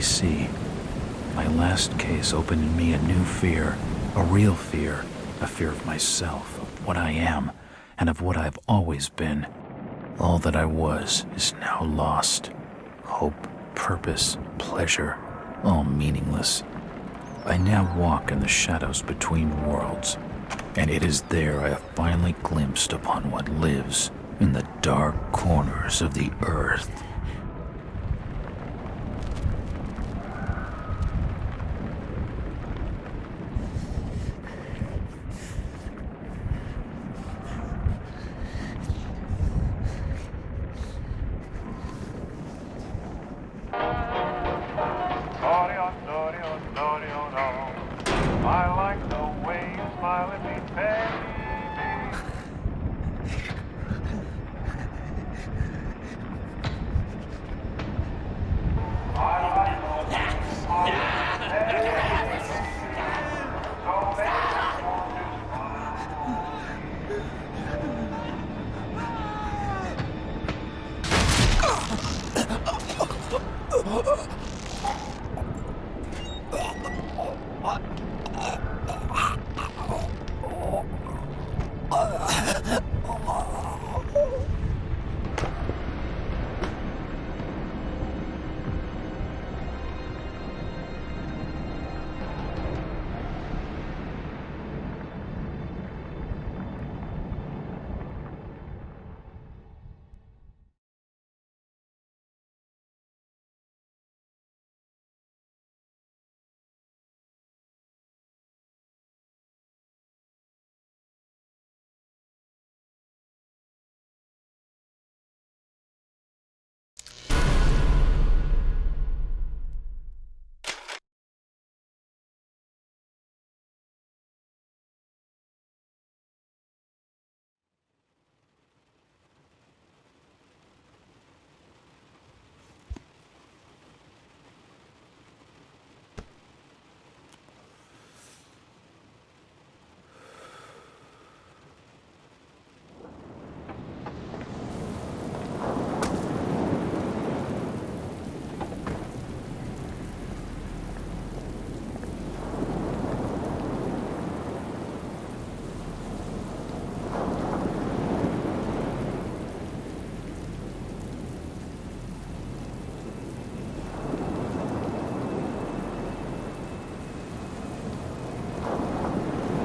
see. My last case opened in me a new fear, a real fear, a fear of myself, of what I am, and of what I've always been. All that I was is now lost. Hope, purpose, pleasure, all meaningless. I now walk in the shadows between worlds, and it is there I have finally glimpsed upon what lives in the dark corners of the earth. I like the way you smile at me, baby.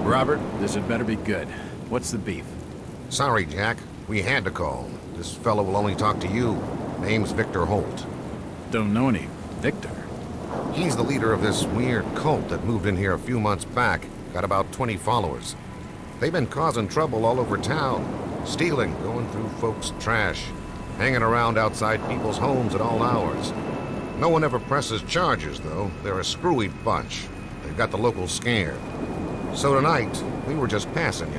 Robert, this had better be good. What's the beef? Sorry, Jack. We had to call. This fellow will only talk to you. Name's Victor Holt. Don't know any Victor. He's the leader of this weird cult that moved in here a few months back. Got about 20 followers. They've been causing trouble all over town. Stealing, going through folks' trash, hanging around outside people's homes at all hours. No one ever presses charges, though. They're a screwy bunch. They've got the locals scared. So tonight, we were just passing,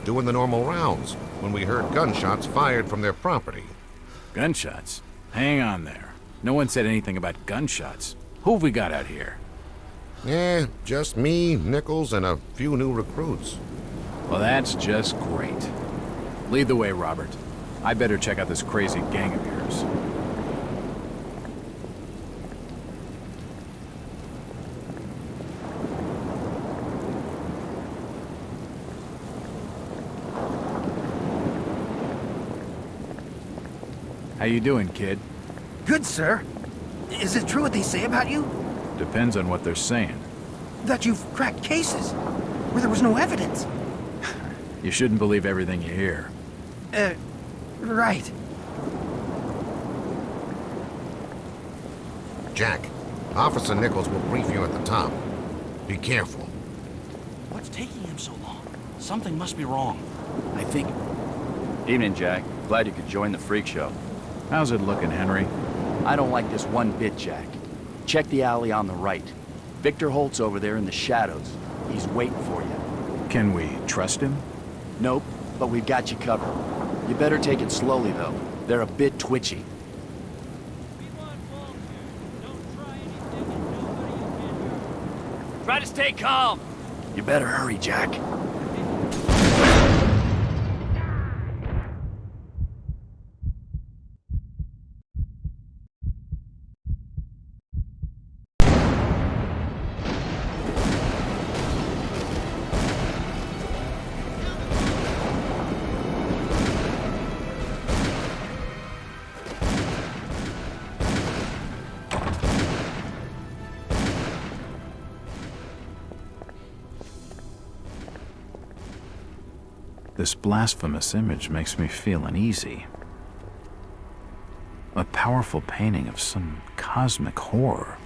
doing the normal rounds, when we heard gunshots fired from their property. Gunshots? Hang on there. No one said anything about gunshots. Who have we got out here? Just me, Nichols, and a few new recruits. Well, that's just great. Lead the way, Robert. I better check out this crazy gang of yours. How you doing, kid? Good, sir. Is it true what they say about you? Depends on what they're saying. That you've cracked cases where there was no evidence. You shouldn't believe everything you hear. Right. Jack, Officer Nichols will brief you at the top. Be careful. What's taking him so long? Something must be wrong. I think... Evening, Jack. Glad you could join the freak show. How's it looking, Henry? I don't like this one bit, Jack. Check the alley on the right. Victor Holt's over there in the shadows. He's waiting for you. Can we trust him? Nope, but we've got you covered. You better take it slowly, though. They're a bit twitchy. Try to stay calm. You better hurry, Jack. This blasphemous image makes me feel uneasy. A powerful painting of some cosmic horror.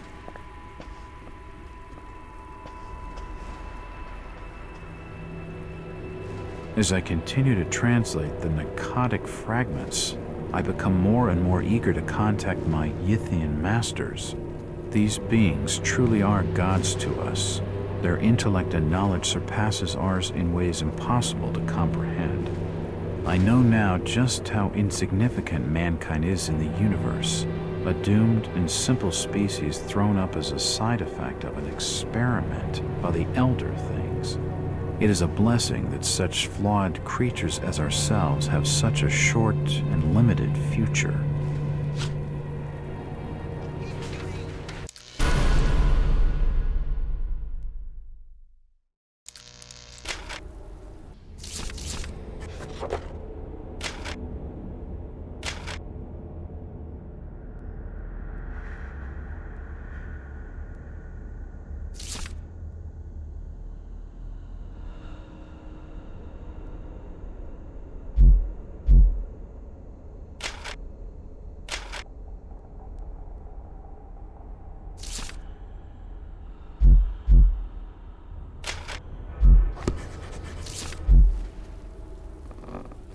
As I continue to translate the narcotic fragments, I become more and more eager to contact my Yithian masters. These beings truly are gods to us. Their intellect and knowledge surpasses ours in ways impossible to comprehend. I know now just how insignificant mankind is in the universe, a doomed and simple species thrown up as a side effect of an experiment by the elder things. It is a blessing that such flawed creatures as ourselves have such a short and limited future.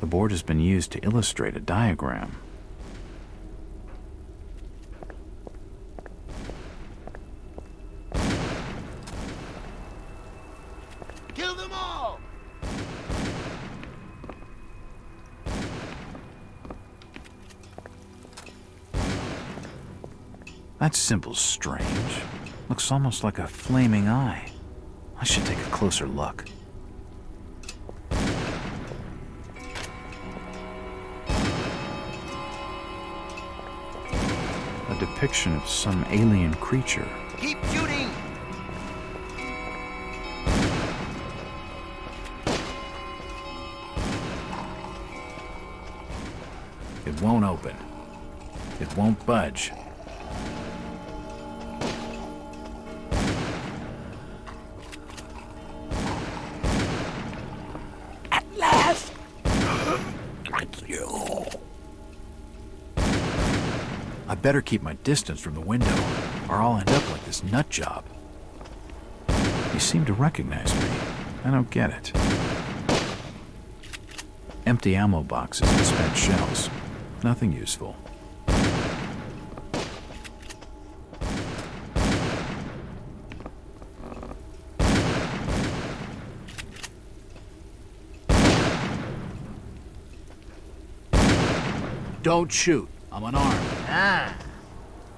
The board has been used to illustrate a diagram. Kill them all! That symbol's strange. Looks almost like a flaming eye. I should take a closer look. A depiction of some alien creature. Keep shooting! It won't open. It won't budge. At last! I better keep my distance from the window, or I'll end up like this nut job. You seem to recognize me. I don't get it. Empty ammo boxes and spent shells. Nothing useful. Don't shoot. I'm unarmed. Ah,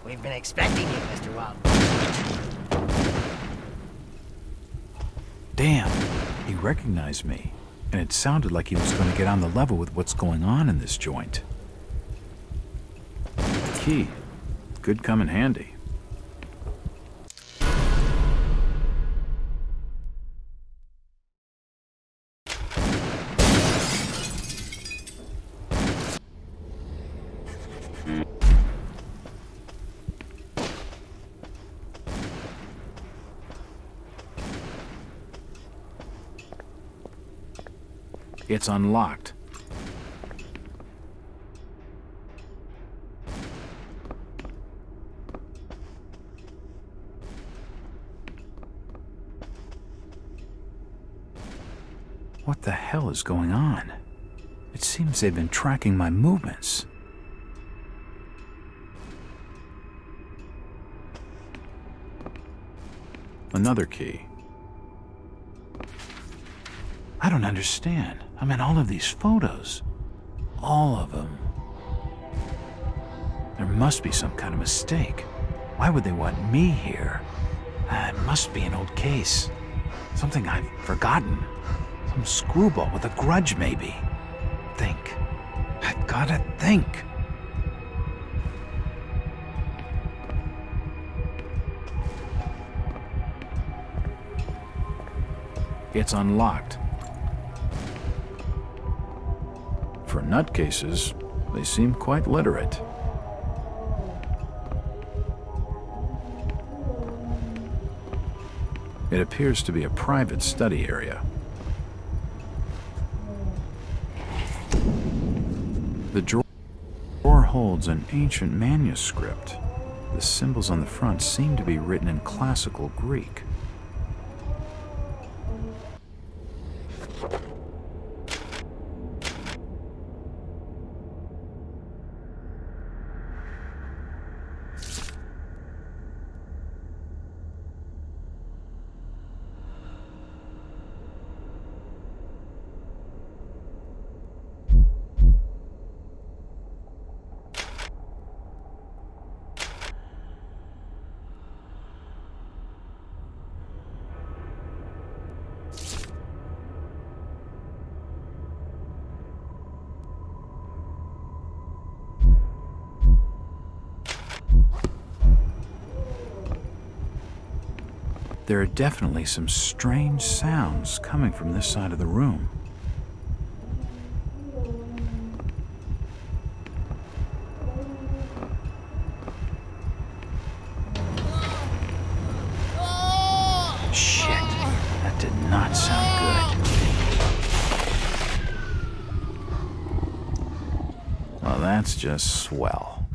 we've been expecting you, Mr. Wald. Damn, he recognized me, and it sounded like he was going to get on the level with what's going on in this joint. A key. Could come in handy. It's unlocked. What the hell is going on? It seems they've been tracking my movements. Another key. I don't understand. I mean, all of these photos. All of them. There must be some kind of mistake. Why would they want me here? It must be an old case. Something I've forgotten. Some screwball with a grudge, maybe. Think. I've gotta think. It's unlocked. For nutcases, they seem quite literate. It appears to be a private study area. The drawer holds an ancient manuscript. The symbols on the front seem to be written in classical Greek. There are definitely some strange sounds coming from this side of the room. Shit, that did not sound good. Well, that's just swell.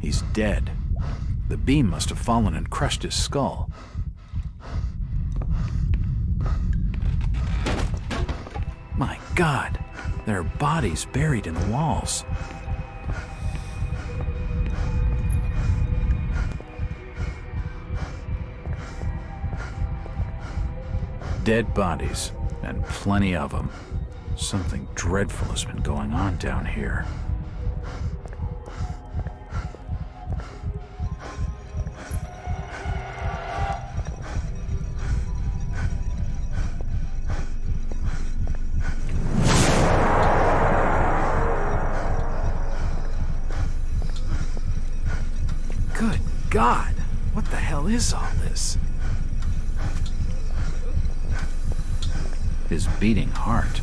He's dead. The beam must have fallen and crushed his skull. My God, there are bodies buried in the walls. Dead bodies, and plenty of them. Something dreadful has been going on down here. Good God, what the hell is all this? His beating heart.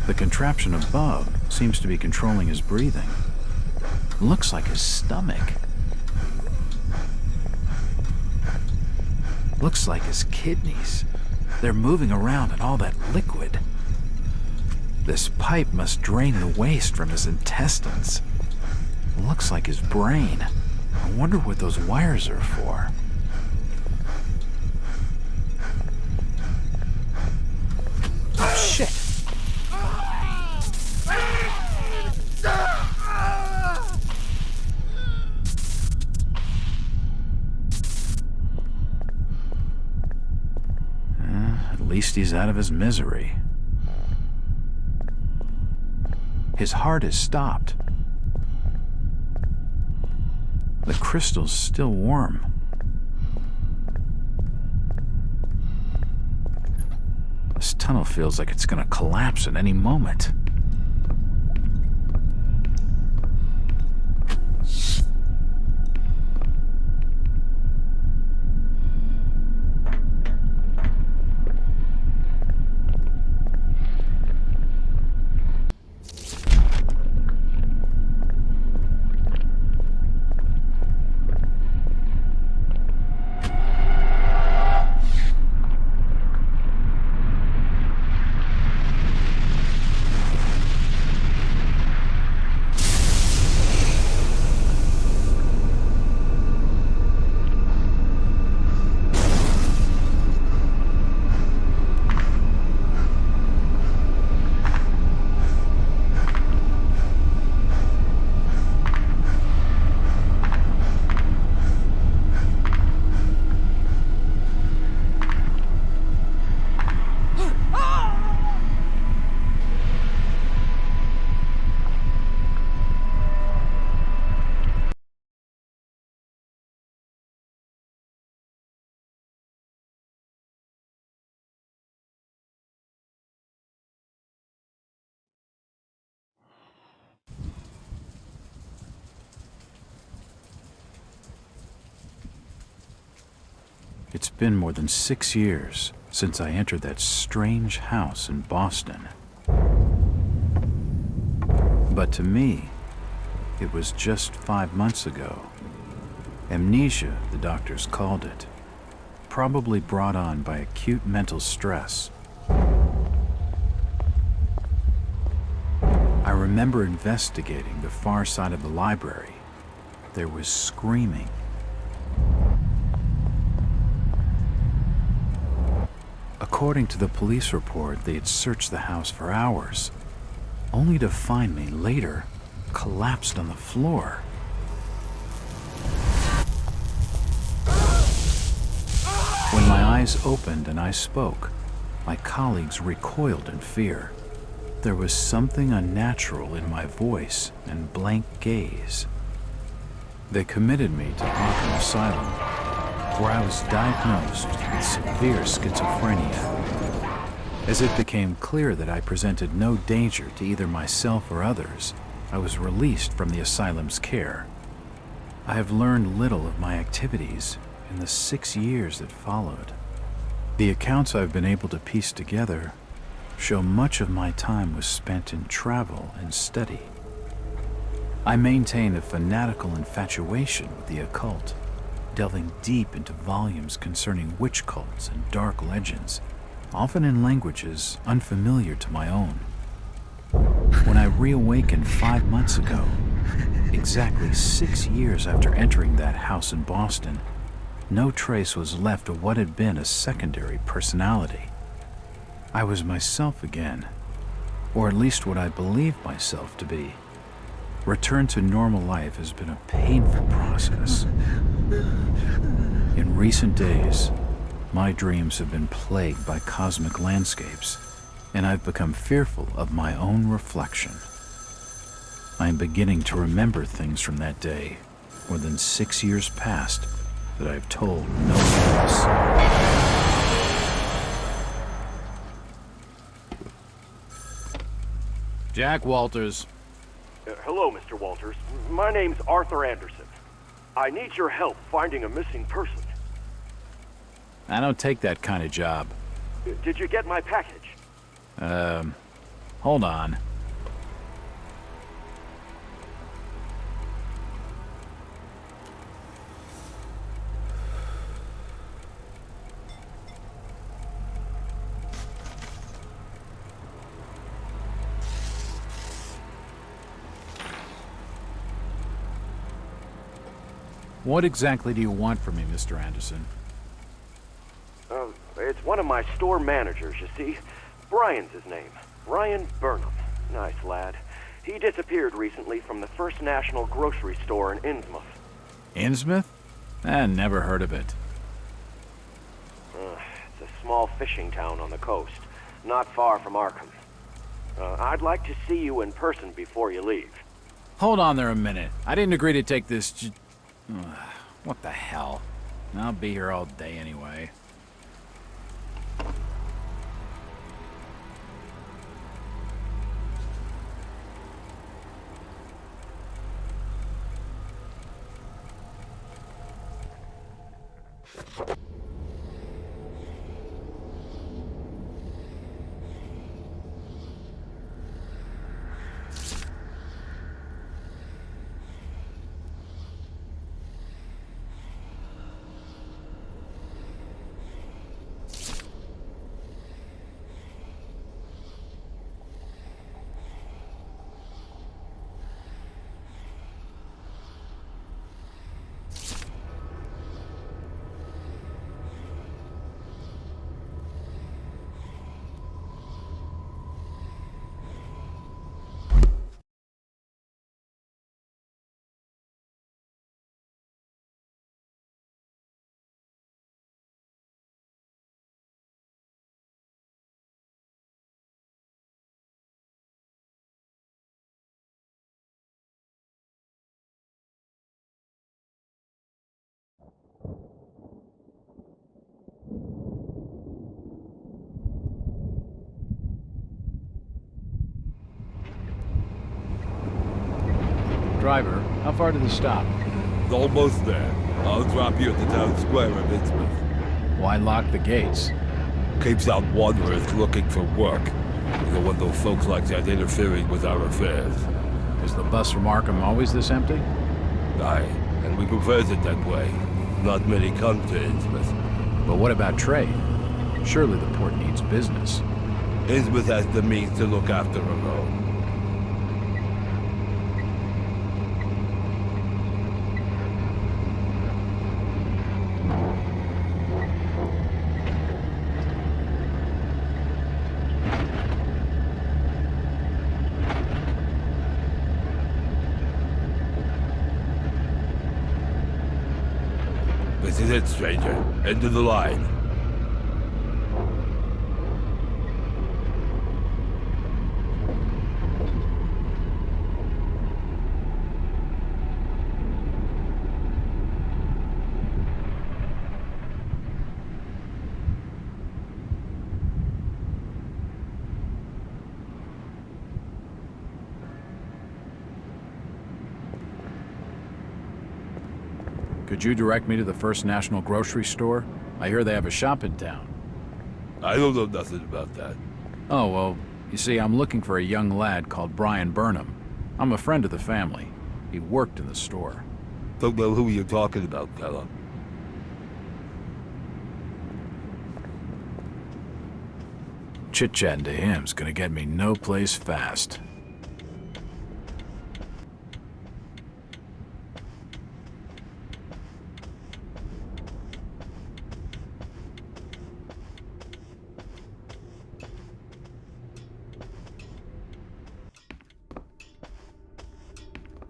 The contraption above seems to be controlling his breathing. Looks like his stomach. Looks like his kidneys. They're moving around in all that liquid. This pipe must drain the waste from his intestines. Looks like his brain. I wonder what those wires are for. Oh, shit! At least he's out of his misery. His heart has stopped. The crystal's still warm. This tunnel feels like it's gonna collapse at any moment. It's been more than 6 years since I entered that strange house in Boston. But to me, it was just 5 months ago. Amnesia, the doctors called it. probably brought on by acute mental stress. I remember investigating the far side of the library. There was screaming. According to the police report, they had searched the house for hours, only to find me later collapsed on the floor. When my eyes opened and I spoke, my colleagues recoiled in fear. There was something unnatural in my voice and blank gaze. They committed me to Arkham Asylum, where I was diagnosed with severe schizophrenia. As it became clear that I presented no danger to either myself or others, I was released from the asylum's care. I have learned little of my activities in the 6 years that followed. The accounts I've been able to piece together show much of my time was spent in travel and study. I maintain a fanatical infatuation with the occult, delving deep into volumes concerning witch cults and dark legends, often in languages unfamiliar to my own. When I reawakened 5 months ago, exactly 6 years after entering that house in Boston, no trace was left of what had been a secondary personality. I was myself again, or at least what I believed myself to be. Return to normal life has been a painful process. In recent days, my dreams have been plagued by cosmic landscapes, and I've become fearful of my own reflection. I am beginning to remember things from that day, more than 6 years past, that I've told no one else. Jack Walters. Hello, Mr. Walters. My name's Arthur Anderson. I need your help finding a missing person. I don't take that kind of job. Did you get my package? Hold on. What exactly do you want from me, Mr. Anderson? It's one of my store managers, you see. Brian's his name. Brian Burnham. Nice lad. He disappeared recently from the First National grocery store in Innsmouth. Innsmouth? Never heard of it. It's a small fishing town on the coast, not far from Arkham. I'd like to see you in person before you leave. Hold on there a minute. I didn't agree to take this what the hell? I'll be here all day anyway. Driver, how far to the stop? Almost there. I'll drop you at the town square of Innsmouth. Why lock the gates? Keeps out wanderers looking for work. We don't want those folks like that interfering with our affairs. Is the bus from Arkham always this empty? Aye, and we prefers it that way. Not many come to Innsmouth. But what about trade? Surely the port needs business. Innsmouth has the means to look after her own. This is it, stranger. End of the line. Could you direct me to the First National Grocery Store? I hear they have a shop in town. I don't know nothing about that. Oh, well, you see, I'm looking for a young lad called Brian Burnham. I'm a friend of the family. He worked in the store. Don't know who you're talking about, fella. Chit-chatting to him's gonna get me no place fast.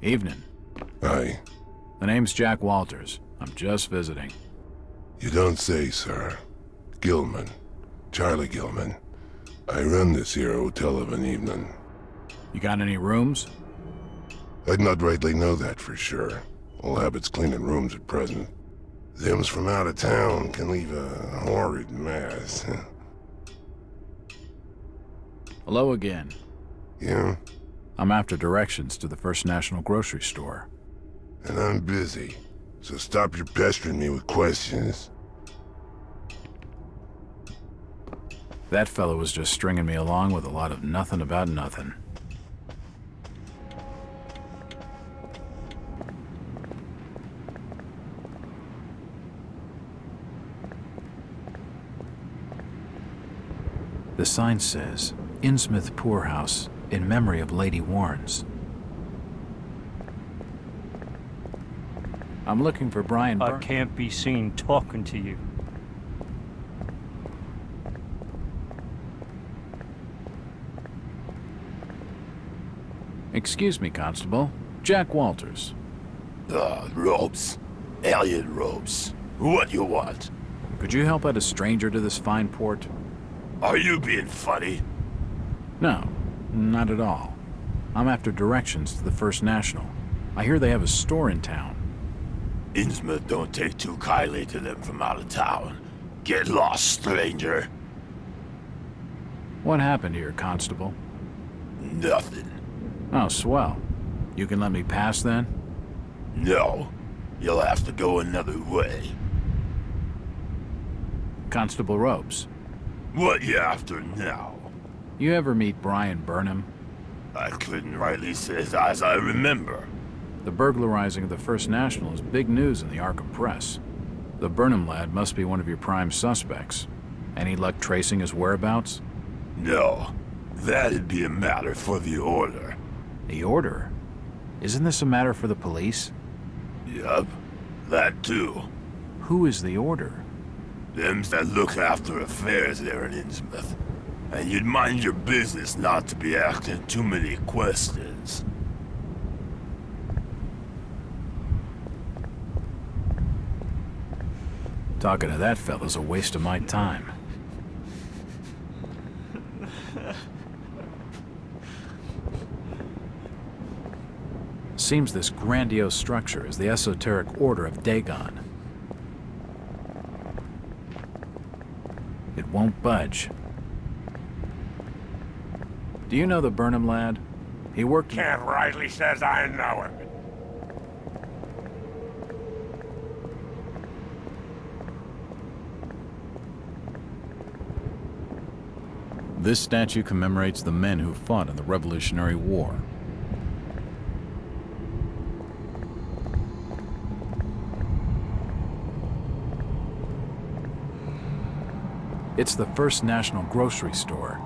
Evening. Hi. The name's Jack Walters. I'm just visiting. You don't say, sir. Gilman. Charlie Gilman. I run this here hotel of an evening. You got any rooms? I'd not rightly know that for sure. All habits cleaning rooms at present. Them's from out of town can leave a horrid mess. Hello again. Yeah? I'm after directions to the First National Grocery Store. And I'm busy, so stop your pestering me with questions. That fellow was just stringing me along with a lot of nothing about nothing. The sign says, Innsmouth Poorhouse, in memory of Lady Warrens. I'm looking for Brian I can't be seen talking to you. Excuse me, Constable. Jack Walters. Robes. Alien robes. What you want? Could you help out a stranger to this fine port? Are you being funny? No, not at all. I'm after directions to the First National. I hear they have a store in town. Innsmouth don't take too kindly to them from out of town. Get lost, stranger. What happened here, Constable? Nothing. Oh, swell. You can let me pass, then? No. You'll have to go another way. Constable Ropes. What you after now? You ever meet Brian Burnham? I couldn't rightly say as I remember. The burglarizing of the First National is big news in the Arkham press. The Burnham lad must be one of your prime suspects. Any luck tracing his whereabouts? No. That'd be a matter for the Order. The Order? Isn't this a matter for the police? Yup. That too. Who is the Order? Them's that look after affairs there in Innsmouth. And you'd mind your business not to be asking too many questions. Talking to that fella's a waste of my time. Seems this grandiose structure is the esoteric order of Dagon. It won't budge. Do you know the Burnham lad? He worked... Can't rightly says I know him. This statue commemorates the men who fought in the Revolutionary War. It's the First National grocery store.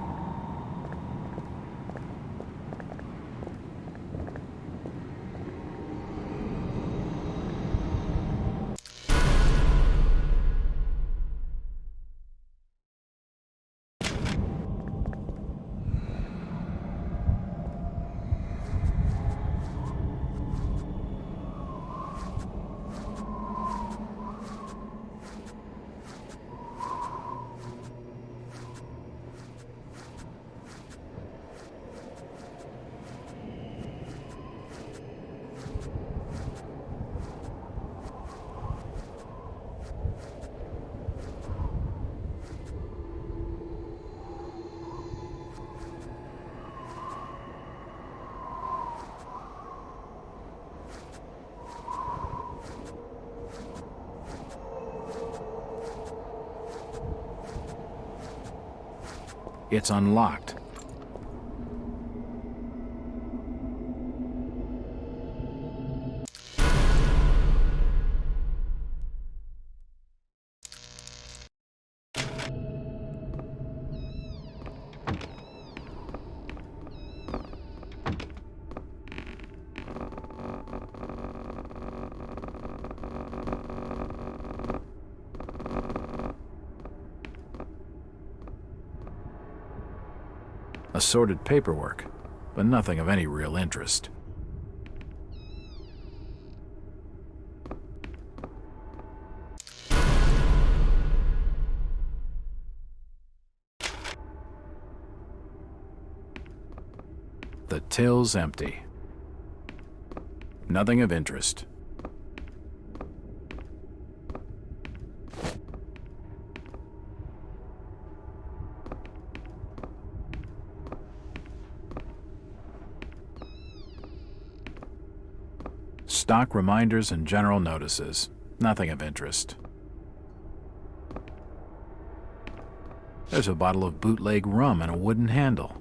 It's unlocked. Assorted paperwork, but nothing of any real interest. The till's empty. Nothing of interest. Stock reminders and general notices. Nothing of interest. There's a bottle of bootleg rum and a wooden handle.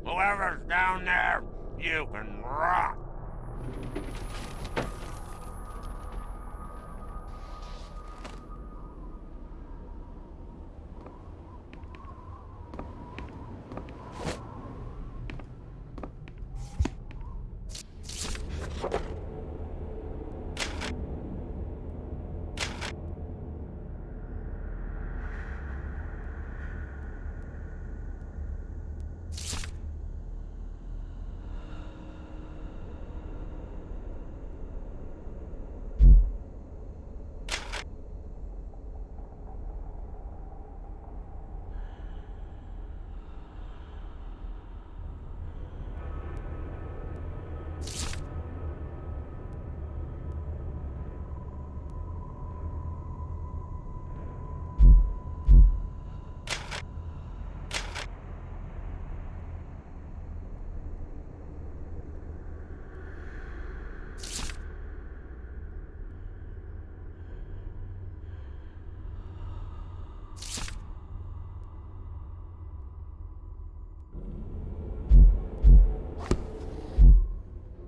Whoever's down there, you can rot.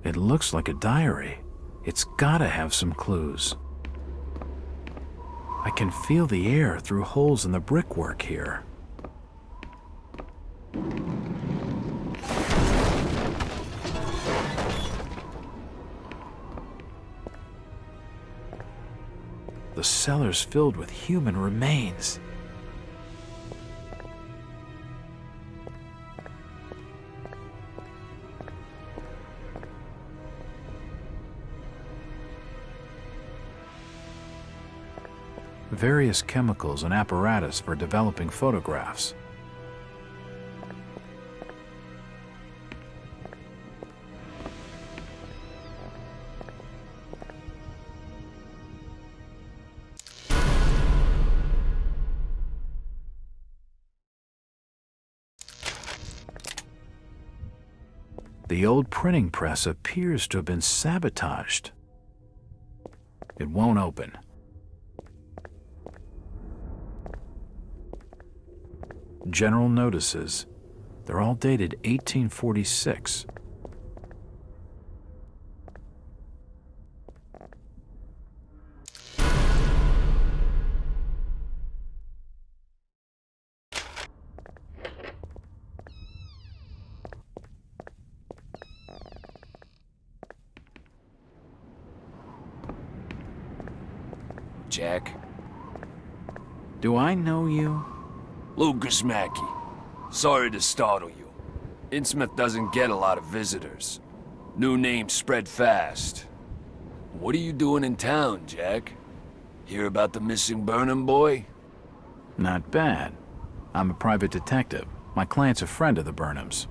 It looks like a diary. It's gotta have some clues. I can feel the air through holes in the brickwork here. The cellar's filled with human remains. Various chemicals and apparatus for developing photographs. The old printing press appears to have been sabotaged. It won't open. General notices. They're all dated 1846. Jack? Do I know you? Lucas Mackey. Sorry to startle you. Innsmouth doesn't get a lot of visitors. New names spread fast. What are you doing in town, Jack? Hear about the missing Burnham boy? Not bad. I'm a private detective. My client's a friend of the Burnhams.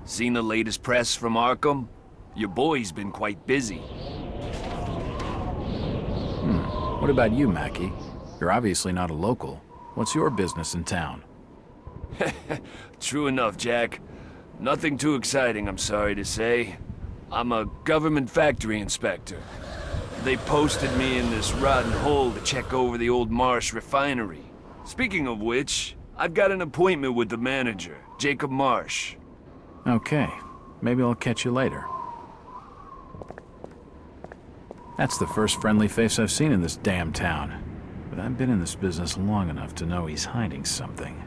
Seen the latest press from Arkham? Your boy's been quite busy. What about you, Mackey? You're obviously not a local. What's your business in town? True enough, Jack. Nothing too exciting, I'm sorry to say. I'm a government factory inspector. They posted me in this rotten hole to check over the old Marsh refinery. Speaking of which, I've got an appointment with the manager, Jacob Marsh. Okay, maybe I'll catch you later. That's the first friendly face I've seen in this damn town. But I've been in this business long enough to know he's hiding something.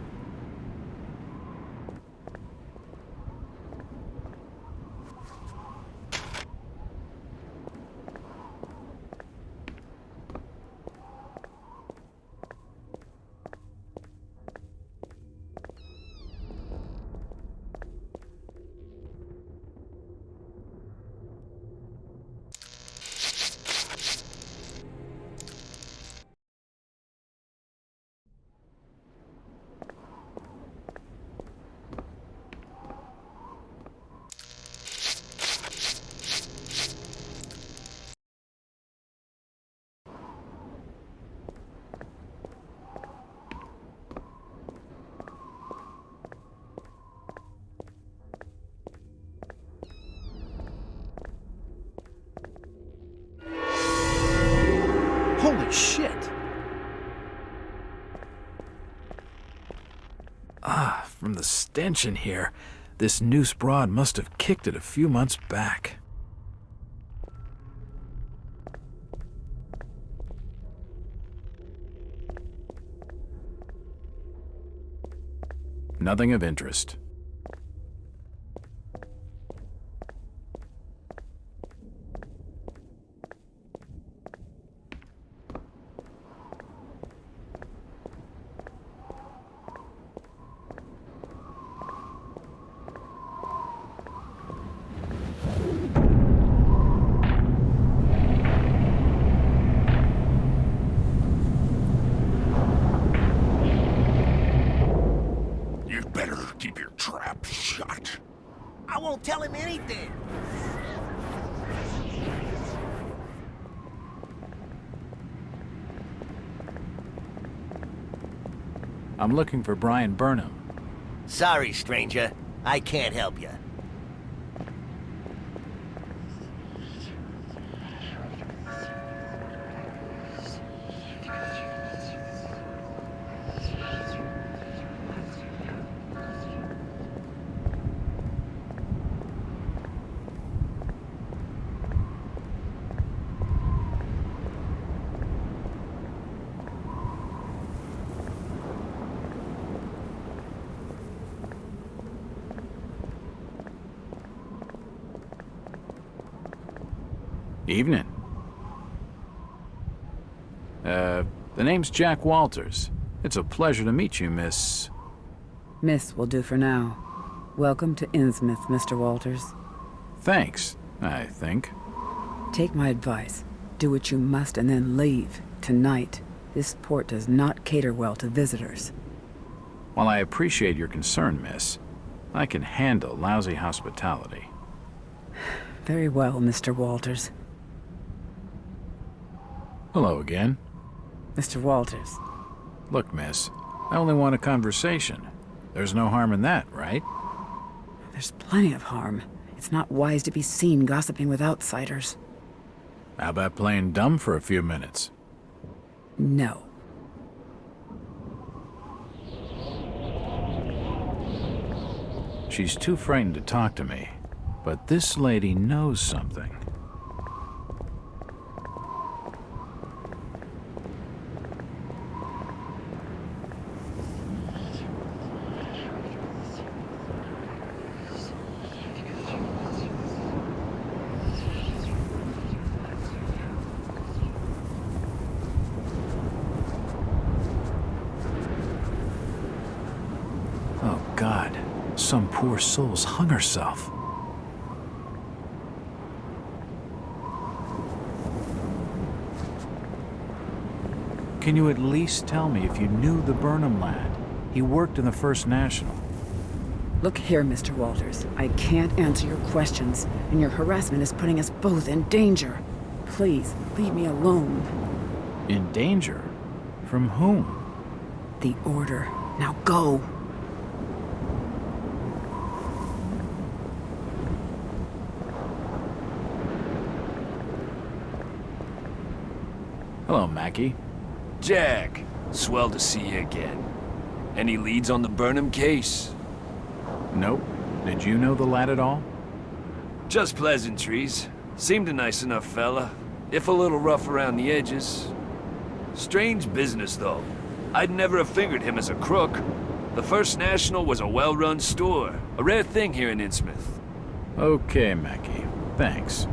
Holy shit! From the stench in here, this noose broad must have kicked it a few months back. Nothing of interest. I won't tell him anything. I'm looking for Brian Burnham. Sorry, stranger. I can't help you. Evening. The name's Jack Walters. It's a pleasure to meet you, Miss... Miss will do for now. Welcome to Innsmouth, Mr. Walters. Thanks, I think. Take my advice. Do what you must and then leave. Tonight. This port does not cater well to visitors. While I appreciate your concern, miss, I can handle lousy hospitality. Very well, Mr. Walters. Hello again. Mr. Walters. Look, miss, I only want a conversation. There's no harm in that, right? There's plenty of harm. It's not wise to be seen gossiping with outsiders. How about playing dumb for a few minutes? No. She's too frightened to talk to me, but this lady knows something. Oh, God. Some poor soul's hung herself. Can you at least tell me if you knew the Burnham lad? He worked in the First National. Look here, Mr. Walters. I can't answer your questions, and your harassment is putting us both in danger. Please, leave me alone. In danger? From whom? The Order. Now go. Hello, Mackie. Jack, swell to see you again. Any leads on the Burnham case? Nope. Did you know the lad at all? Just pleasantries. Seemed a nice enough fella, if a little rough around the edges. Strange business, though. I'd never have figured him as a crook. The First National was a well-run store, a rare thing here in Innsmouth. Okay, Mackie. Thanks.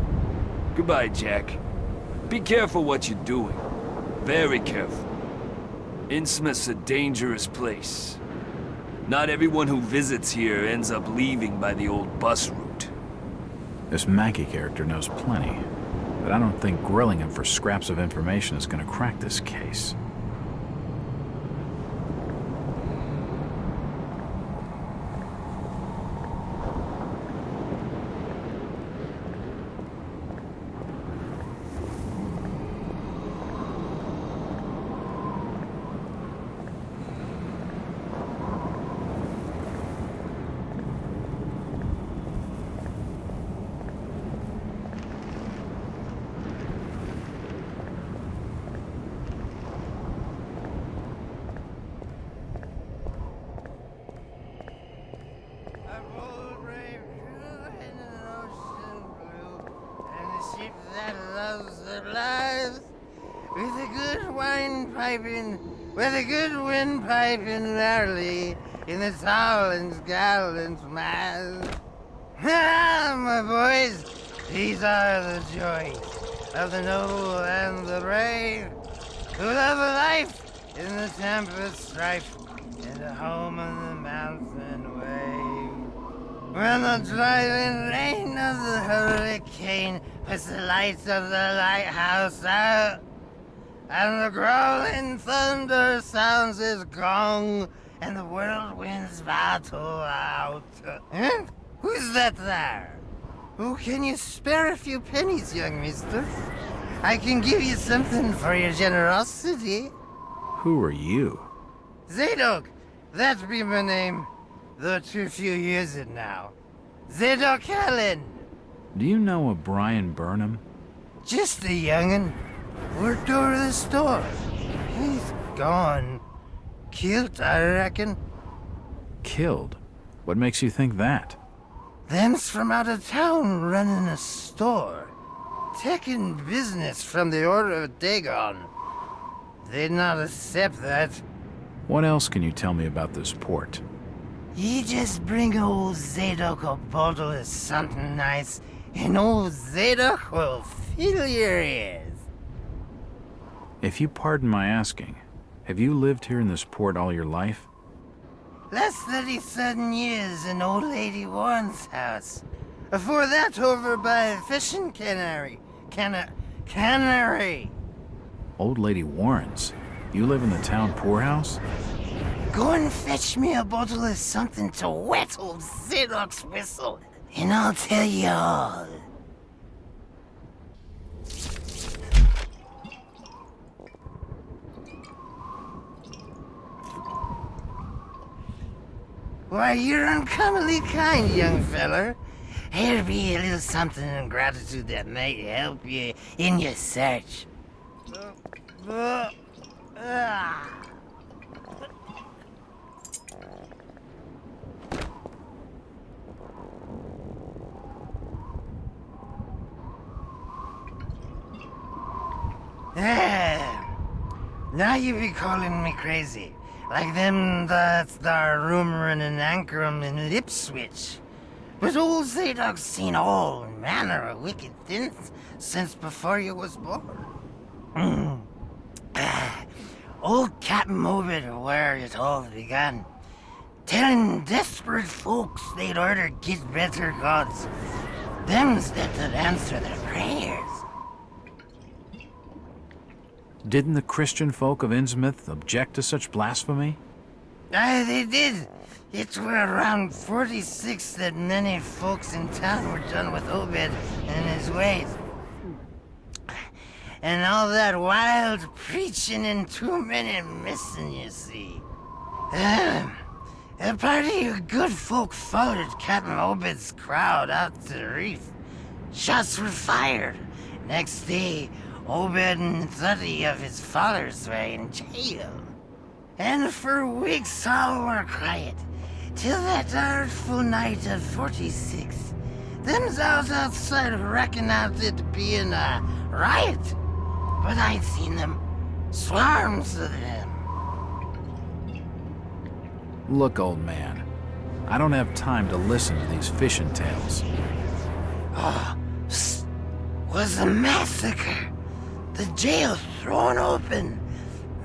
Goodbye, Jack. Be careful what you're doing. Very careful. Innsmouth's a dangerous place. Not everyone who visits here ends up leaving by the old bus route. This Mackie character knows plenty, but I don't think grilling him for scraps of information is gonna crack this case. With a good windpipe in early, in the tall and gallant mass. Ah, my boys, these are the joys of the noble and the brave, who love a life in the tempest strife, and a home on the mountain wave. When the driving rain of the hurricane puts the lights of the lighthouse out, and the growling thunder sounds his gong, and the whirlwinds battle out. And who's that there? Oh, can you spare a few pennies, young mister? I can give you something for your generosity. Who are you? Zadok, that be my name, though too few use it now. Zadok Allen. Do you know a Brian Burnham? Just a young'un. Worked over the store. He's gone. Killed, I reckon. Killed? What makes you think that? Them's from out of town running a store. Taking business from the Order of Dagon. They'd not accept that. What else can you tell me about this port? You just bring old Zadok a bottle of something nice, and old Zadok will fill your ears. If you pardon my asking, have you lived here in this port all your life? Last 37 years in old lady Warren's house. Before that, over by fishing cannery. Cannery. Old lady Warren's? You live in the town poorhouse? Go and fetch me a bottle of something to wet old Zadok's whistle, and I'll tell you all. Why, you're uncommonly kind, young feller. Here be a little something in gratitude that might help you in your search. Now you be calling me crazy. Like them that's there rumoring and anchoring in Ipswich. But old Zadok's seen all manner of wicked things since before you was born. Old Captain Obed where it all began. Telling desperate folks they'd order get better gods. Them's that'd answer their prayers. Didn't the Christian folk of Innsmouth object to such blasphemy? Aye, they did. It were around 46 that many folks in town were done with Obed and his ways. And all that wild preaching and too many missing, you see. A party of good folk followed Captain Obed's crowd out to the reef. Shots were fired. Next day, Obed and 30 of his followers were in jail. And for weeks all were quiet, till that artful night of 46. Them's out outside reckoned out it being a riot. But I'd seen them. Swarms of them. Look, old man, I don't have time to listen to these fishing tales. Oh, was a massacre. The jail thrown open.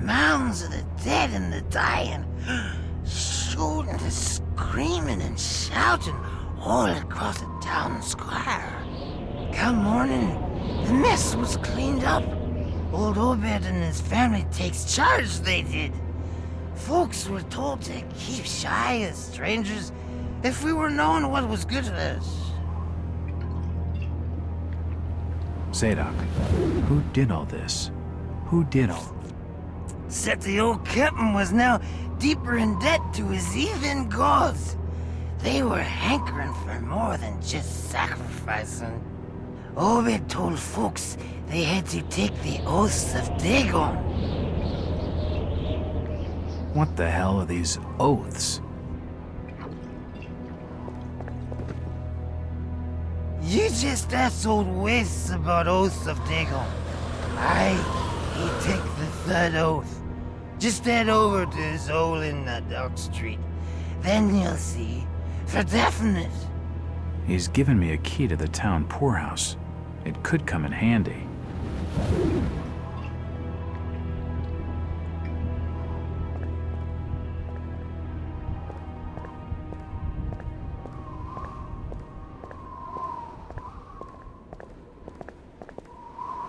Mounds of the dead and the dying. Shooting and screaming and shouting all across the town square. Come morning, the mess was cleaned up. Old Obed and his family takes charge, they did. Folks were told to keep shy as strangers if we were knowing what was good for us. Zadok, who did all this? Who did all? Said the old captain was now deeper in debt to his heathen gods. They were hankering for more than just sacrificing. Obed told folks they had to take the oaths of Dagon. What the hell are these oaths? You just asked old Wes about oaths of Dagon. He take the third oath. Just head over to his hole in the Dock Street. Then you'll see, for definite. He's given me a key to the town poorhouse. It could come in handy.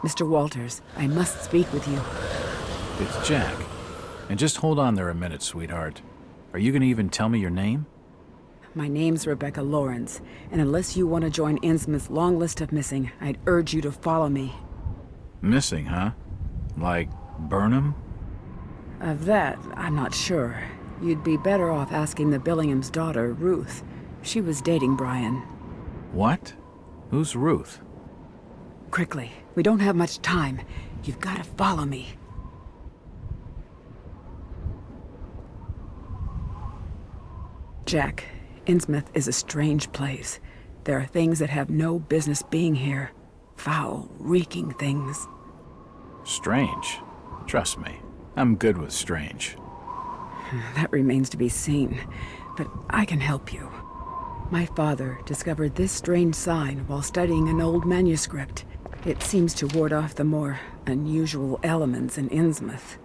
Mr. Walters, I must speak with you. It's Jack. And just hold on there a minute, sweetheart. Are you gonna even tell me your name? My name's Rebecca Lawrence, and unless you want to join Innsmouth's long list of missing, I'd urge you to follow me. Missing, huh? Like Burnham? Of that, I'm not sure. You'd be better off asking the Billingham's daughter, Ruth. She was dating Brian. What? Who's Ruth? Quickly, we don't have much time. You've got to follow me. Jack, Innsmouth is a strange place. There are things that have no business being here. Foul, reeking things. Strange? Trust me, I'm good with strange. That remains to be seen, but I can help you. My father discovered this strange sign while studying an old manuscript. It seems to ward off the more unusual elements in Innsmouth.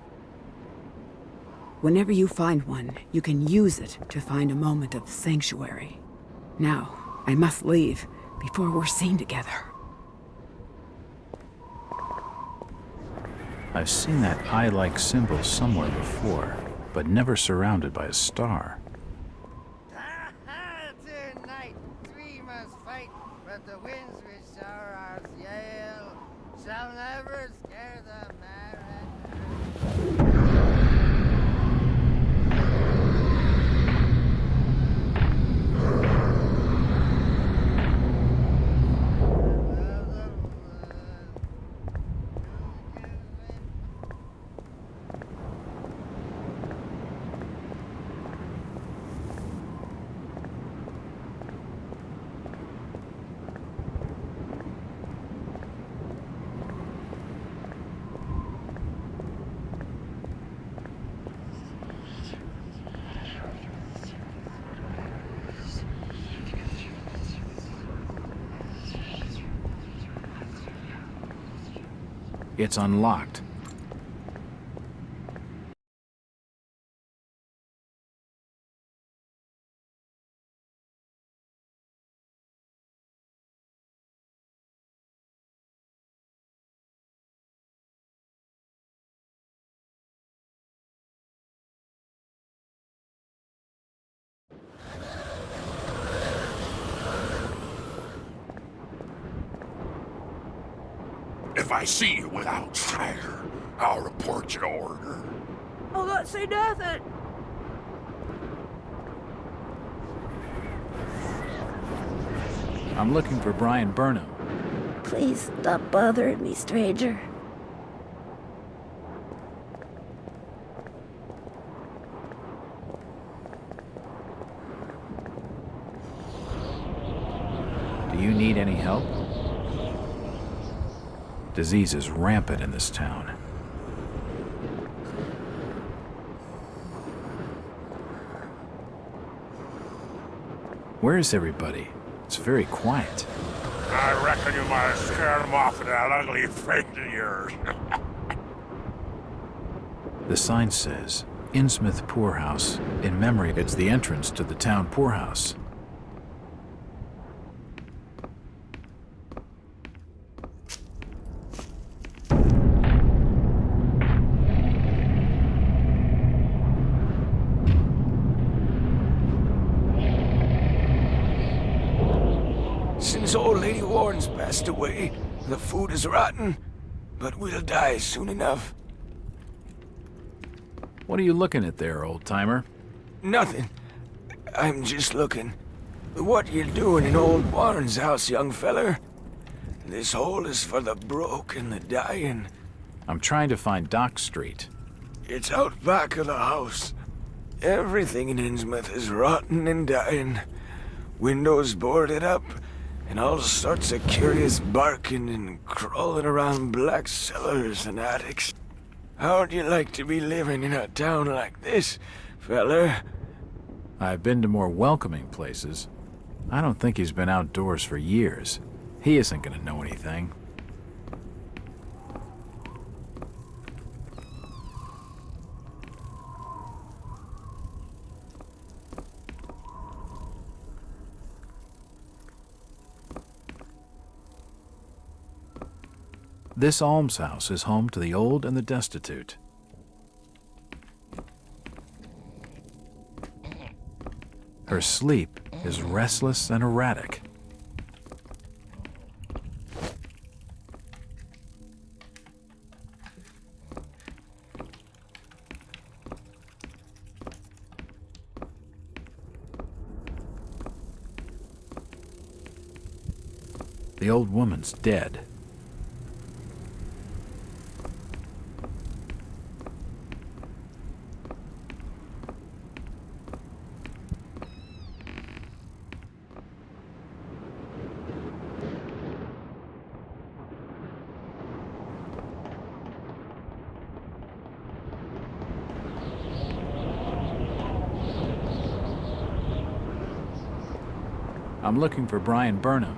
Whenever you find one, you can use it to find a moment of sanctuary. Now, I must leave before we're seen together. I've seen that eye-like symbol somewhere before, but never surrounded by a star. Tonight, three must fight, but the winds which are our Yale shall never scare the mariner. It's unlocked. If I see you with outsider, I'll report your order. I'll not say nothing. I'm looking for Brian Burnham. Please stop bothering me, stranger. Do you need any help? Disease is rampant in this town. Where is everybody? It's very quiet. I reckon you might have scared him off with that ugly face of yours. The sign says, Innsmouth Poorhouse. In memory, it's the entrance to the town poorhouse. Since old Lady Warren's passed away, the food is rotten, but we'll die soon enough. What are you looking at there, old-timer? Nothing. I'm just looking. What you doing in old Warren's house, young feller? This hole is for the broke and the dying. I'm trying to find Dock Street. It's out back of the house. Everything in Innsmouth is rotten and dying. Windows boarded up, and all sorts of curious barking and crawling around black cellars and attics. How'd you like to be living in a town like this, feller? I've been to more welcoming places. I don't think he's been outdoors for years. He isn't gonna know anything. This almshouse is home to the old and the destitute. Her sleep is restless and erratic. The old woman's dead. I'm looking for Brian Burnham.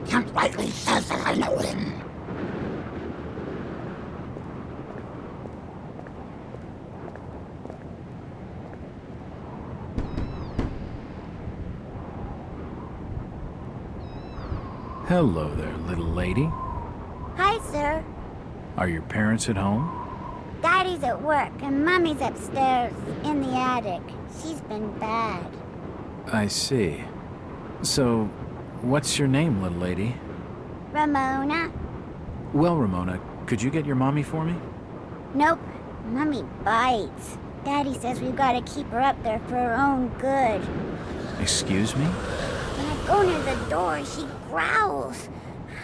Can't rightly says that I know him. Hello there, little lady. Hi, sir. Are your parents at home? Daddy's at work and Mommy's upstairs in the attic. She's been bad. I see. So, what's your name, little lady? Ramona? Well, Ramona, could you get your mommy for me? Nope. Mommy bites. Daddy says we've got to keep her up there for her own good. Excuse me? When I go near the door, she growls.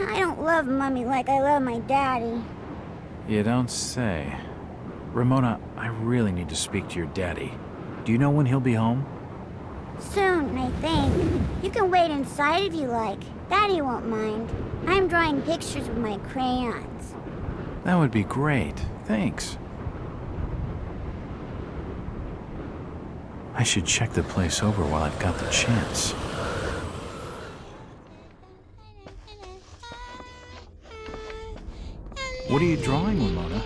I don't love Mommy like I love my daddy. You don't say. Ramona, I really need to speak to your daddy. Do you know when he'll be home? Soon, I think. You can wait inside if you like. Daddy won't mind. I'm drawing pictures with my crayons. That would be great. Thanks. I should check the place over while I've got the chance. What are you drawing, Ramona?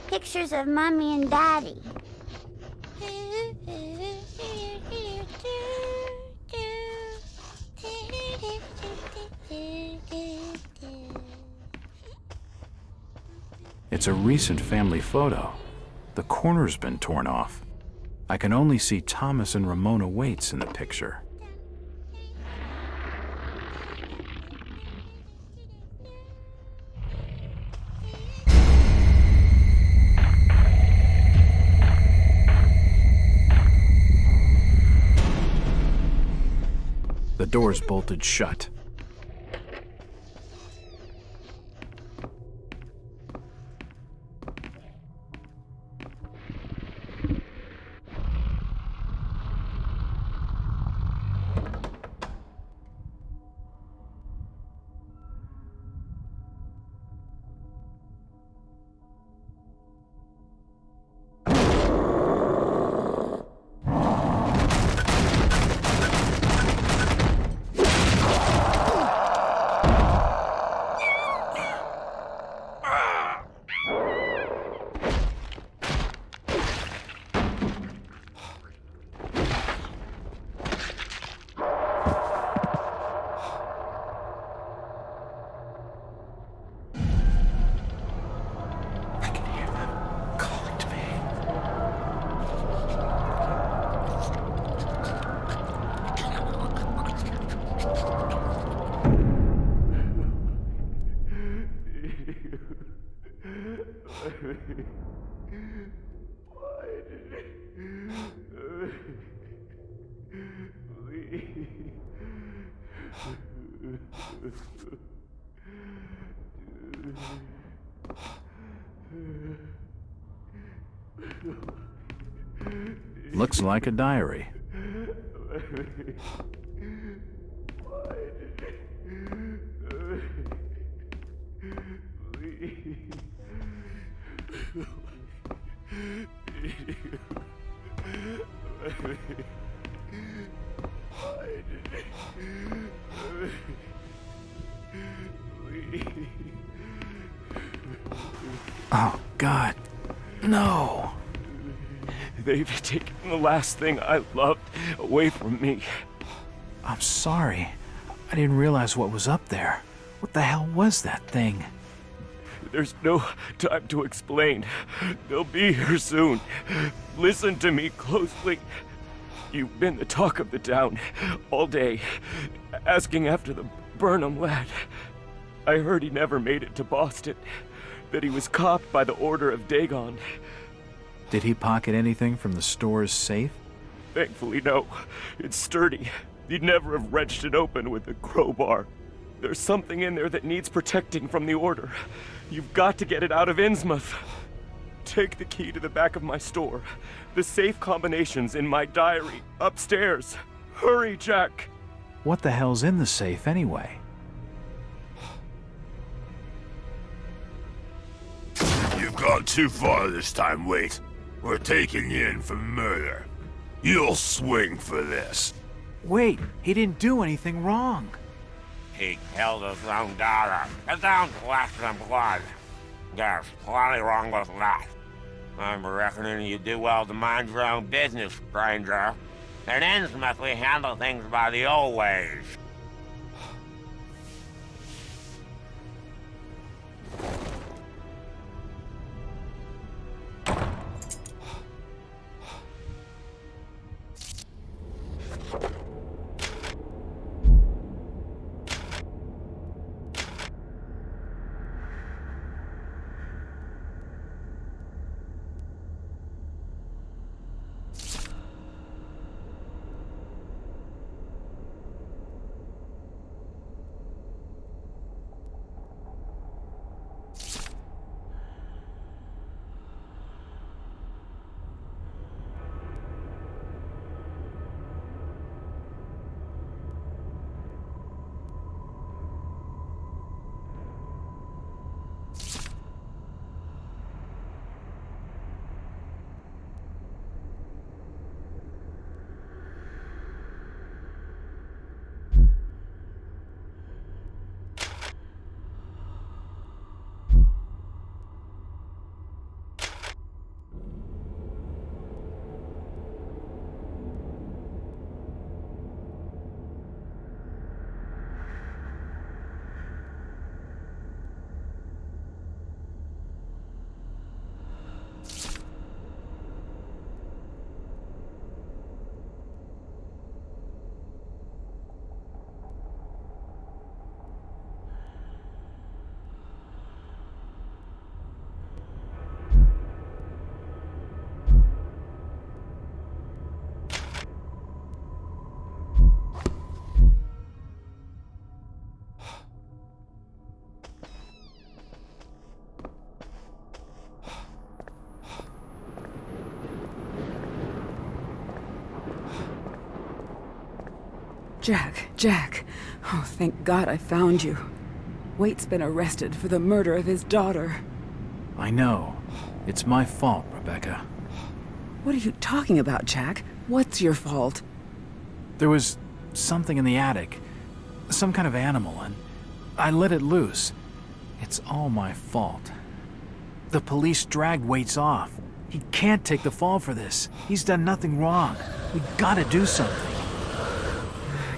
Pictures of Mommy and Daddy. It's a recent family photo. The corner's been torn off. I can only see Thomas and Ramona Waits in the picture. The door's bolted shut. Looks like a diary. Oh, God. No. They've taken the last thing I loved away from me. I'm sorry. I didn't realize what was up there. What the hell was that thing? There's no time to explain. They'll be here soon. Listen to me closely. You've been the talk of the town all day, asking after the Burnham lad. I heard he never made it to Boston, that he was copped by the order of Dagon. Did he pocket anything from the store's safe? Thankfully, no. It's sturdy. He'd never have wrenched it open with a crowbar. There's something in there that needs protecting from the order. You've got to get it out of Innsmouth. Take the key to the back of my store. The safe combination's in my diary, upstairs. Hurry, Jack! What the hell's in the safe anyway? You've gone too far this time, Wait. We're taking you in for murder. You'll swing for this. Wait, he didn't do anything wrong. He killed his own daughter. It don't flesh and blood. There's plenty wrong with that. I'm reckoning you do well to mind your own business, stranger. In Innsmouth, we handle things by the old ways. Jack. Oh, thank God I found you. Waite's been arrested for the murder of his daughter. I know. It's my fault, Rebecca. What are you talking about, Jack? What's your fault? There was something in the attic. Some kind of animal, and I let it loose. It's all my fault. The police dragged Waits off. He can't take the fall for this. He's done nothing wrong. We gotta do something.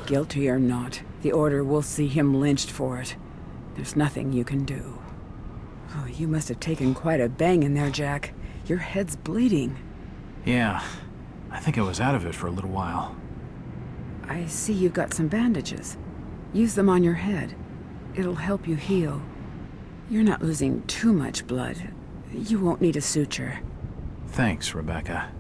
Guilty or not, the Order will see him lynched for it. There's nothing you can do. Oh, you must have taken quite a bang in there, Jack. Your head's bleeding. Yeah, I think I was out of it for a little while. I see you've got some bandages. Use them on your head. It'll help you heal. You're not losing too much blood. You won't need a suture. Thanks, Rebecca.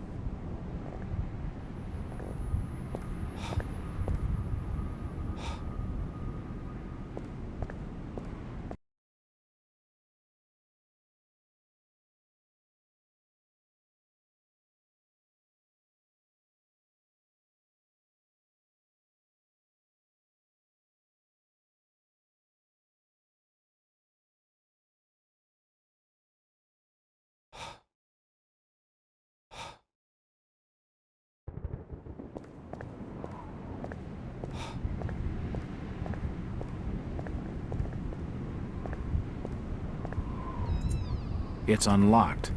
It's unlocked.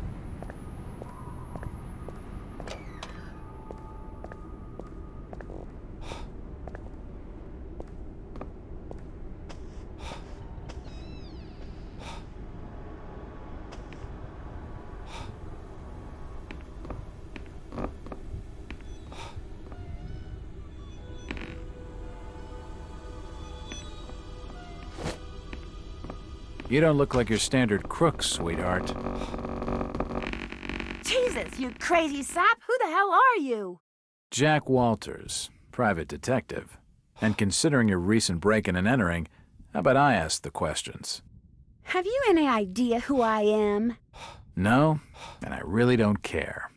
You don't look like your standard crook, sweetheart. Jesus, you crazy sap! Who the hell are you? Jack Walters, private detective. And considering your recent break-in and entering, how about I ask the questions? Have you any idea who I am? No, and I really don't care.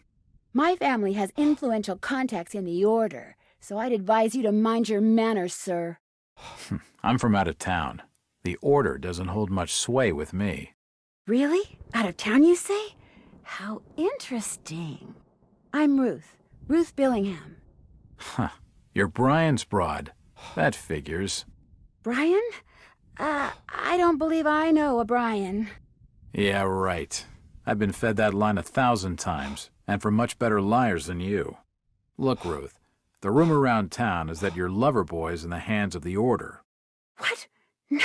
My family has influential contacts in the Order, so I'd advise you to mind your manners, sir. I'm from out of town. The Order doesn't hold much sway with me. Really? Out of town, you say? How interesting. I'm Ruth Billingham. Huh. You're Brian's broad. That figures. Brian? I don't believe I know a Brian. Yeah, right. I've been fed that line 1,000 times, and from much better liars than you. Look, Ruth, the rumor around town is that your lover boy's in the hands of the Order. What?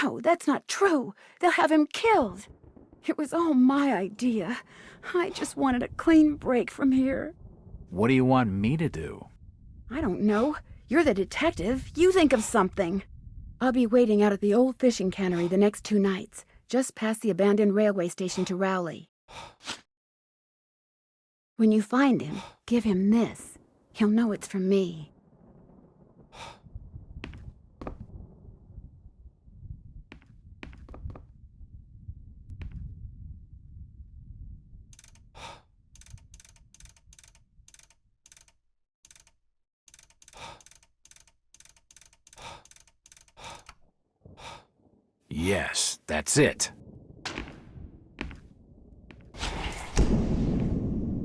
No, that's not true. They'll have him killed. It was all my idea. I just wanted a clean break from here. What do you want me to do? I don't know. You're the detective. You think of something. I'll be waiting out at the old fishing cannery the next 2 nights, just past the abandoned railway station to Rowley. When you find him, give him this. He'll know it's from me. Yes, that's it.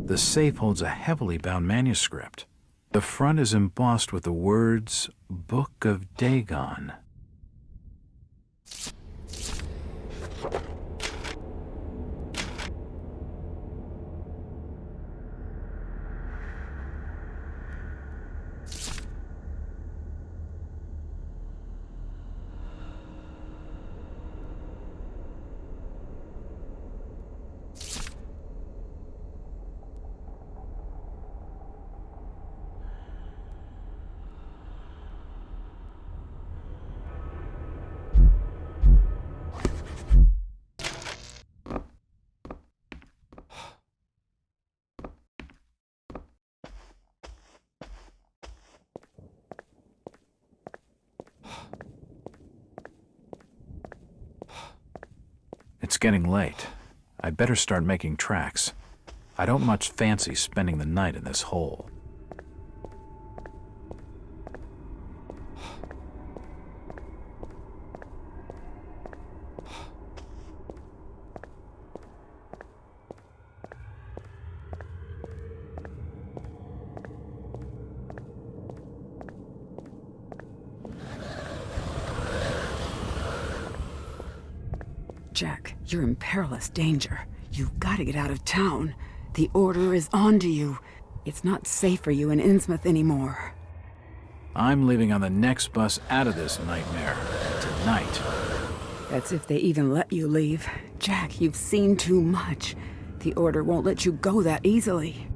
The safe holds a heavily bound manuscript. The front is embossed with the words, Book of Dagon. It's getting late. I'd better start making tracks. I don't much fancy spending the night in this hole. Jack, you're in perilous danger. You've got to get out of town. The order is on to you. It's not safe for you in Innsmouth anymore. I'm leaving on the next bus out of this nightmare. Tonight. That's if they even let you leave. Jack, you've seen too much. The order won't let you go that easily.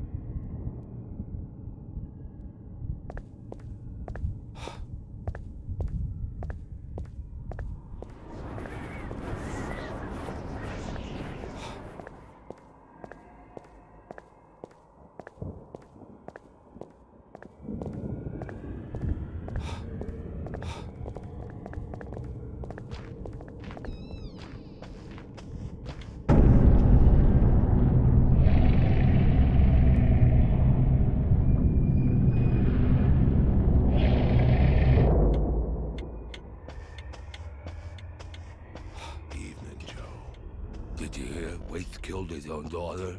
Did you hear Waite killed his own daughter?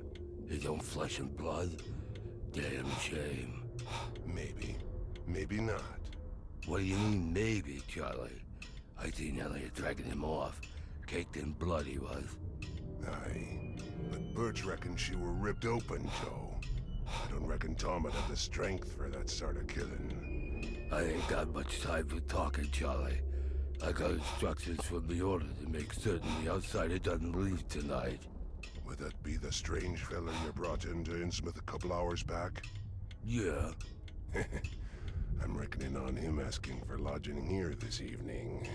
His own flesh and blood? Damn shame. Maybe. Maybe not. What do you mean, maybe, Charlie? I seen Elliot dragging him off. Caked in blood he was. Aye. But Birch reckons she were ripped open, Joe. I don't reckon Tom would have the strength for that sort of killing. I ain't got much time for talking, Charlie. I got instructions from the order to make certain the outsider doesn't leave tonight. Would that be the strange fella you brought into Innsmouth a couple hours back? Yeah. I'm reckoning on him asking for lodging here this evening.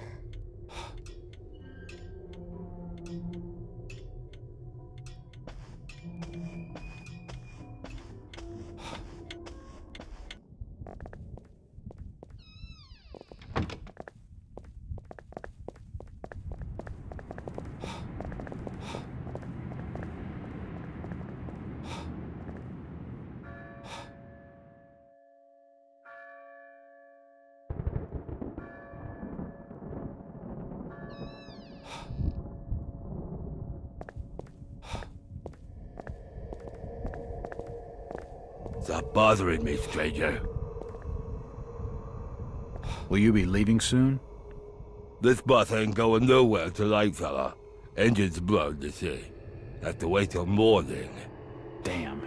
Stop bothering me, stranger. Will you be leaving soon? This bus ain't going nowhere tonight, fella. Engine's blown, you see. Have to wait till morning. Damn.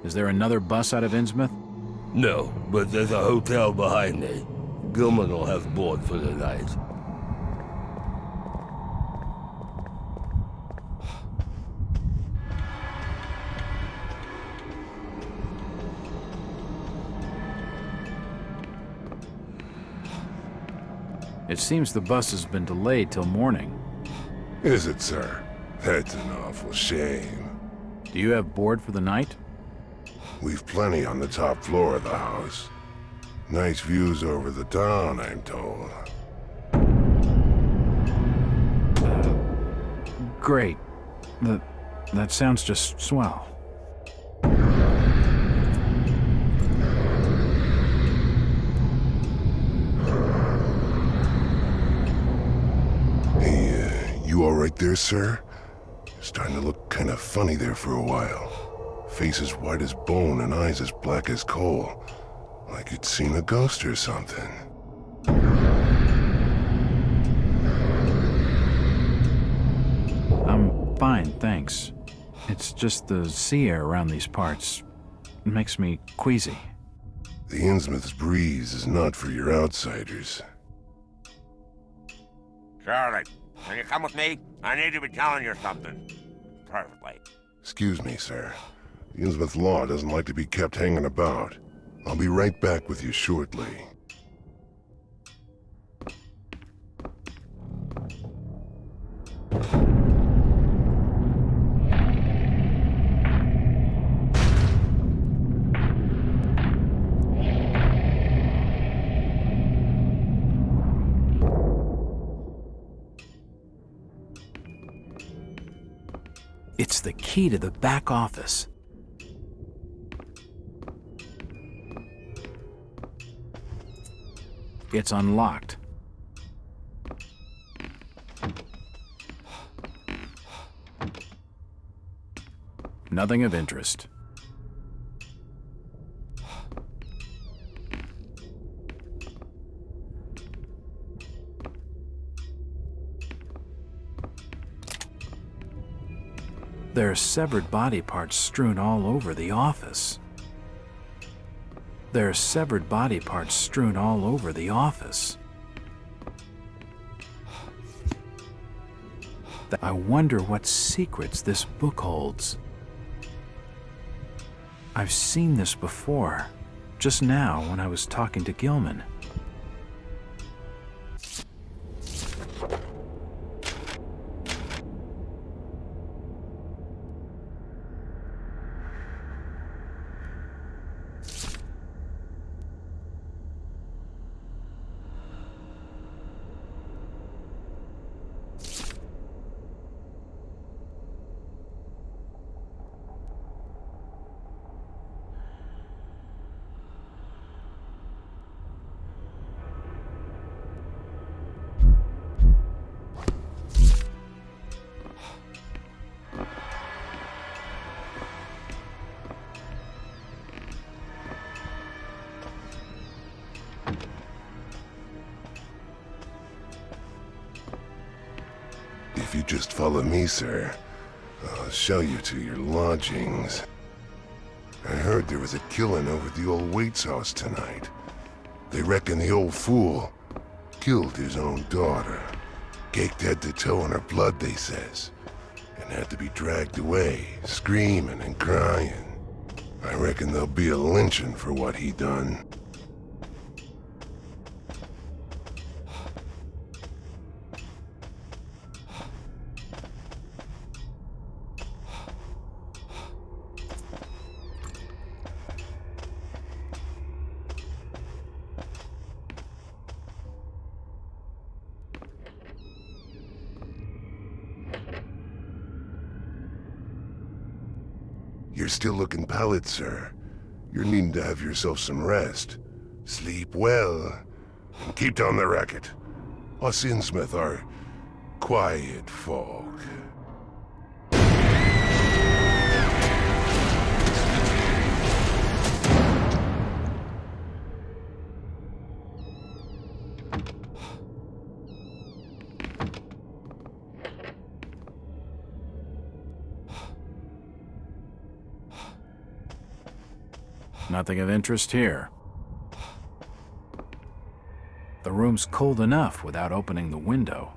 Is there another bus out of Innsmouth? No, but there's a hotel behind me. Gilman will have board for the night. It seems the bus has been delayed till morning. Is it, sir? That's an awful shame. Do you have board for the night? We've plenty on the top floor of the house. Nice views over the town, I'm told. Great. That sounds just swell. You all right there, sir? Starting to look kind of funny there for a while. Face as white as bone and eyes as black as coal. Like you'd seen a ghost or something. I'm fine, thanks. It's just the sea air around these parts. It makes me queasy. The Innsmouth's breeze is not for your outsiders. Charlie, can you come with me? I need to be telling you something. Perfectly. Excuse me, sir. The Innsmouth law doesn't like to be kept hanging about. I'll be right back with you shortly. It's the key to the back office. It's unlocked. Nothing of interest. There are severed body parts strewn all over the office. There are severed body parts strewn all over the office. I wonder what secrets this book holds. I've seen this before, just now when I was talking to Gilman. If you just follow me, sir, I'll show you to your lodgings. I heard there was a killing over at the old Waits house tonight. They reckon the old fool killed his own daughter. Caked head to toe in her blood, they says, and had to be dragged away, screaming and crying. I reckon there'll be a lynching for what he done. You're still looking pallid, sir. You're needing to have yourself some rest. Sleep well, and keep down the racket. Us Innsmouth are quiet folk. Nothing of interest here. The room's cold enough without opening the window.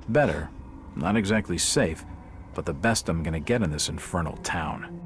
Better. Not exactly safe, but the best I'm gonna get in this infernal town.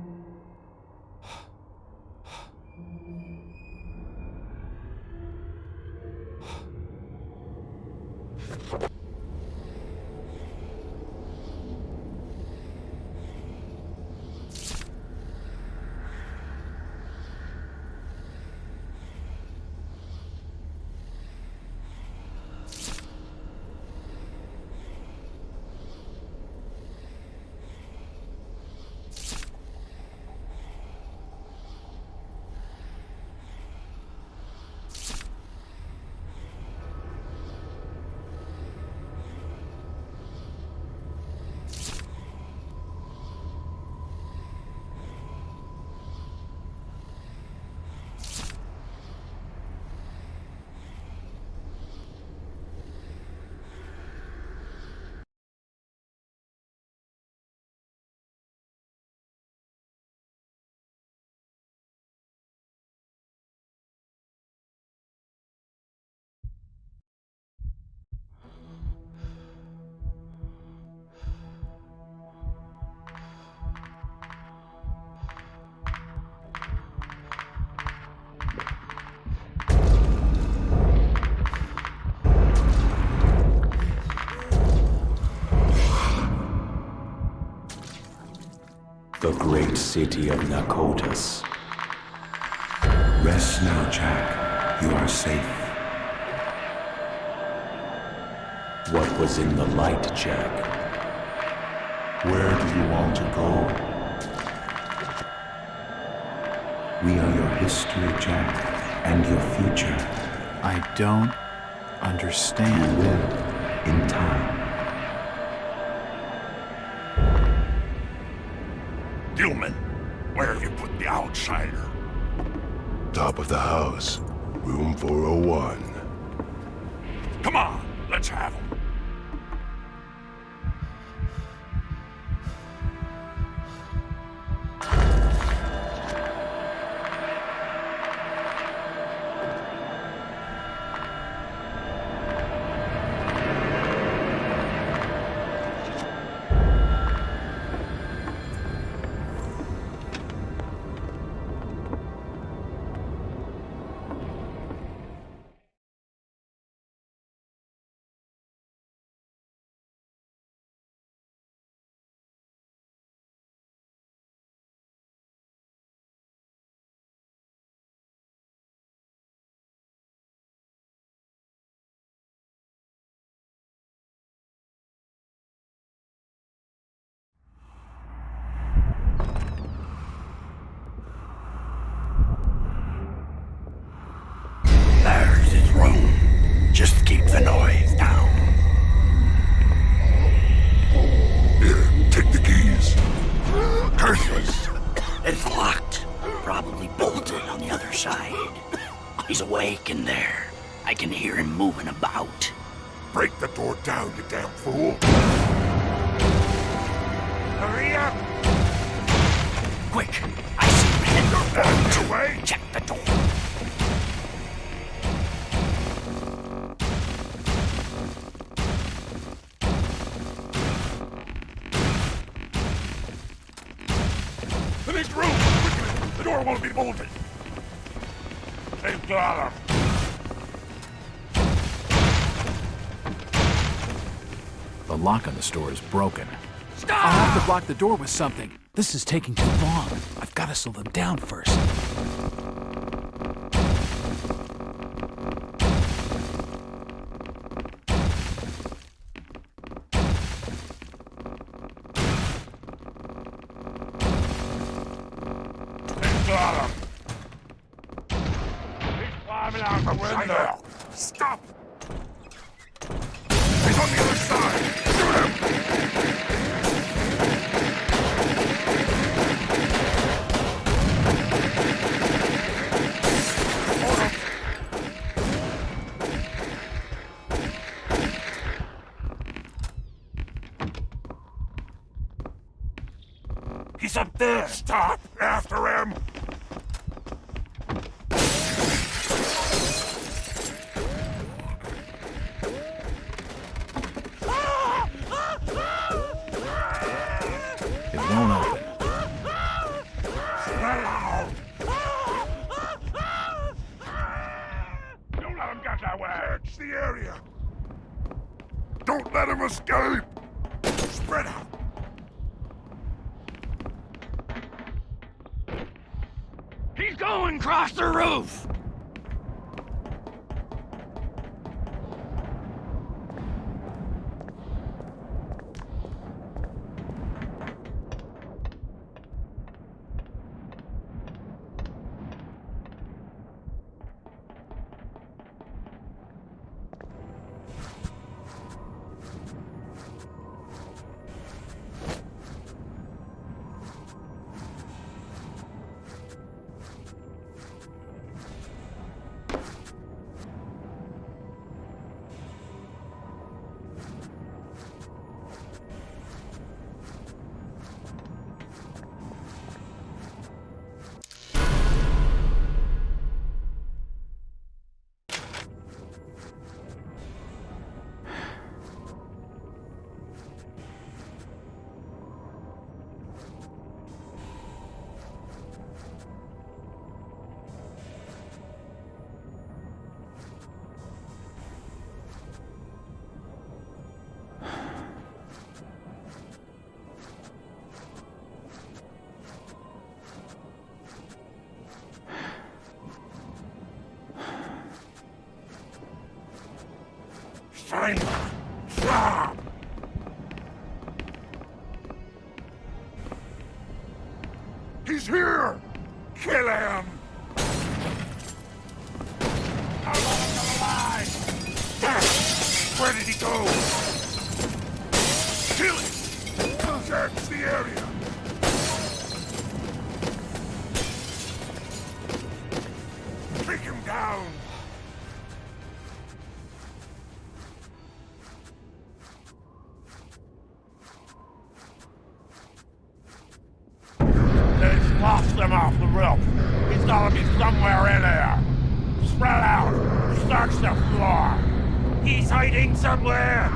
The great city of Nakotas. Rest now, Jack. You are safe. What was in the light, Jack? Where do you want to go? We are your history, Jack, and your future. I don't understand. You will, in time. Gilman, where have you put the outsider? Top of the house. Room 401. Come on, let's have him. There's his room. Just keep the noise down. Here, take the keys. Curses! It's locked. Probably bolted on the other side. He's awake in there. I can hear him moving about. Break the door down, you damn fool! Hurry up! Quick! I see him head Your way! Check the door. The next room! Quickly! The door won't be bolted! Take the other! The lock on the store is broken. Stop! I'll have to block the door with something. This is taking too long. I've got to slow them down first. Climbing out the window! Stop! He's on the other side! Shoot him! Hold him! He's up there! Stop! After him! It won't open. Don't let him get that way! Search the area! Don't let him escape! Spread out! He's going across the roof! Find him! Stop! He's here! Kill him! How long is he alive? Damn! Where did he go? Kill him! Search the area! Toss them off the roof. He's gotta be somewhere in there. Spread out. Search the floor. He's hiding somewhere.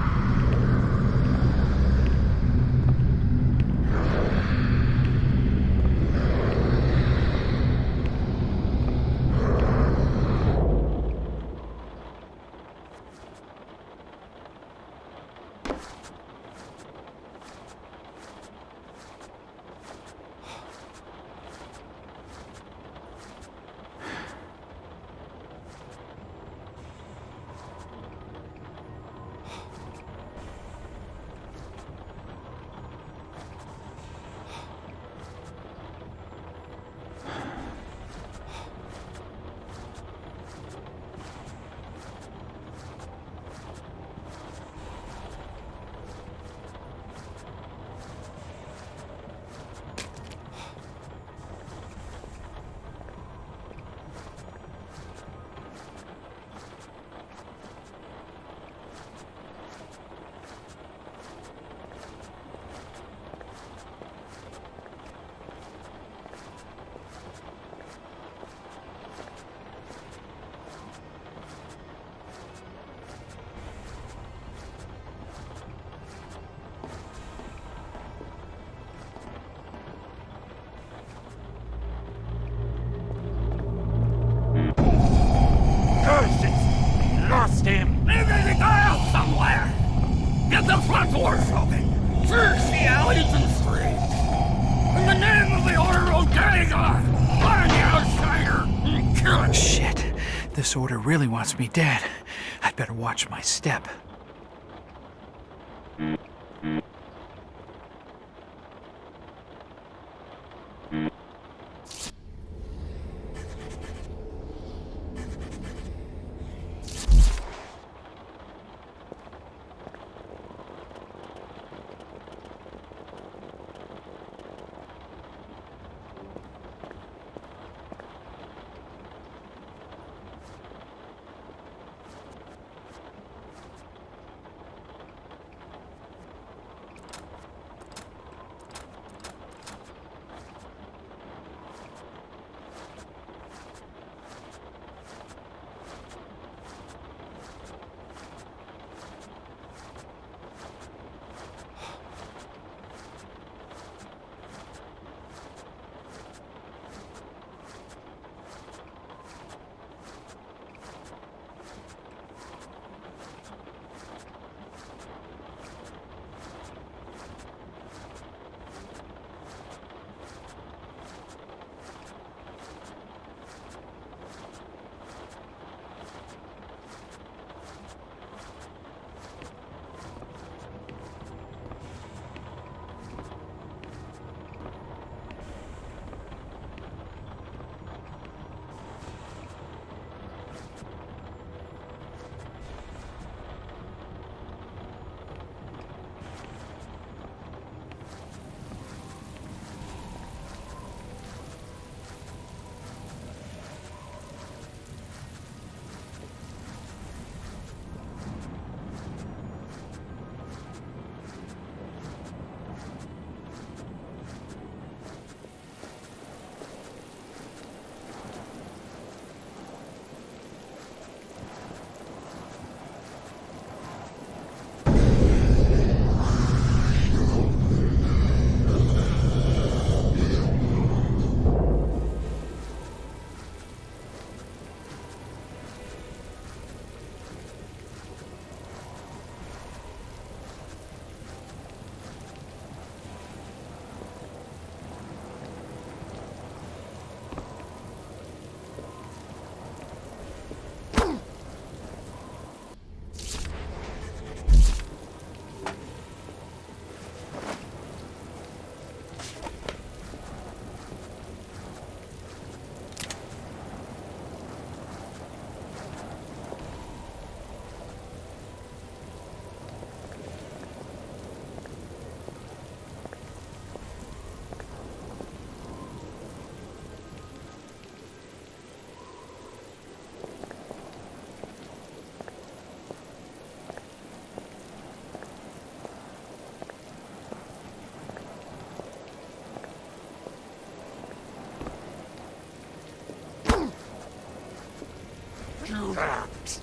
Lost him! Maybe he got out somewhere! Get the front doors open! Search the alleys and streets! In the name of the Order of Dagon! Find the outsider and kill him! Shit. This order really wants me dead. I'd better watch my step.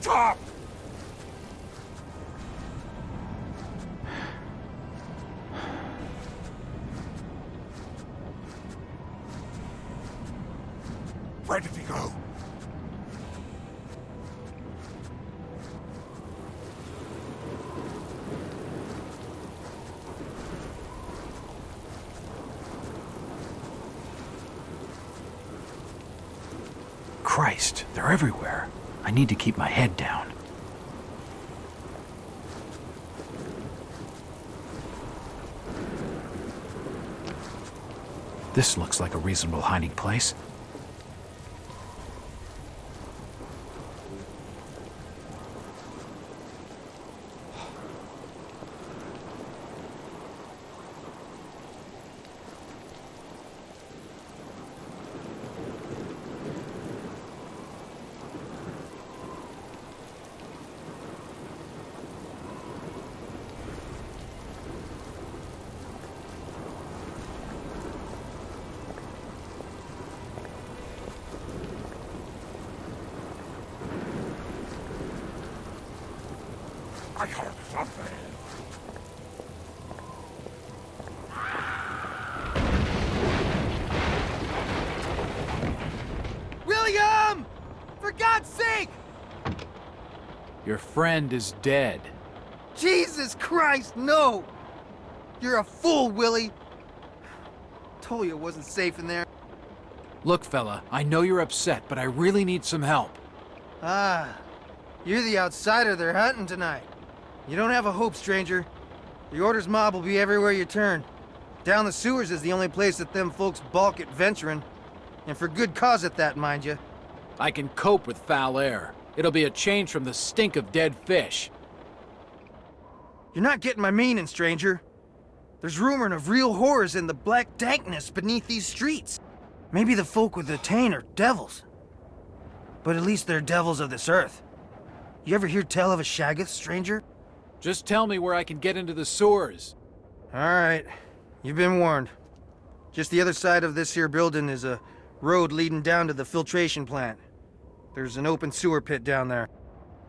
top! Where did he go? Christ, they're everywhere. I need to keep my head down. This looks like a reasonable hiding place. I heard something. William! For God's sake! Your friend is dead. Jesus Christ, no! You're a fool, Willie. Told you it wasn't safe in there. Look, fella, I know you're upset, but I really need some help. Ah, you're the outsider they're hunting tonight. You don't have a hope, stranger. The Order's mob will be everywhere you turn. Down the sewers is the only place that them folks balk at venturing. And for good cause at that, mind you. I can cope with foul air. It'll be a change from the stink of dead fish. You're not getting my meaning, stranger. There's rumoring of real horrors in the black dankness beneath these streets. Maybe the folk with the Tain are devils. But at least they're devils of this earth. You ever hear tell of a Shaggoth, stranger? Just tell me where I can get into the sewers. All right. You've been warned. Just the other side of this here building is a road leading down to the filtration plant. There's an open sewer pit down there.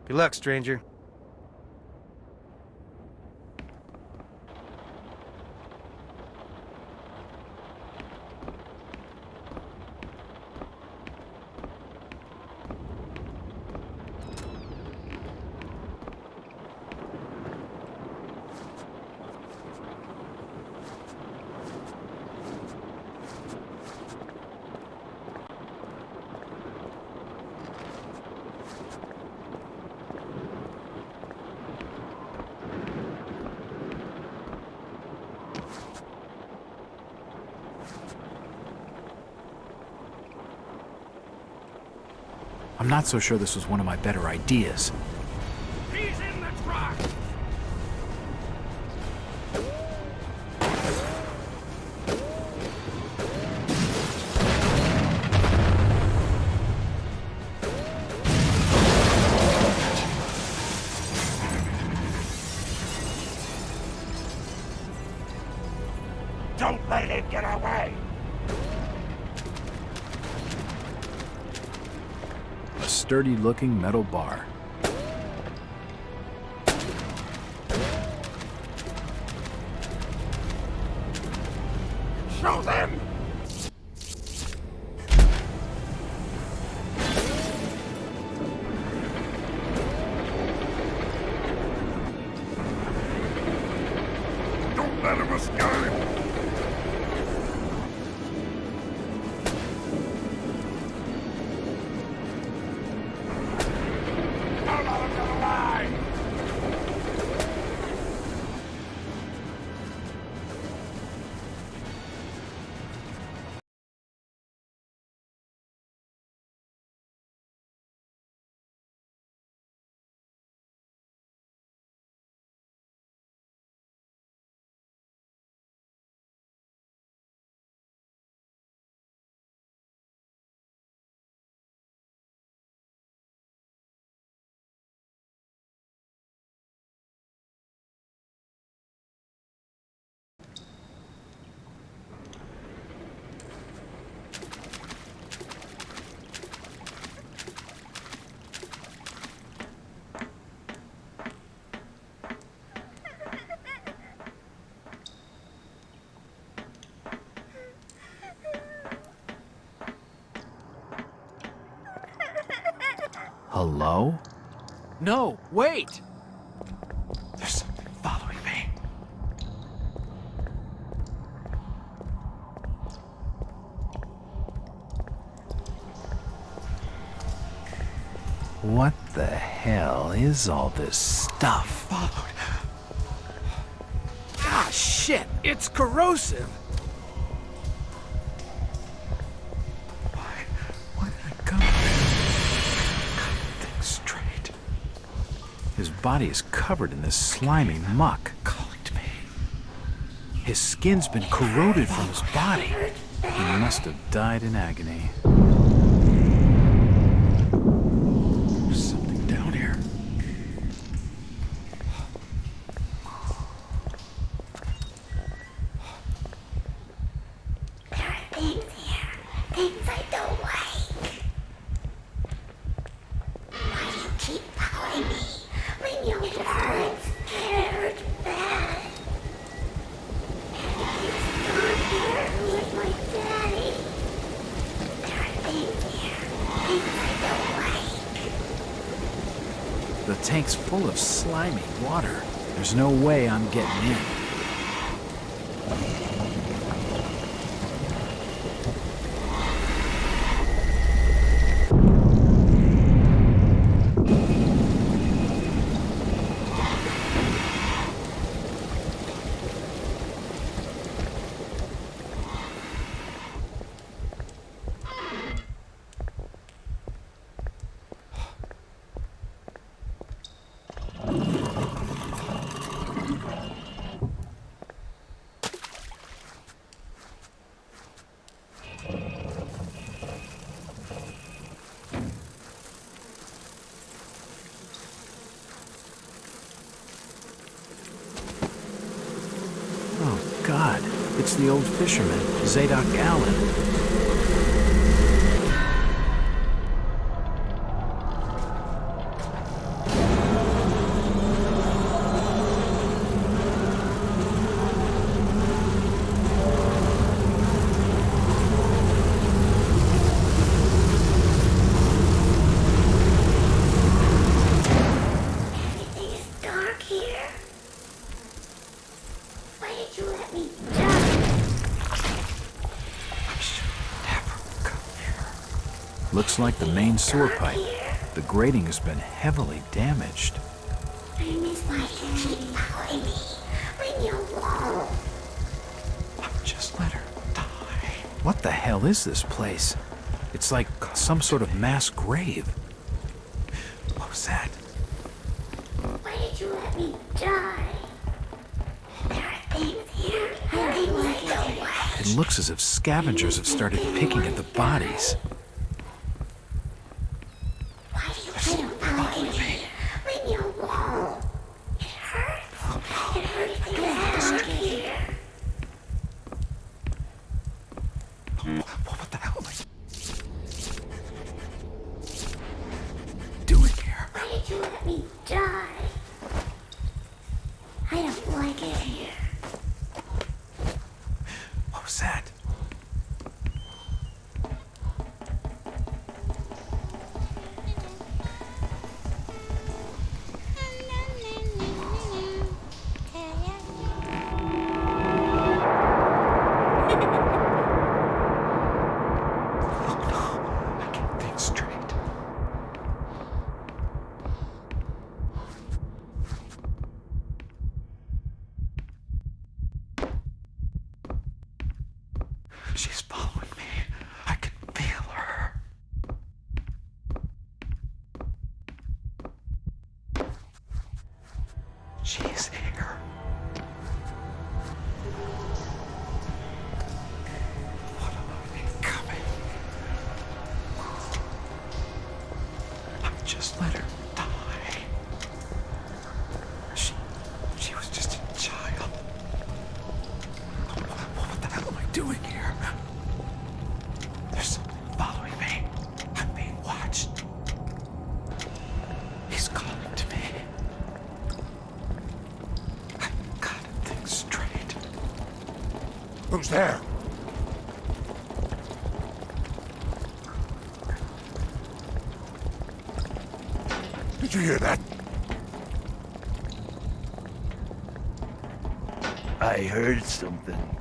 Good luck, stranger. I'm not so sure this was one of my better ideas. He's in the truck! Don't let him get away! A sturdy-looking metal bar. Show them! Don't let him escape! Hello? No, wait! There's something following me. What the hell is all this stuff? Followed. Ah, shit! It's corrosive! Why did I come here? Cut things straight. His body is covered in this slimy muck. Calling to me. His skin's been corroded from his body. He must have died in agony. There's something down here. Things here. Things I don't like. Why do you keep following me? When you it hurts. It hurts bad. And he's gone here with my daddy. There are things here. Things I don't like. The tank's full of slimy water. There's no way I'm getting in. God, it's the old fisherman, Zadok Allen. Everything is dark here. Why did you let me die? I should never come here. Looks like the main sewer pipe. The grating has been heavily damaged. I miss why you keep following me when you won't. Just let her die. What the hell is this place? It's like some sort of mass grave. What was that? Why did you let me die? There are things here and things I don't like. It looks as if scavengers have started picking at the bodies. Why do you keep following me when you won't? It hurts. It hurts bad here. What the hell am I doing here? Why did you let me die? I don't like it here. What was that? She's following me. I can feel her. She's here. What am I becoming? I just let her die. She was just a child. What the hell am I doing here? There's something following me. I'm being watched. He's calling to me. I've got to think straight. Who's there? Did you hear that? I heard something.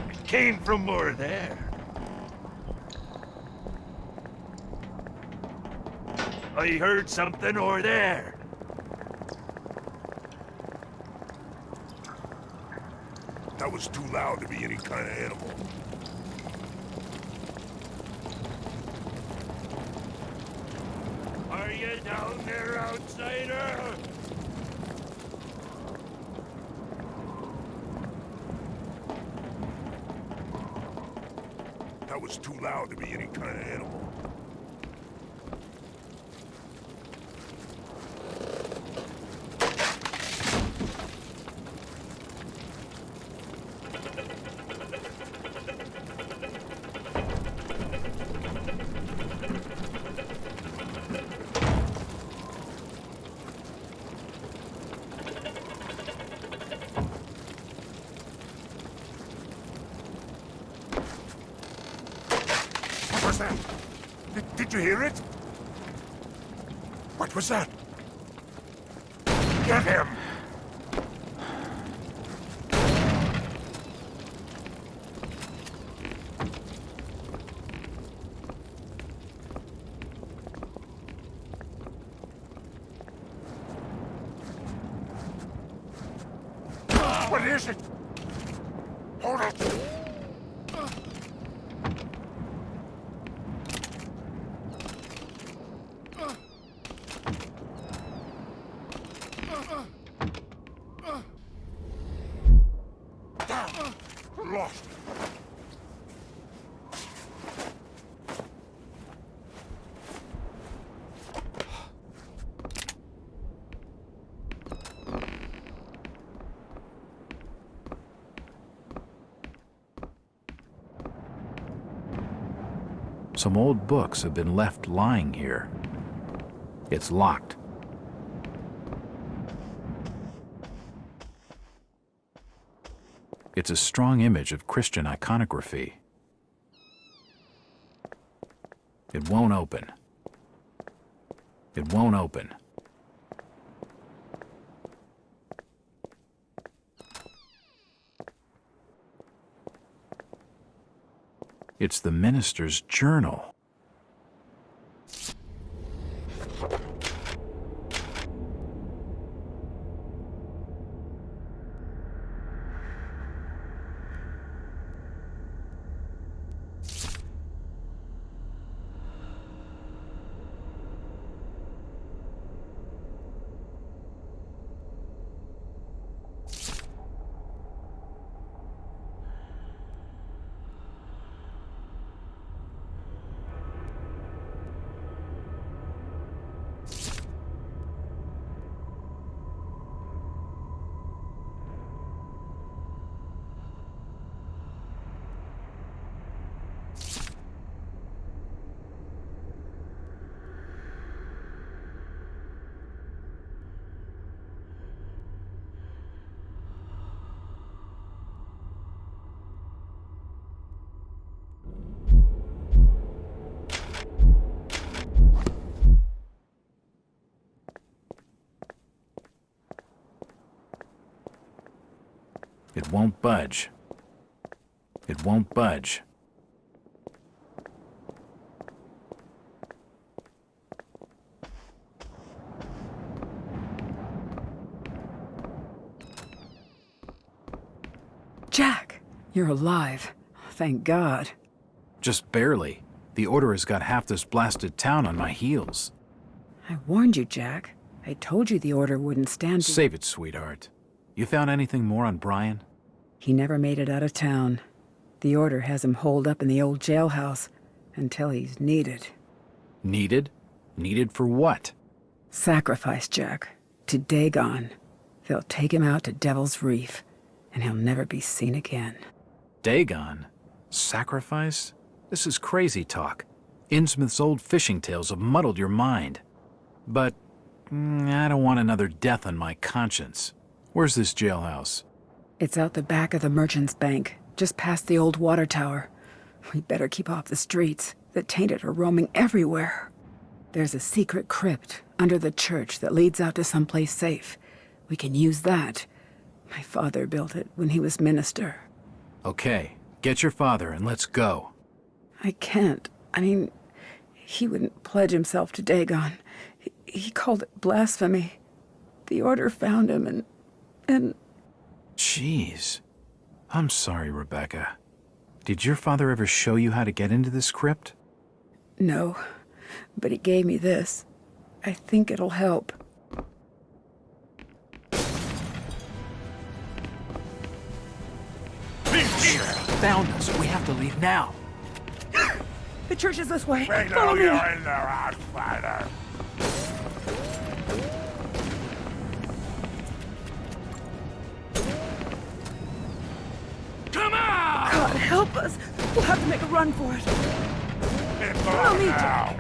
It came from over there. I heard something over there. That was too loud to be any kind of animal. Are you down there, outsider? That was too loud to be any kind of animal. What was that? Did you hear it? What was that? Get him! What is it? Hold it! Lost. Some old books have been left lying here. It's locked. It's a strong image of Christian iconography. It won't open. It won't open. It's the minister's journal. It won't budge. It won't budge. Jack, you're alive. Thank God. Just barely. The Order has got half this blasted town on my heels. I warned you, Jack. I told you the Order wouldn't stand to— Save it, sweetheart. You found anything more on Brian? He never made it out of town. The Order has him holed up in the old jailhouse until he's needed. Needed? Needed for what? Sacrifice, Jack. To Dagon. They'll take him out to Devil's Reef, and he'll never be seen again. Dagon? Sacrifice? This is crazy talk. Innsmouth's old fishing tales have muddled your mind. But I don't want another death on my conscience. Where's this jailhouse? It's out the back of the Merchant's Bank, just past the old water tower. We better keep off the streets. The tainted are roaming everywhere. There's a secret crypt under the church that leads out to someplace safe. We can use that. My father built it when he was minister. Okay, get your father and let's go. I can't. I mean, he wouldn't pledge himself to Dagon. He called it blasphemy. The order found him and... Jeez. I'm sorry, Rebecca. Did your father ever show you how to get into this crypt? No, but he gave me this. I think it'll help. Found us. We have to leave now. The church is this way. We Follow know me. you're in there, outsider. Come on! God, help us. We'll have to make a run for it. Follow me, Jack.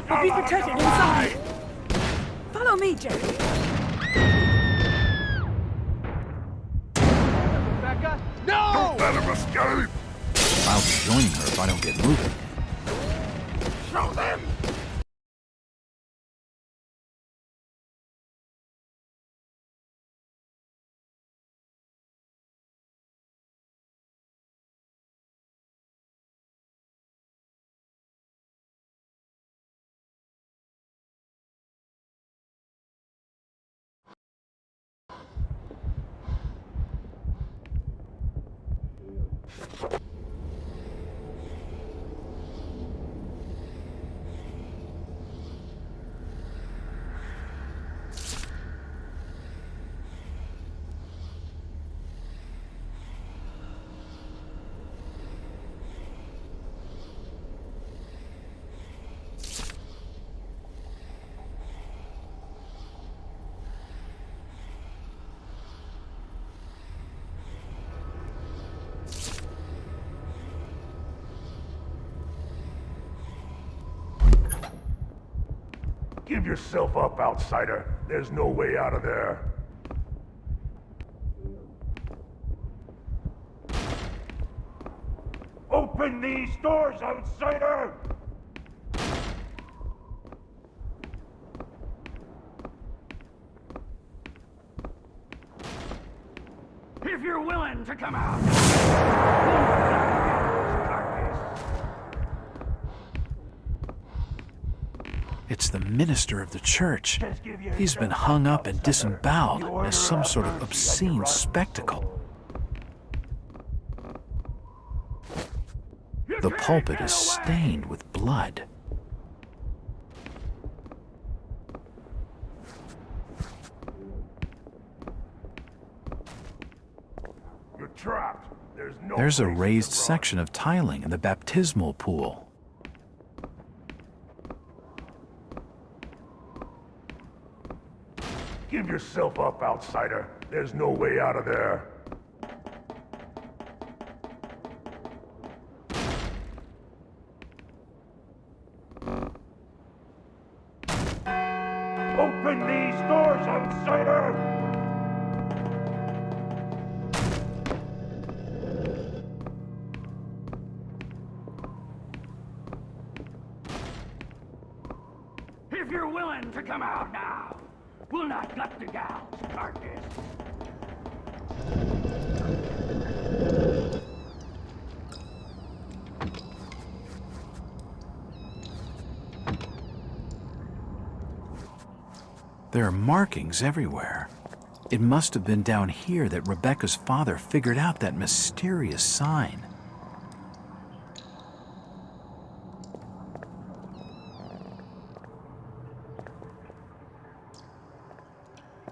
We'll be protected inside. Follow me, Jack. Rebecca? No! You better escape! I'll be joining her if I don't get moving. Show them! Give yourself up, outsider. There's no way out of there. Open these doors, outsider! If you're willing to come out. It's the minister of the church. He's been hung up and disemboweled as some sort of obscene spectacle. The pulpit is stained with blood. You're trapped. There's a raised section of tiling in the baptismal pool. Give yourself up, outsider. There's no way out of there. Open these doors, outsider! If you're willing to come out now. We'll not gut the gal's carcass. There are markings everywhere. It must have been down here that Rebecca's father figured out that mysterious sign.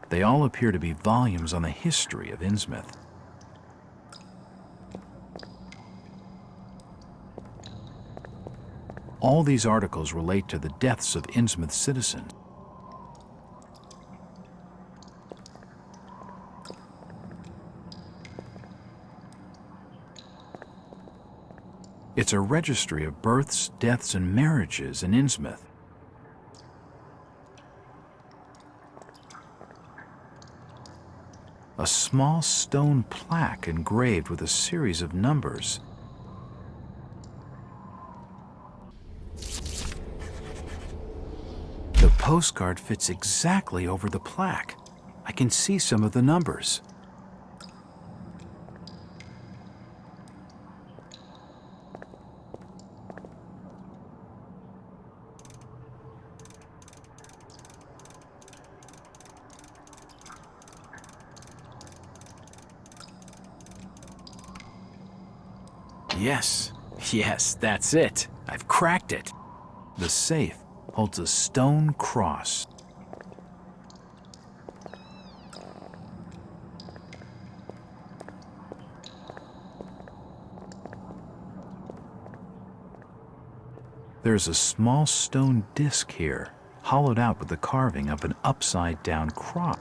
They all appear to be volumes on the history of Innsmouth. All these articles relate to the deaths of Innsmouth citizens. It's a registry of births, deaths, and marriages in Innsmouth. a small stone plaque engraved with a series of numbers. The postcard fits exactly over the plaque. I can see some of the numbers. Yes, that's it. I've cracked it. The safe holds a stone cross. There's a small stone disc here, hollowed out with the carving of an upside-down cross.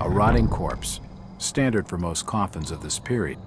A rotting corpse, standard for most coffins of this period.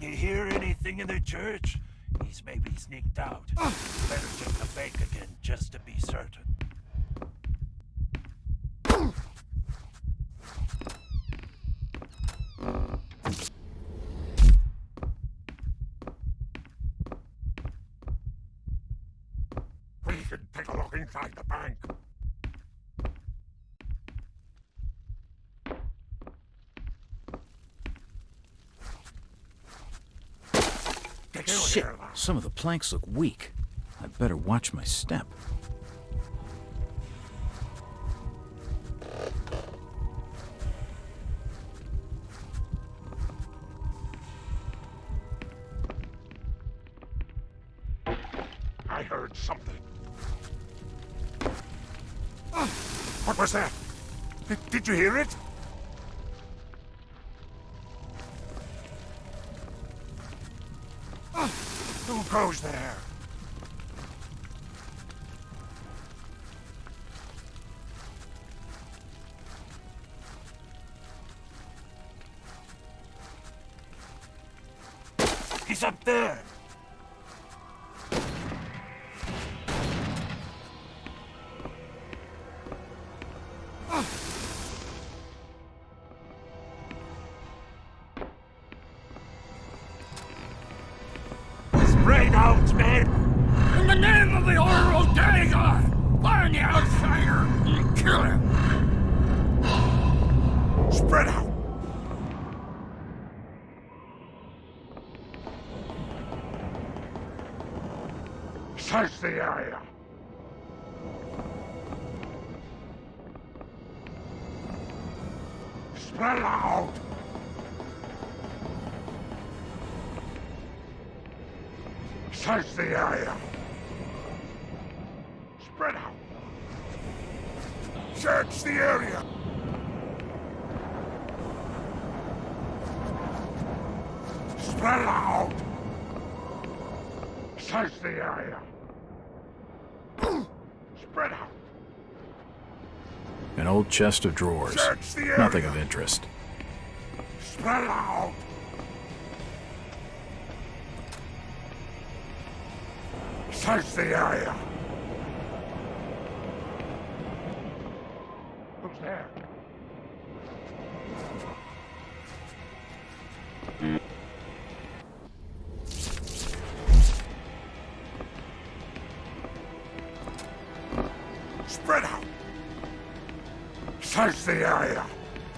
Hear anything in the church? He's maybe sneaked out. Better check the bank again just to be certain. We should take a look inside the bank. Shit, some of the planks look weak. I'd better watch my step. I heard something. What was that? Did you hear it? Who goes there? He's up there! Spread out! Search the area! Spread out! Search the area! Spread out! Search the area! Spread out! Search the area! Spread out! An old chest of drawers. Search the area. Nothing of interest. Spread out! Search the area! Who's there? Spread out! Search the area!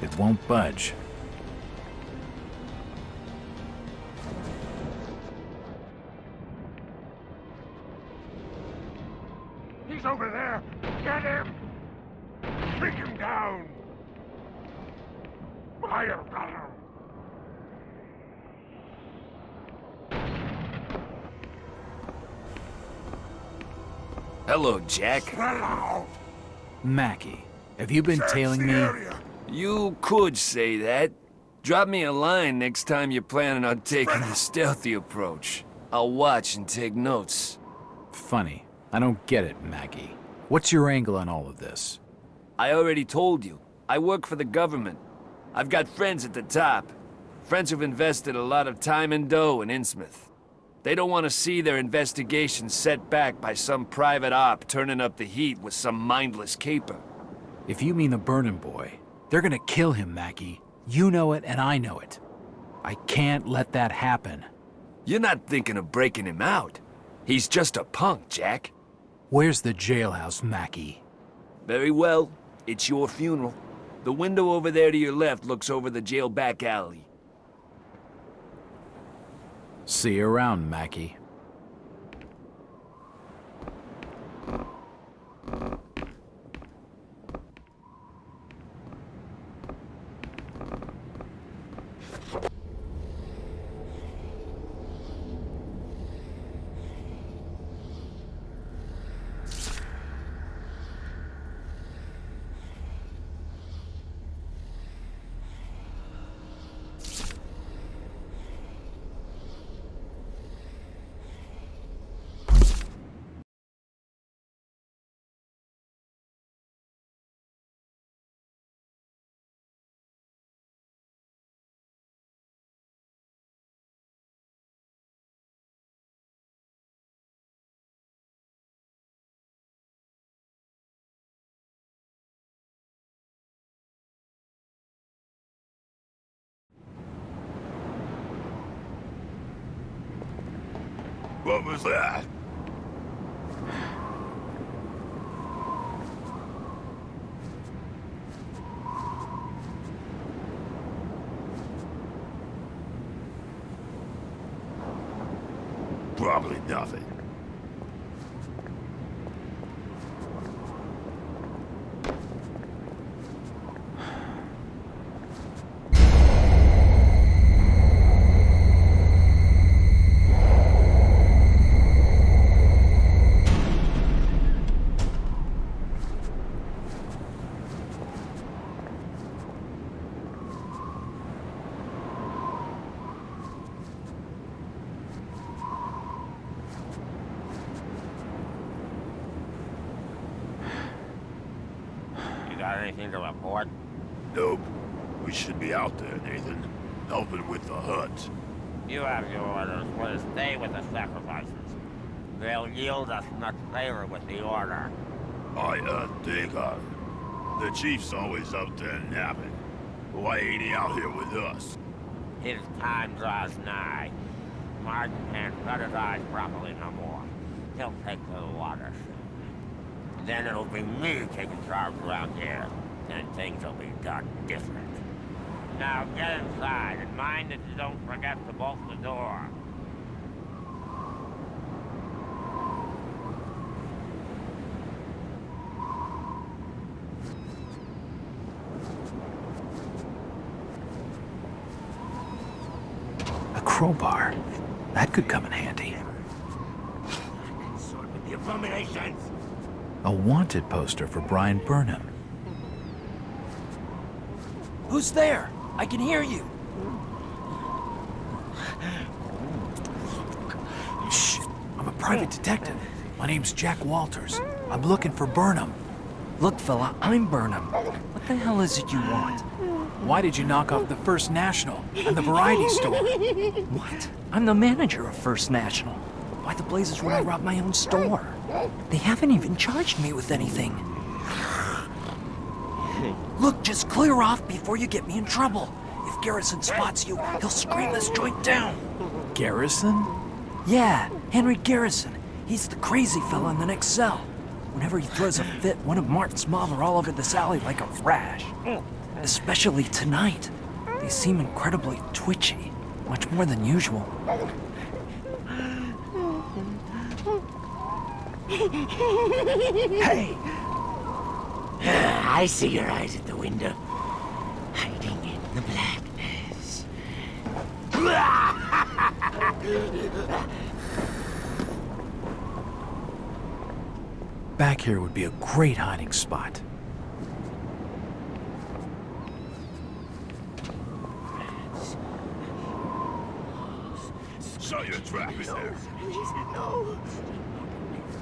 It won't budge. He's over there! Get him! Take him down! Fire got him! Hello, Jack. Spread out! Mackie, have you been Search tailing the me? area. You could say that. Drop me a line next time you're planning on taking the stealthy approach. I'll watch and take notes. Funny. I don't get it, Mackie. What's your angle on all of this? I already told you. I work for the government. I've got friends at the top. Friends who've invested a lot of time and dough in Innsmouth. They don't want to see their investigation set back by some private op turning up the heat with some mindless caper. If you mean the Burnham boy, they're gonna kill him, Mackie. You know it and I know it. I can't let that happen. You're not thinking of breaking him out. He's just a punk, Jack. Where's the jailhouse, Mackie? Very well. It's your funeral. The window over there to your left looks over the jail back alley. See you around, Mackie. What was that? Probably nothing. Got anything to report? Nope. We should be out there, Nathan. Helping with the hunt. You have your orders. We'll stay with the sacrifices. They'll yield us much favor with the order. Dagon. The chief's always out there napping. Why ain't he out here with us? His time draws nigh. Marsh can't shut his eyes properly no more. He'll take to the water soon. Then it'll be me taking charge around here, and things will be done different. Now get inside, and mind that you don't forget to bolt the door. A crowbar. That could come in handy. Sort with the abominations! A wanted poster for Brian Burnham. Who's there? I can hear you. Shh. I'm a private detective. My name's Jack Walters. I'm looking for Burnham. Look, fella, I'm Burnham. What the hell is it you want? Why did you knock off the First National and the variety store? What? I'm the manager of First National. Why the blazes would I rob my own store? They haven't even charged me with anything. Look, just clear off before you get me in trouble. If Garrison spots you, he'll scream this joint down. Garrison? Yeah, Henry Garrison. He's the crazy fella in the next cell. Whenever he throws a fit, one of Martin's mob are all over this alley like a rash. Especially tonight. They seem incredibly twitchy, much more than usual. Hey! I see your eyes at the window, hiding in the blackness. Back here would be a great hiding spot. Shut your trap in there. Please, no.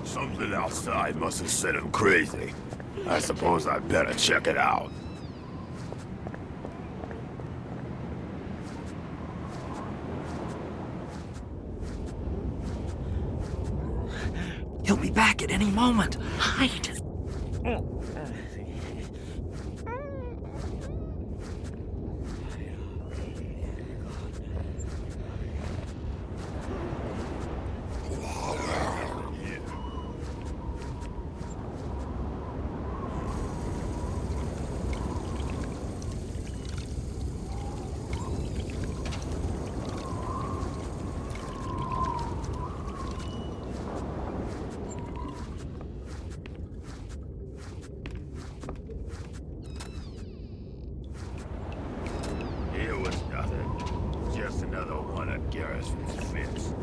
Something outside must have set him crazy. I suppose I'd better check it out. He'll be back at any moment. Hide! It was nothing. Just another one of Garrison's fits.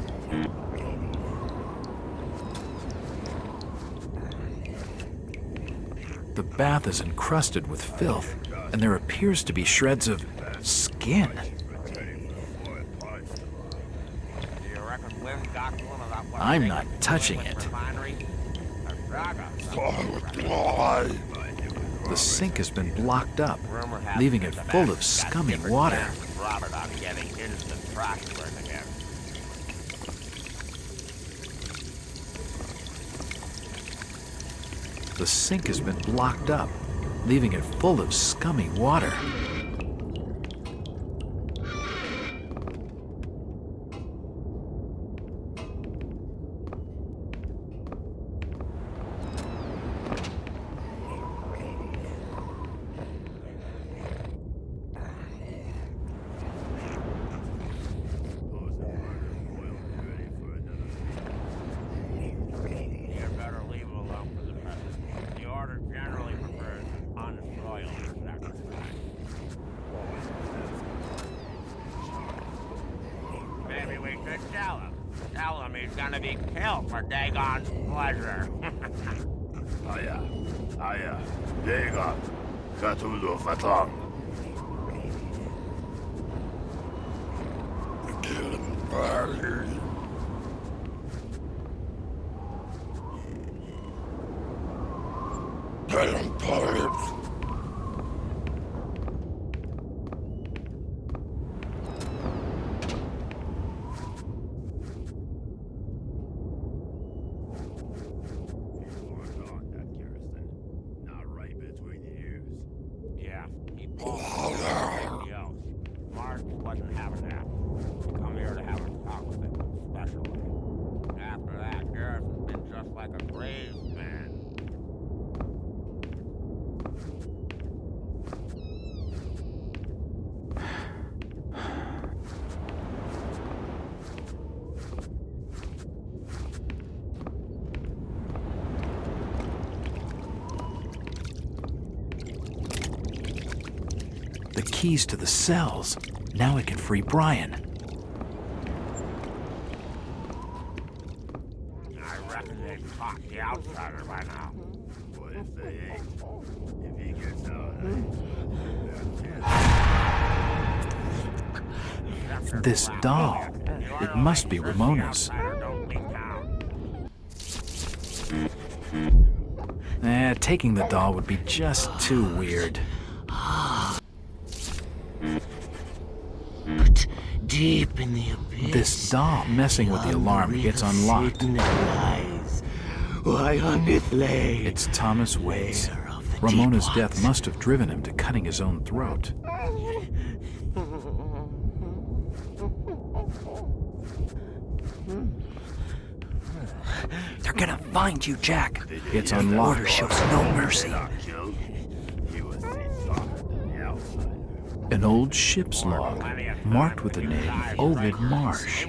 The bath is encrusted with filth, and there appears to be shreds of skin. I'm not touching it. The sink has been blocked up, leaving it full of scummy water. Robert on getting instant prosperous again. The sink has been blocked up, leaving it full of scummy water. Tell him he's gonna be killed for Dagon's pleasure. Dagon. Cthulhu Fatong. Yeah, he pulled everybody else. Marsh wasn't having that. He come here to have a talk with him, especially. After that, Garrison's been just like a brave man. the keys to the cells. Now I can free Brian. I reckon they've caught the outsider by now. What if they ain't? If he gets out of This doll. It must be Ramona's. Taking the doll would be just too weird. But deep in the abyss, This doll messing with the alarm gets unlocked. Why on it lay? It's Thomas Waits. Ramona's death must have driven him to cutting his own throat. They're gonna find you, Jack. It's The unlocked. order shows no mercy. An old ship's log, marked with the name Ovid Marsh.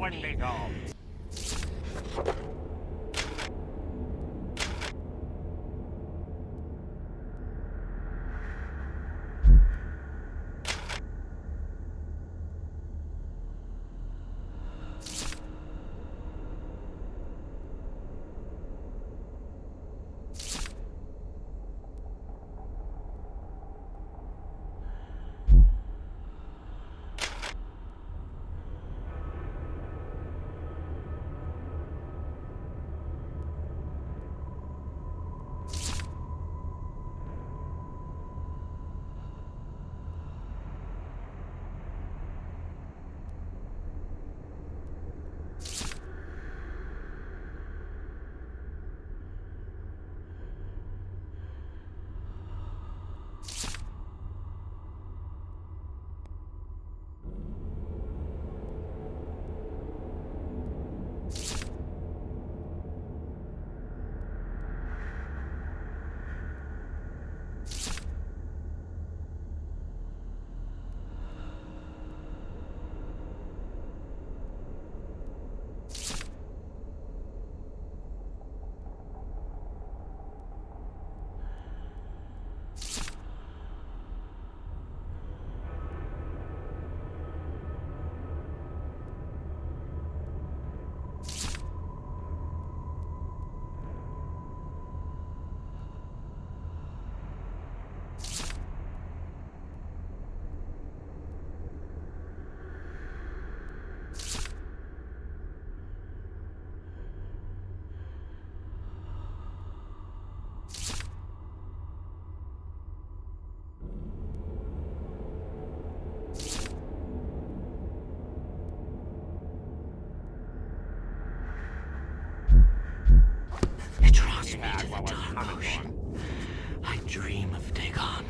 I dream of Dagon,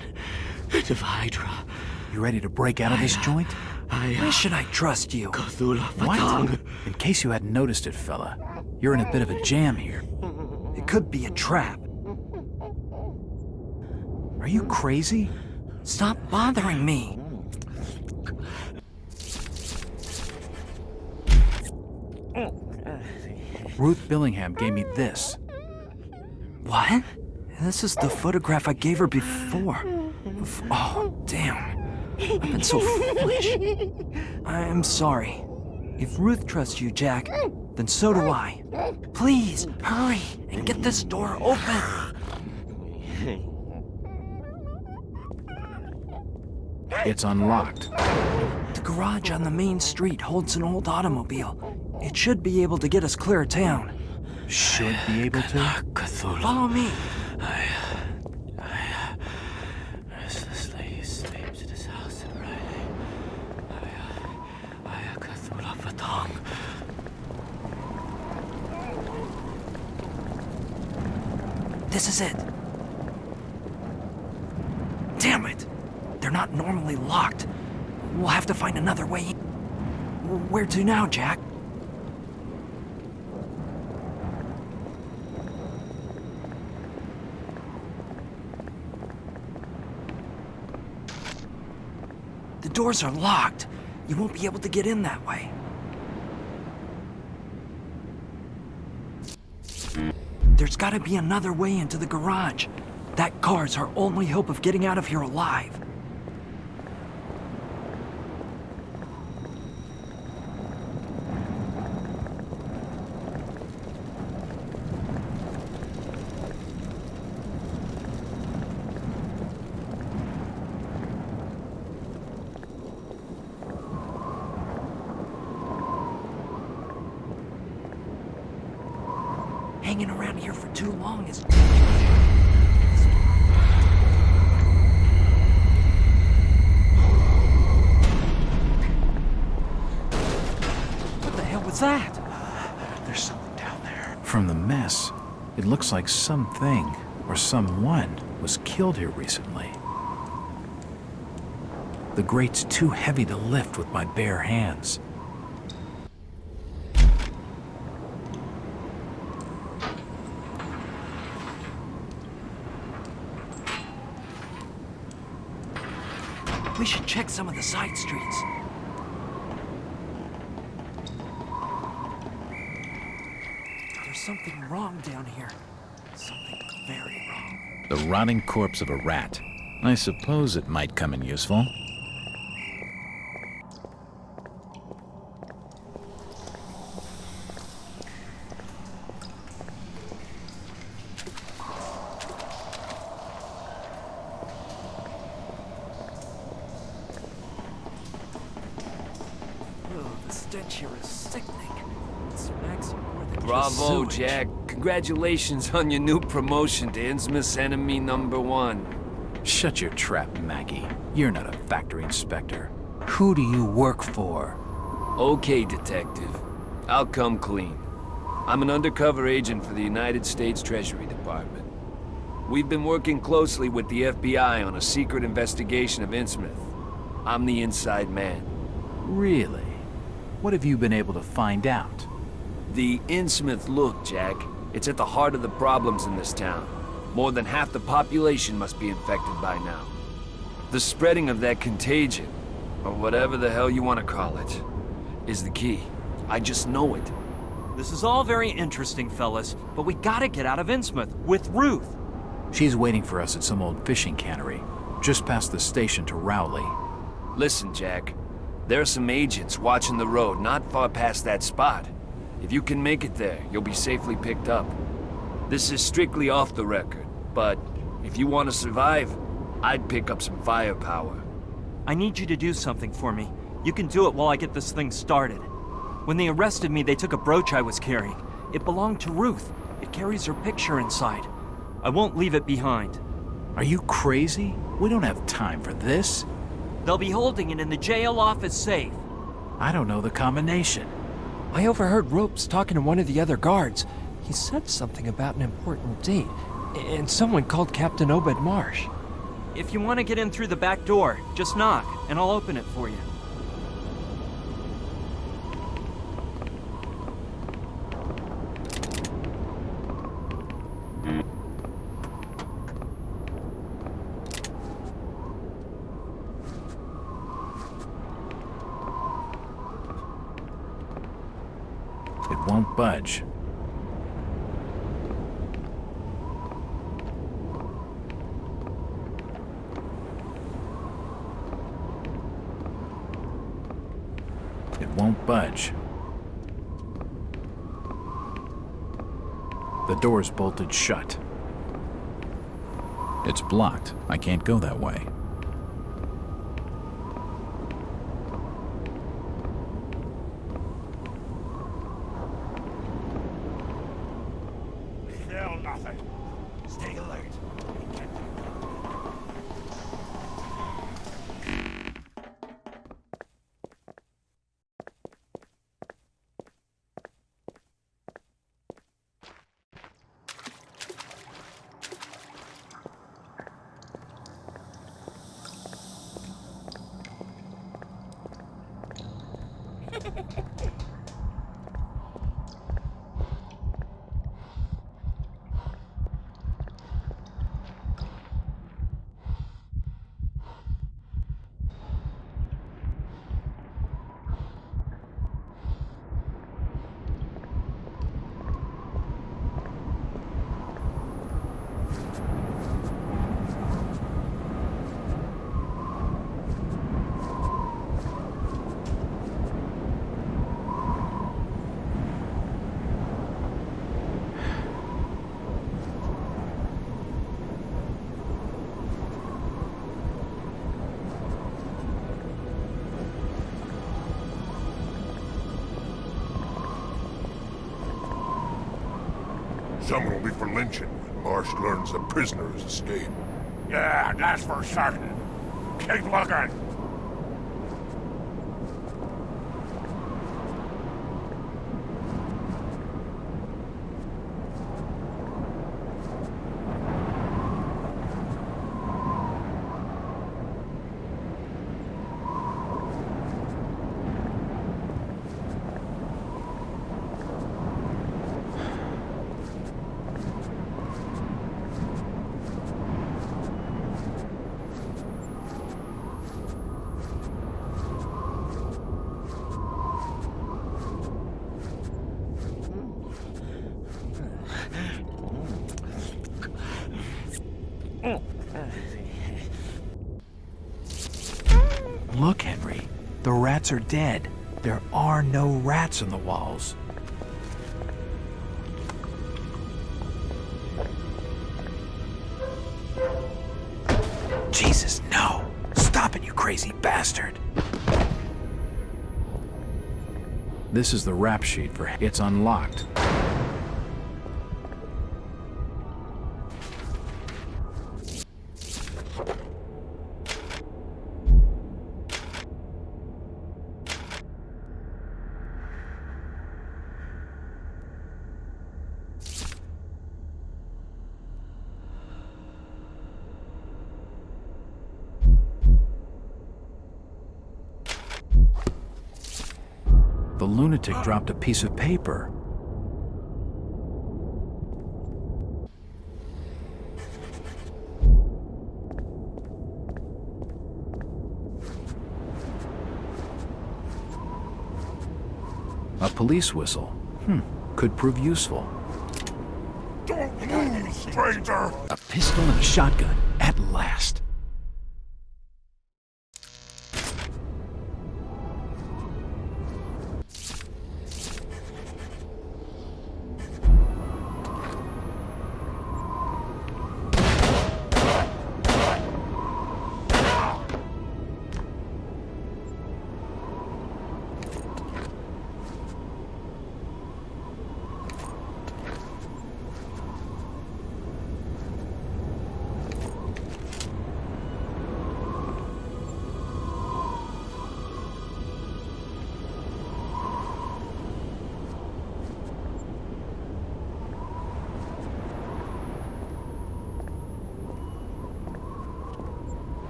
of Hydra. You ready to break out of this joint? Why should I trust you? Cthulhu. What? In case you hadn't noticed it, fella, you're in a bit of a jam here. It could be a trap. Are you crazy? Stop bothering me. Ruth Billingham gave me this. What? This is the photograph I gave her before. Oh, damn. I've been so foolish. I'm sorry. If Ruth trusts you, Jack, then so do I. Please, hurry and get this door open. It's unlocked. The garage on the main street holds an old automobile. It should be able to get us clear of town. Should be able to? Follow me. I restlessly sleep to this house at Friday. I Cthulhu Fatong. This is it. Damn it! They're not normally locked. We'll have to find another way in. Where to now, Jack? The doors are locked. You won't be able to get in that way. There's gotta be another way into the garage. That car's our only hope of getting out of here alive. Hanging around here for too long is... What the hell was that? There's something down there. From the mess, it looks like something or someone was killed here recently. The grate's too heavy to lift with my bare hands. We should check some of the side streets. There's something wrong down here. Something very wrong. The rotting corpse of a rat. I suppose it might come in useful. The stench here is sickening. It smacks of more than just Bravo, sewage. Jack. Congratulations on your new promotion to Innsmouth's enemy #1. Shut your trap, Maggie. You're not a factory inspector. Who do you work for? Okay, detective. I'll come clean. I'm an undercover agent for the United States Treasury Department. We've been working closely with the FBI on a secret investigation of Innsmouth. I'm the inside man. Really? What have you been able to find out? The Innsmouth look, Jack. It's at the heart of the problems in this town. More than half the population must be infected by now. The spreading of that contagion, or whatever the hell you want to call it, is the key. I just know it. This is all very interesting, fellas, but we gotta get out of Innsmouth with Ruth. She's waiting for us at some old fishing cannery, just past the station to Rowley. Listen, Jack. There are some agents watching the road not far past that spot. If you can make it there, you'll be safely picked up. This is strictly off the record, but if you want to survive, I'd pick up some firepower. I need you to do something for me. You can do it while I get this thing started. When they arrested me, they took a brooch I was carrying. It belonged to Ruth. It carries her picture inside. I won't leave it behind. Are you crazy? We don't have time for this. They'll be holding it in the jail office safe. I don't know the combination. I overheard Ropes talking to one of the other guards. He said something about an important date, and someone called Captain Obed Marsh. If you want to get in through the back door, just knock, and I'll open it for you. It won't budge. It won't budge. The door's bolted shut. It's blocked. I can't go that way. Still nothing. Stay alert. someone will be for lynching when Marsh learns the prisoner has escaped. Yeah, that's for certain. Keep looking. Look, Henry. The rats are dead. There are no rats on the walls. Jesus, no! Stop it, you crazy bastard! This is the rap sheet for it's unlocked. The lunatic dropped a piece of paper. A police whistle. Could prove useful. Don't move, stranger! A pistol and a shotgun, at last.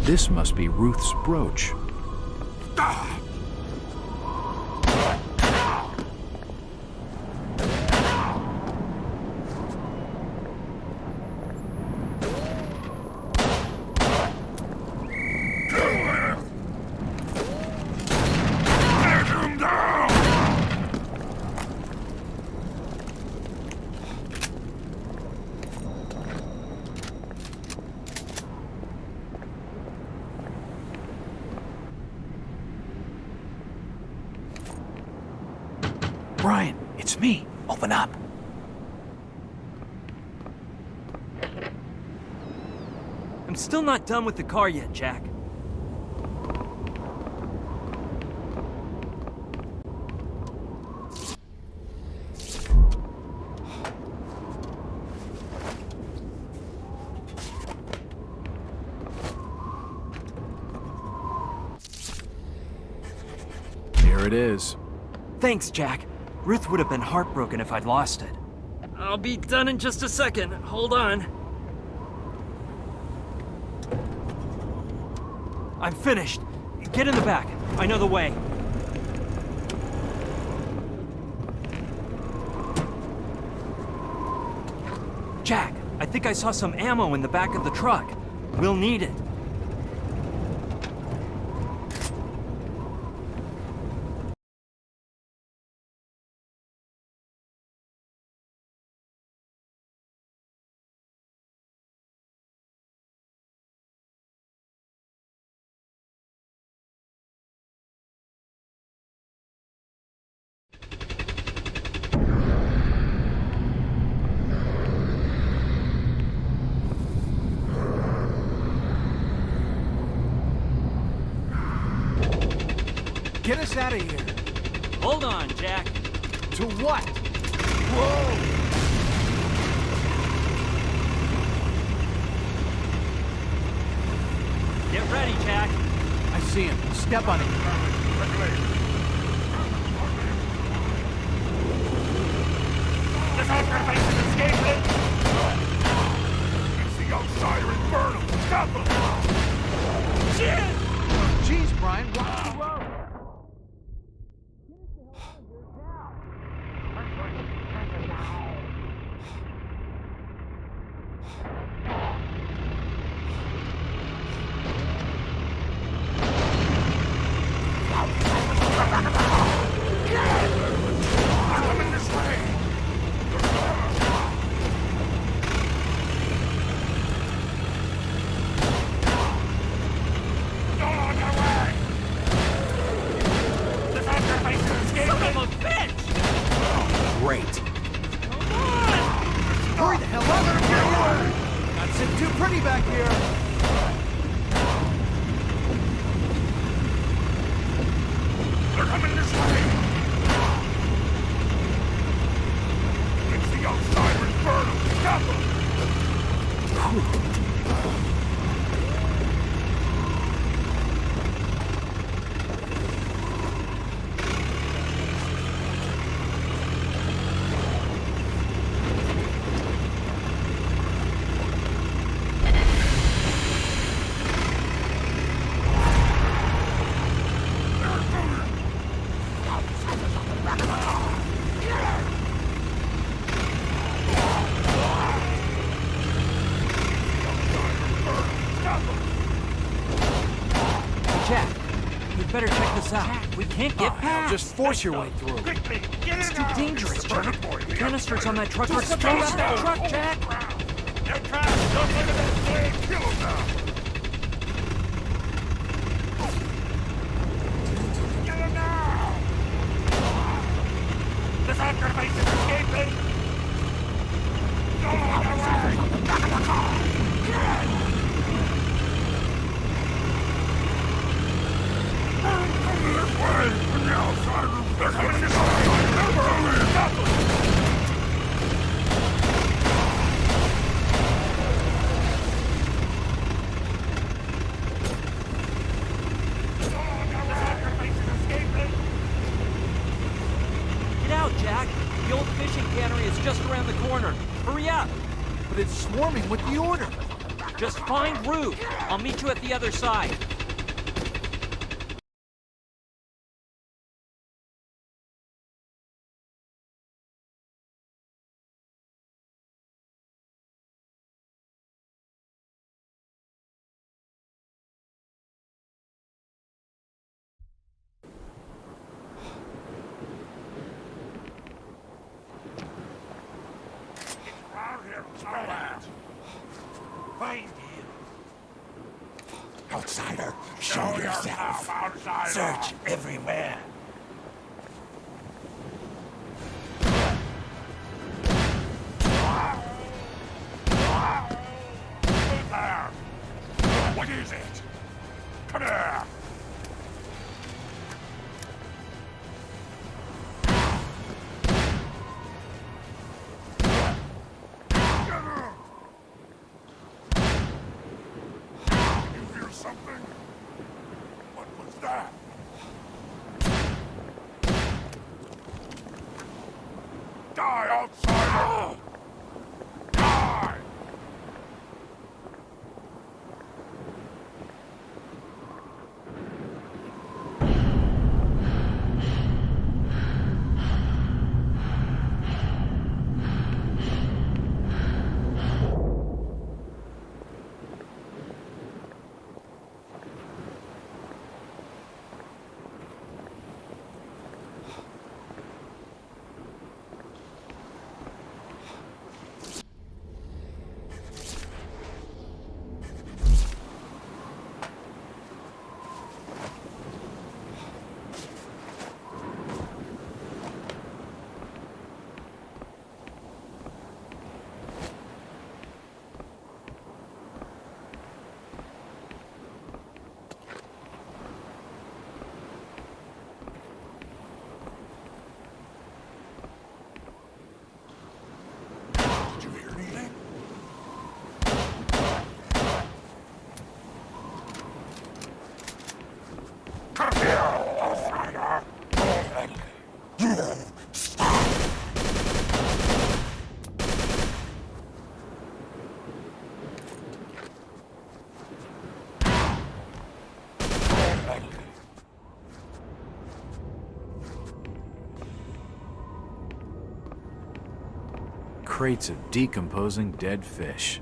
This must be Ruth's brooch. Brian, it's me. Open up. I'm still not done with the car yet, Jack. Here it is. Thanks, Jack. Ruth would have been heartbroken if I'd lost it. I'll be done in just a second. Hold on. I'm finished. Get in the back. I know the way. Jack, I think I saw some ammo in the back of the truck. We'll need it. Get us out of here. Hold on, Jack. To what? Whoa! Get ready, Jack. I see him. Step on him. This sacrifice is escaping! It's the outsider and burn him! Stop him! Shit! Jeez, Brian, watch the road. Great. Hurry the hell up! Not sitting too pretty back here. They're coming this way! It's the outsider and burn him! Stop him! Better check this out. We can't get past. Just force your way through. Quickly, get It's it too out! dangerous, Jack. The canisters on that truck are Just exposed. about that truck, Jack! They're trapped! Don't look at that thing! Kill them now! Get him now! The sacrifice is escaping! Don't look away! Back of the car! They're coming this way! Stop them! Get out, Jack. The old fishing cannery is just around the corner. Hurry up. But it's swarming with the order. Just find Ruth. I'll meet you at the other side. Find him! Outsider, show yourself! Outsider. Search everywhere! Who's there? What is it? Come here! Something? What was that? Die, outsider! Die! crates of decomposing dead fish.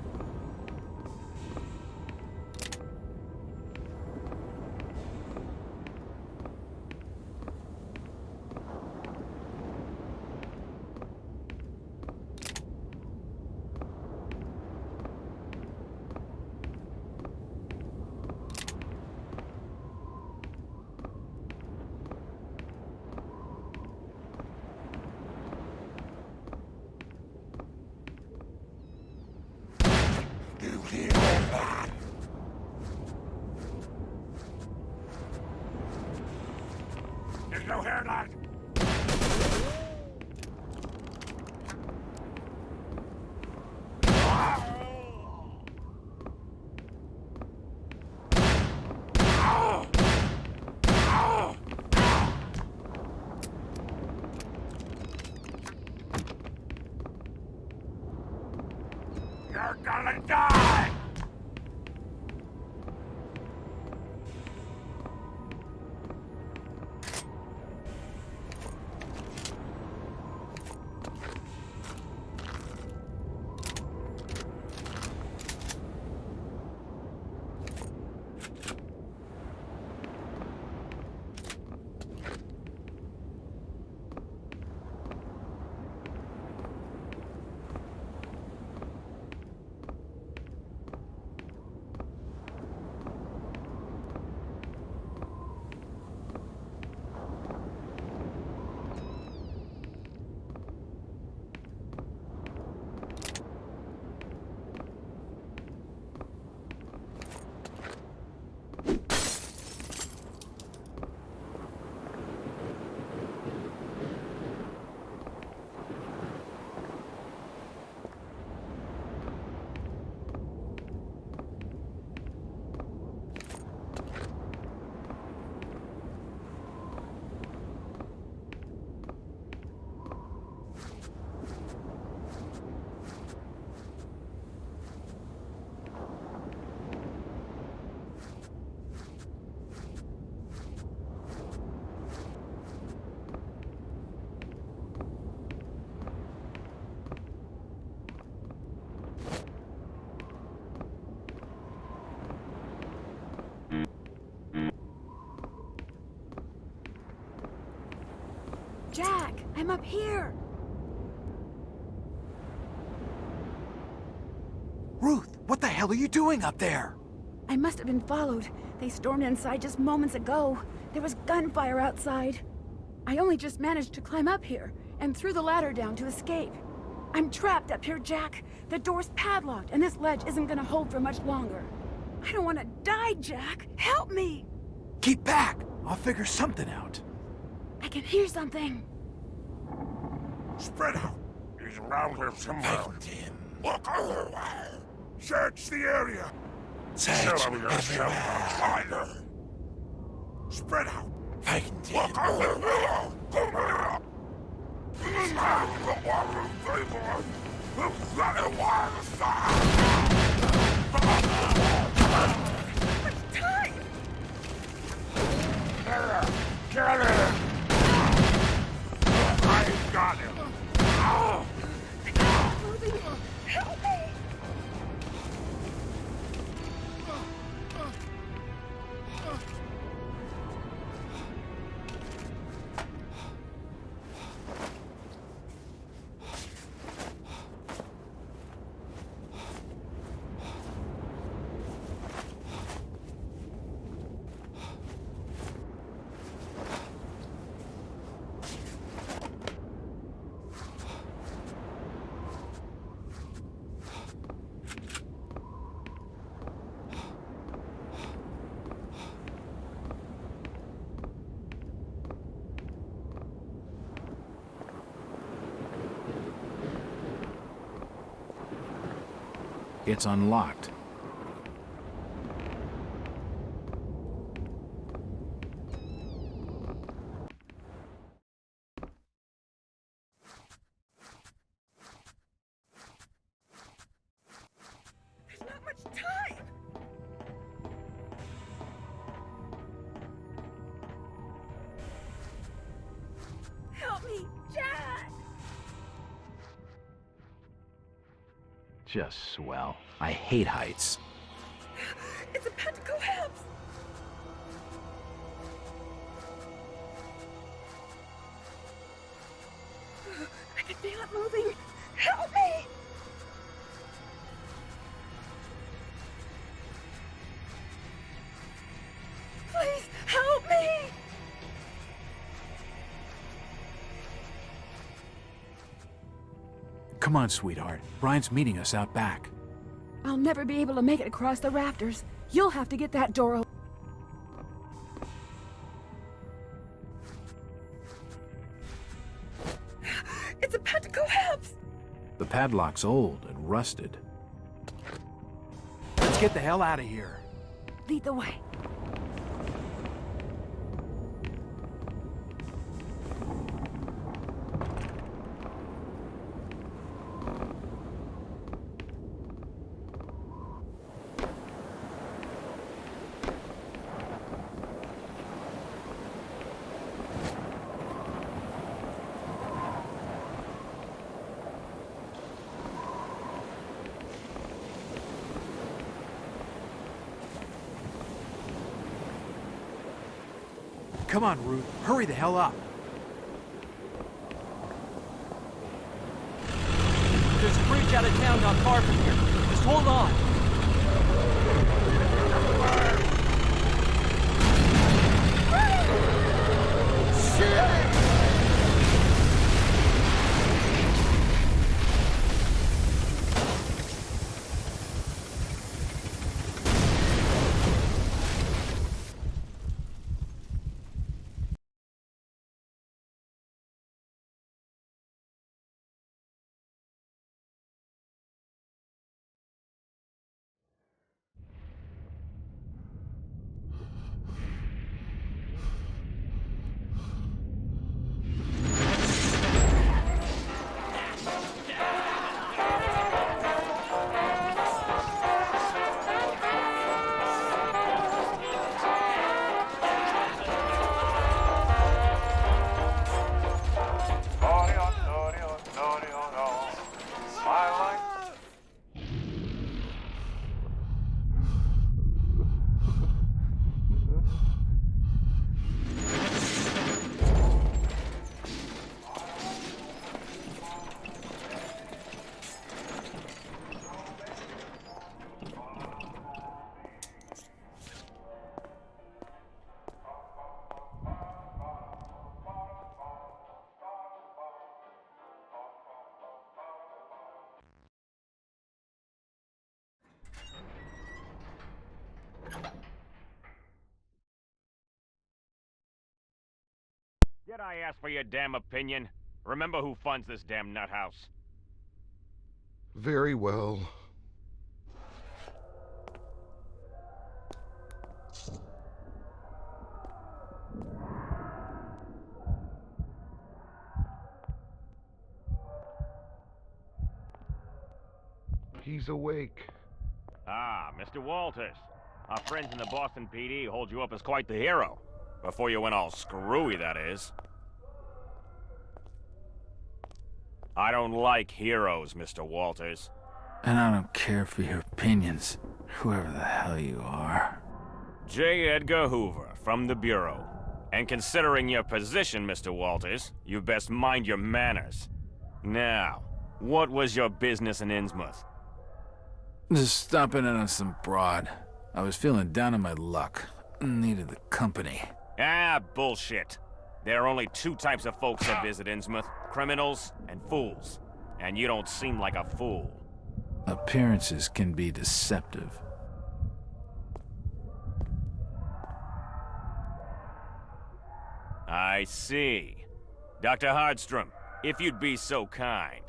There's no hairline. You're gonna die! Jack, I'm up here. Ruth, what the hell are you doing up there? I must have been followed. They stormed inside just moments ago. There was gunfire outside. I only just managed to climb up here and threw the ladder down to escape. I'm trapped up here, Jack. The door's padlocked, and this ledge isn't gonna hold for much longer. I don't want to die, Jack. Help me! Keep back! I'll figure something out. I can hear something. Spread out. He's around here somewhere. Find him. Look everywhere. Search the area. Search everywhere. Spread out. Find him. Look everywhere. Come here. Get it! I got him! Help me! It's unlocked. There's not much time! Help me, Jack! just swell. I hate heights. It's about to collapse! I can feel it moving! Help me! Please, help me! Come on, sweetheart. Brian's meeting us out back. I'll never be able to make it across the rafters. You'll have to get that door open. It's about to collapse! The padlock's old and rusted. Let's get the hell out of here. Lead the way. Come on, Ruth. Hurry the hell up. There's a bridge out of town not far from here. Just hold on. Did I ask for your damn opinion? Remember who funds this damn nut house. Very well. He's awake. Ah, Mr. Walters. Our friends in the Boston PD hold you up as quite the hero. Before you went all screwy, that is. I don't like heroes, Mr. Walters. And I don't care for your opinions, whoever the hell you are. J. Edgar Hoover, from the Bureau. And considering your position, Mr. Walters, you best mind your manners. Now, what was your business in Innsmouth? Just stopping in on some broad. I was feeling down on my luck. Needed the company. Ah, bullshit. There are only two types of folks that visit Innsmouth, criminals and fools. And you don't seem like a fool. Appearances can be deceptive. I see. Dr. Hardstrom, if you'd be so kind.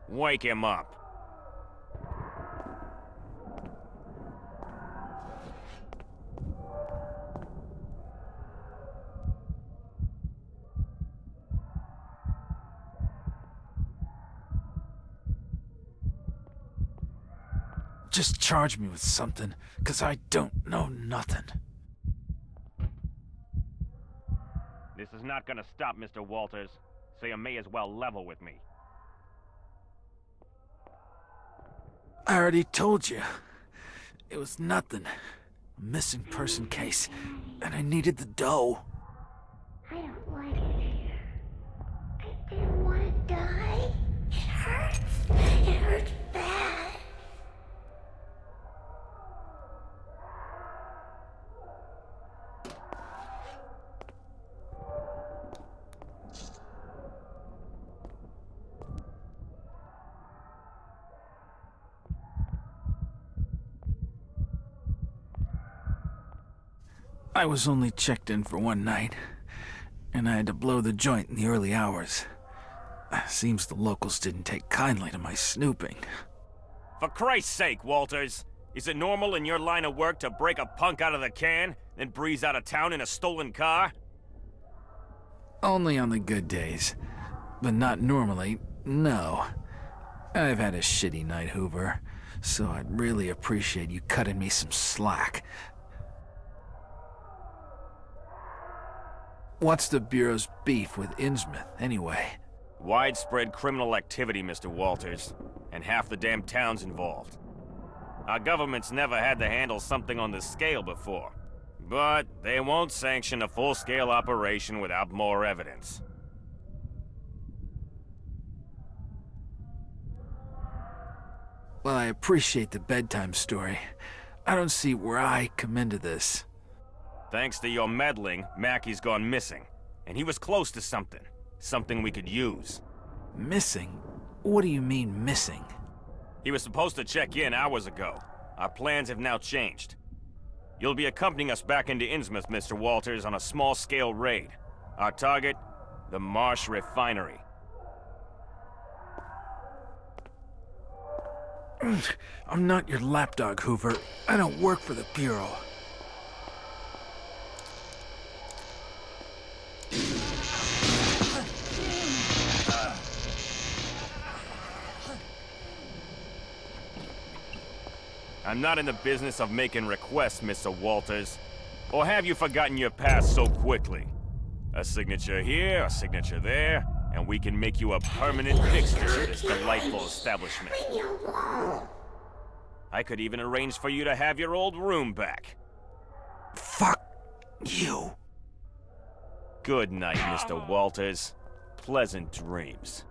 Wake him up. Just charge me with something, 'cause I don't know nothing. This is not gonna stop, Mr. Walters, so you may as well level with me. I already told you. It was nothing. A missing person case, and I needed the dough. I don't like it here. I didn't want to die. It hurts. It hurts bad. I was only checked in for one night, and I had to blow the joint in the early hours. Seems the locals didn't take kindly to my snooping. For Christ's sake, Walters! Is it normal in your line of work to break a punk out of the can, then breeze out of town in a stolen car? Only on the good days. But not normally, no. I've had a shitty night, Hoover, so I'd really appreciate you cutting me some slack. What's the Bureau's beef with Innsmouth, anyway? Widespread criminal activity, Mr. Walters, and half the damn town's involved. Our government's never had to handle something on this scale before, but they won't sanction a full-scale operation without more evidence. Well, I appreciate the bedtime story. I don't see where I come into this. Thanks to your meddling, Mackey's gone missing, and he was close to something. Something we could use. Missing? What do you mean, missing? He was supposed to check in hours ago. Our plans have now changed. You'll be accompanying us back into Innsmouth, Mr. Walters, on a small-scale raid. Our target, the Marsh refinery. I'm not your lapdog, Hoover. I don't work for the Bureau. I'm not in the business of making requests, Mr. Walters. Or have you forgotten your past so quickly? A signature here, a signature there, and we can make you a permanent fixture of this delightful establishment. I could even arrange for you to have your old room back. Fuck you. Good night, Mr. Walters. Pleasant dreams.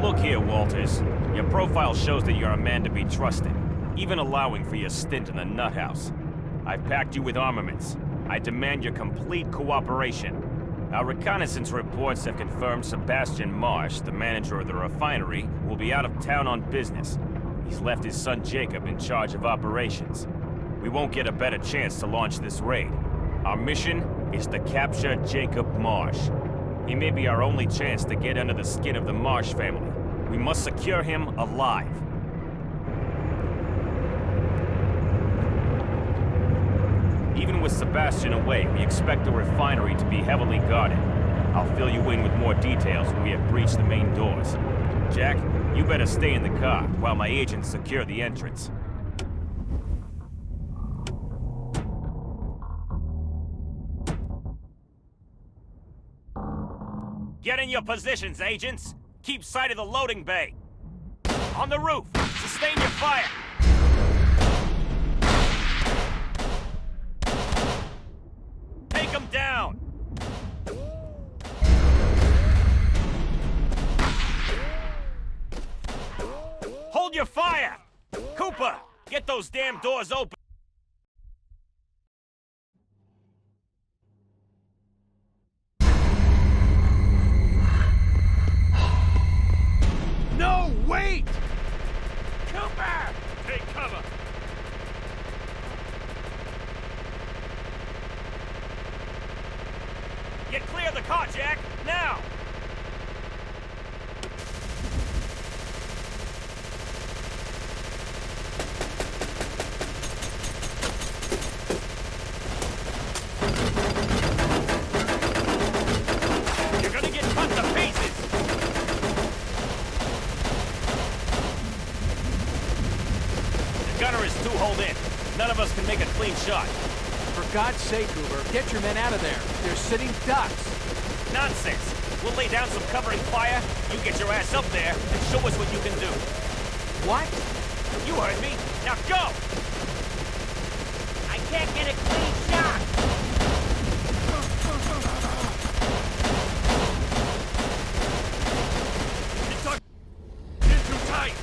Look here, Walters. Your profile shows that you're a man to be trusted, even allowing for your stint in the nut house. I've packed you with armaments. I demand your complete cooperation. Our reconnaissance reports have confirmed Sebastian Marsh, the manager of the refinery, will be out of town on business. He's left his son Jacob in charge of operations. We won't get a better chance to launch this raid. Our mission is to capture Jacob Marsh. He may be our only chance to get under the skin of the Marsh family. We must secure him alive. Even with Sebastian away, we expect the refinery to be heavily guarded. I'll fill you in with more details when we have breached the main doors. Jack, you better stay in the car while my agents secure the entrance. Get in your positions, agents. Keep sight of the loading bay. On the roof. Sustain your fire. Take them down. Hold your fire. Cooper, get those damn doors open. No, wait! Cooper! Take cover! Get clear of the car, Jack! Now! You're gonna get cut to pieces! The gunner is too holed in. None of us can make a clean shot. For God's sake, Uber, get your men out of there. They're sitting ducks. Nonsense! We'll lay down some covering fire, you get your ass up there, and show us what you can do. What? You heard me. Now go! I can't get a clean shot. You're too tight!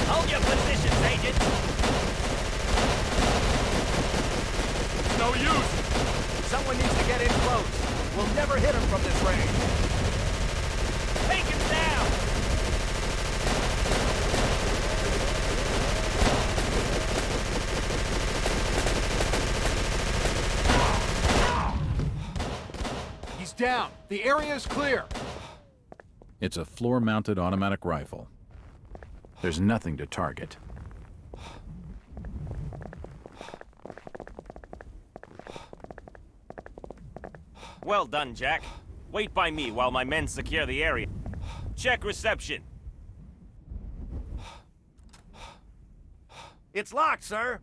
Hold your positions, agent! No use! Someone needs to get in close. We'll never hit him from this range. Take him down! He's down. The area is clear. It's a floor-mounted automatic rifle. There's nothing to target. Well done, Jack. Wait by me while my men secure the area. Check reception. It's locked, sir.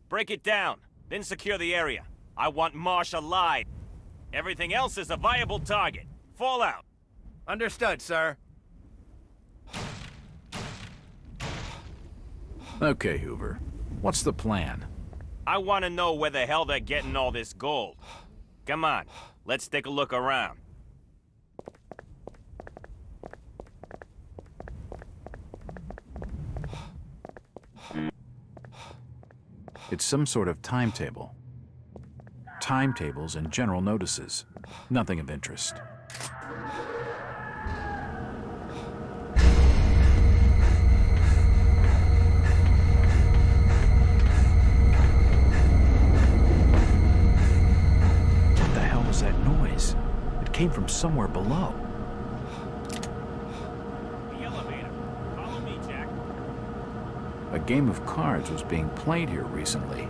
Break it down, then secure the area. I want Marsh alive. Everything else is a viable target. Fall out. Understood, sir. Okay, Hoover. What's the plan? I want to know where the hell they're getting all this gold. Come on, let's take a look around. It's some sort of timetable. Timetables and general notices. Nothing of interest. What the hell was that noise? It came from somewhere below. The elevator. Follow me, Jack. A game of cards was being played here recently.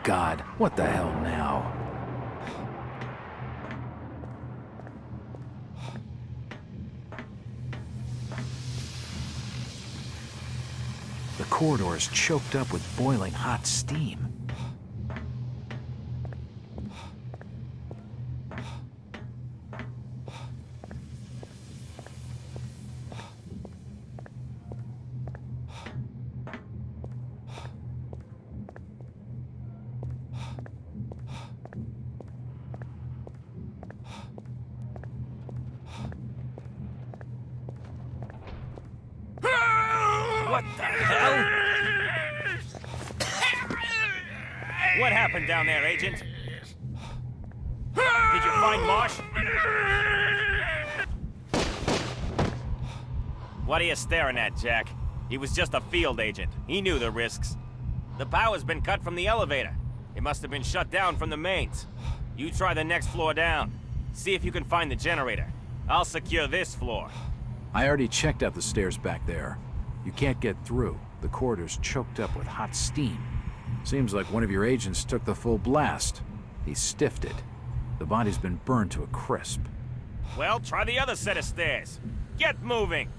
God, what the hell now? The corridor is choked up with boiling hot steam. What the hell? What happened down there, Agent? Did you find Marsh? What are you staring at, Jack? He was just a field agent. He knew the risks. The power's been cut from the elevator. It must have been shut down from the mains. You try the next floor down. See if you can find the generator. I'll secure this floor. I already checked out the stairs back there. You can't get through. The corridor's choked up with hot steam. Seems like one of your agents took the full blast. He stiffed it. The body's been burned to a crisp. Well, try the other set of stairs. Get moving!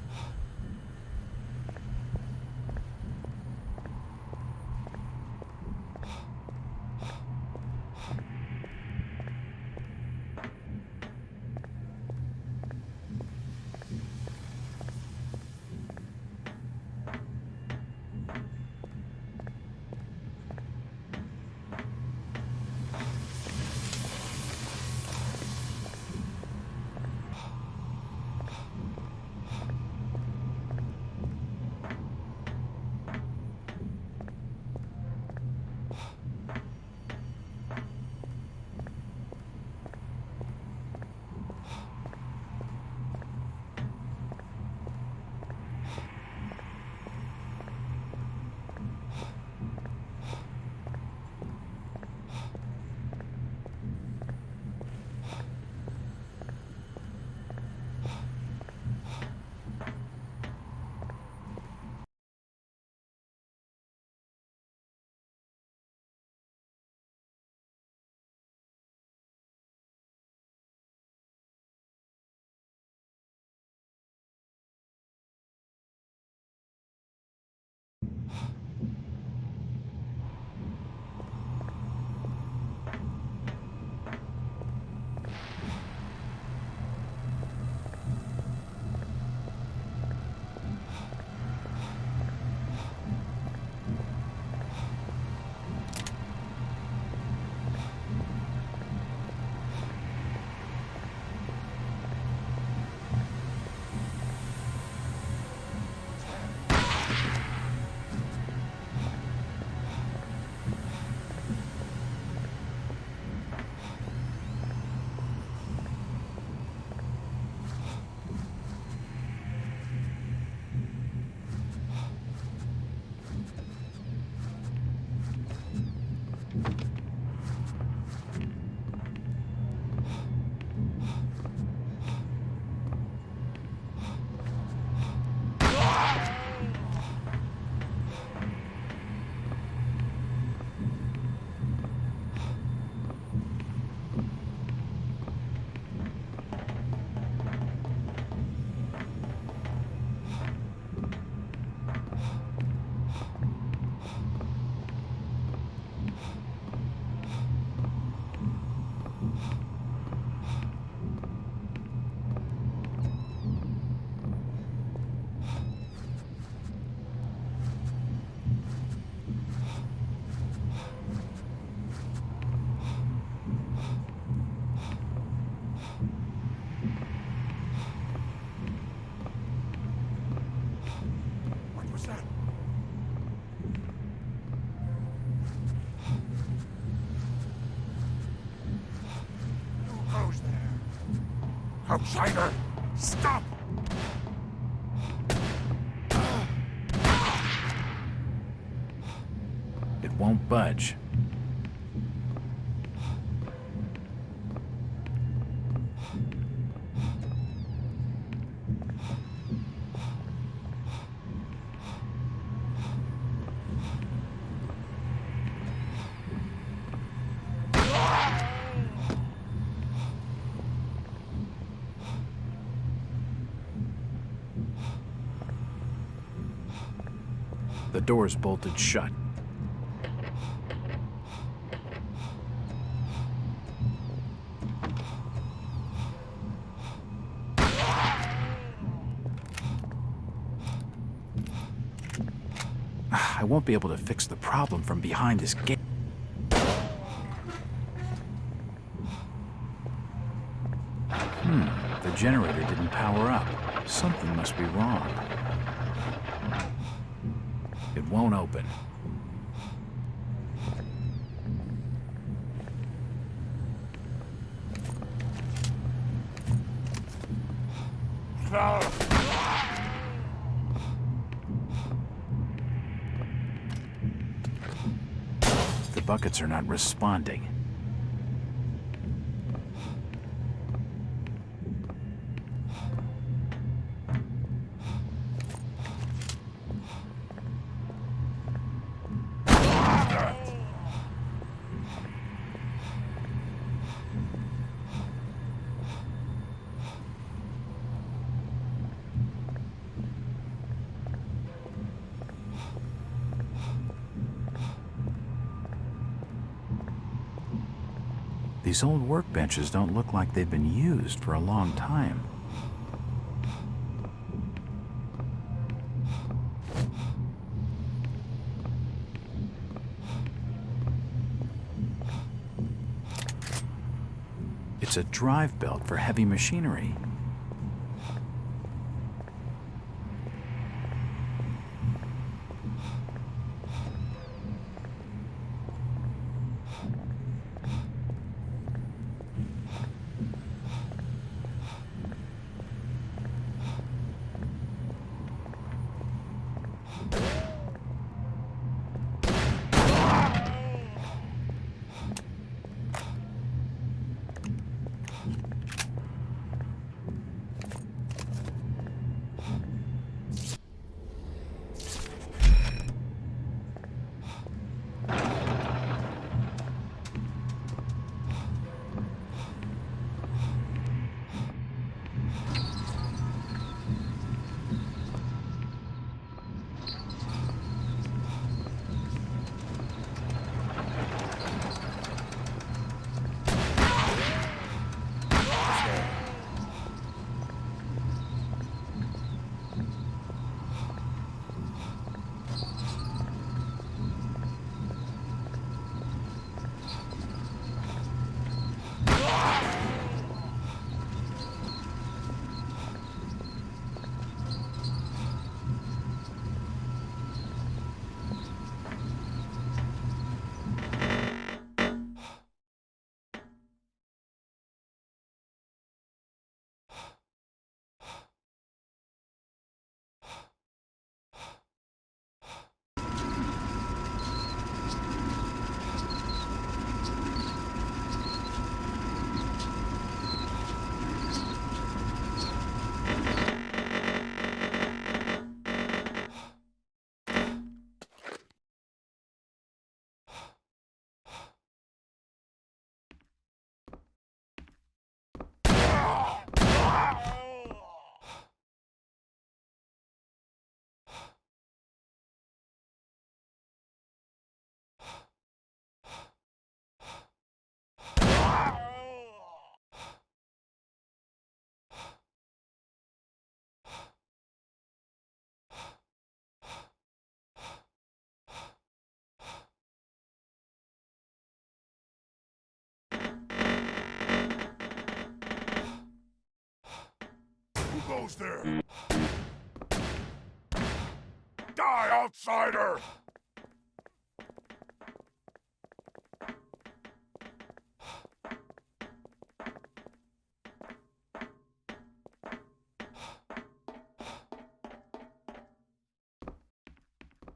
Outsider! Stop! It won't budge. The door's bolted shut. I won't be able to fix the problem from behind this gate. The generator didn't power up. Something must be wrong. It won't open. buckets are not responding. These old workbenches don't look like they've been used for a long time. It's a drive belt for heavy machinery. Who goes there? Die, outsider!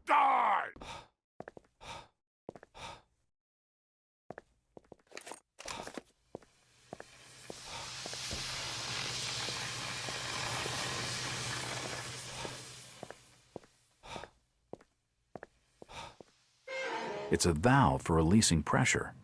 Die! It's a valve for releasing pressure.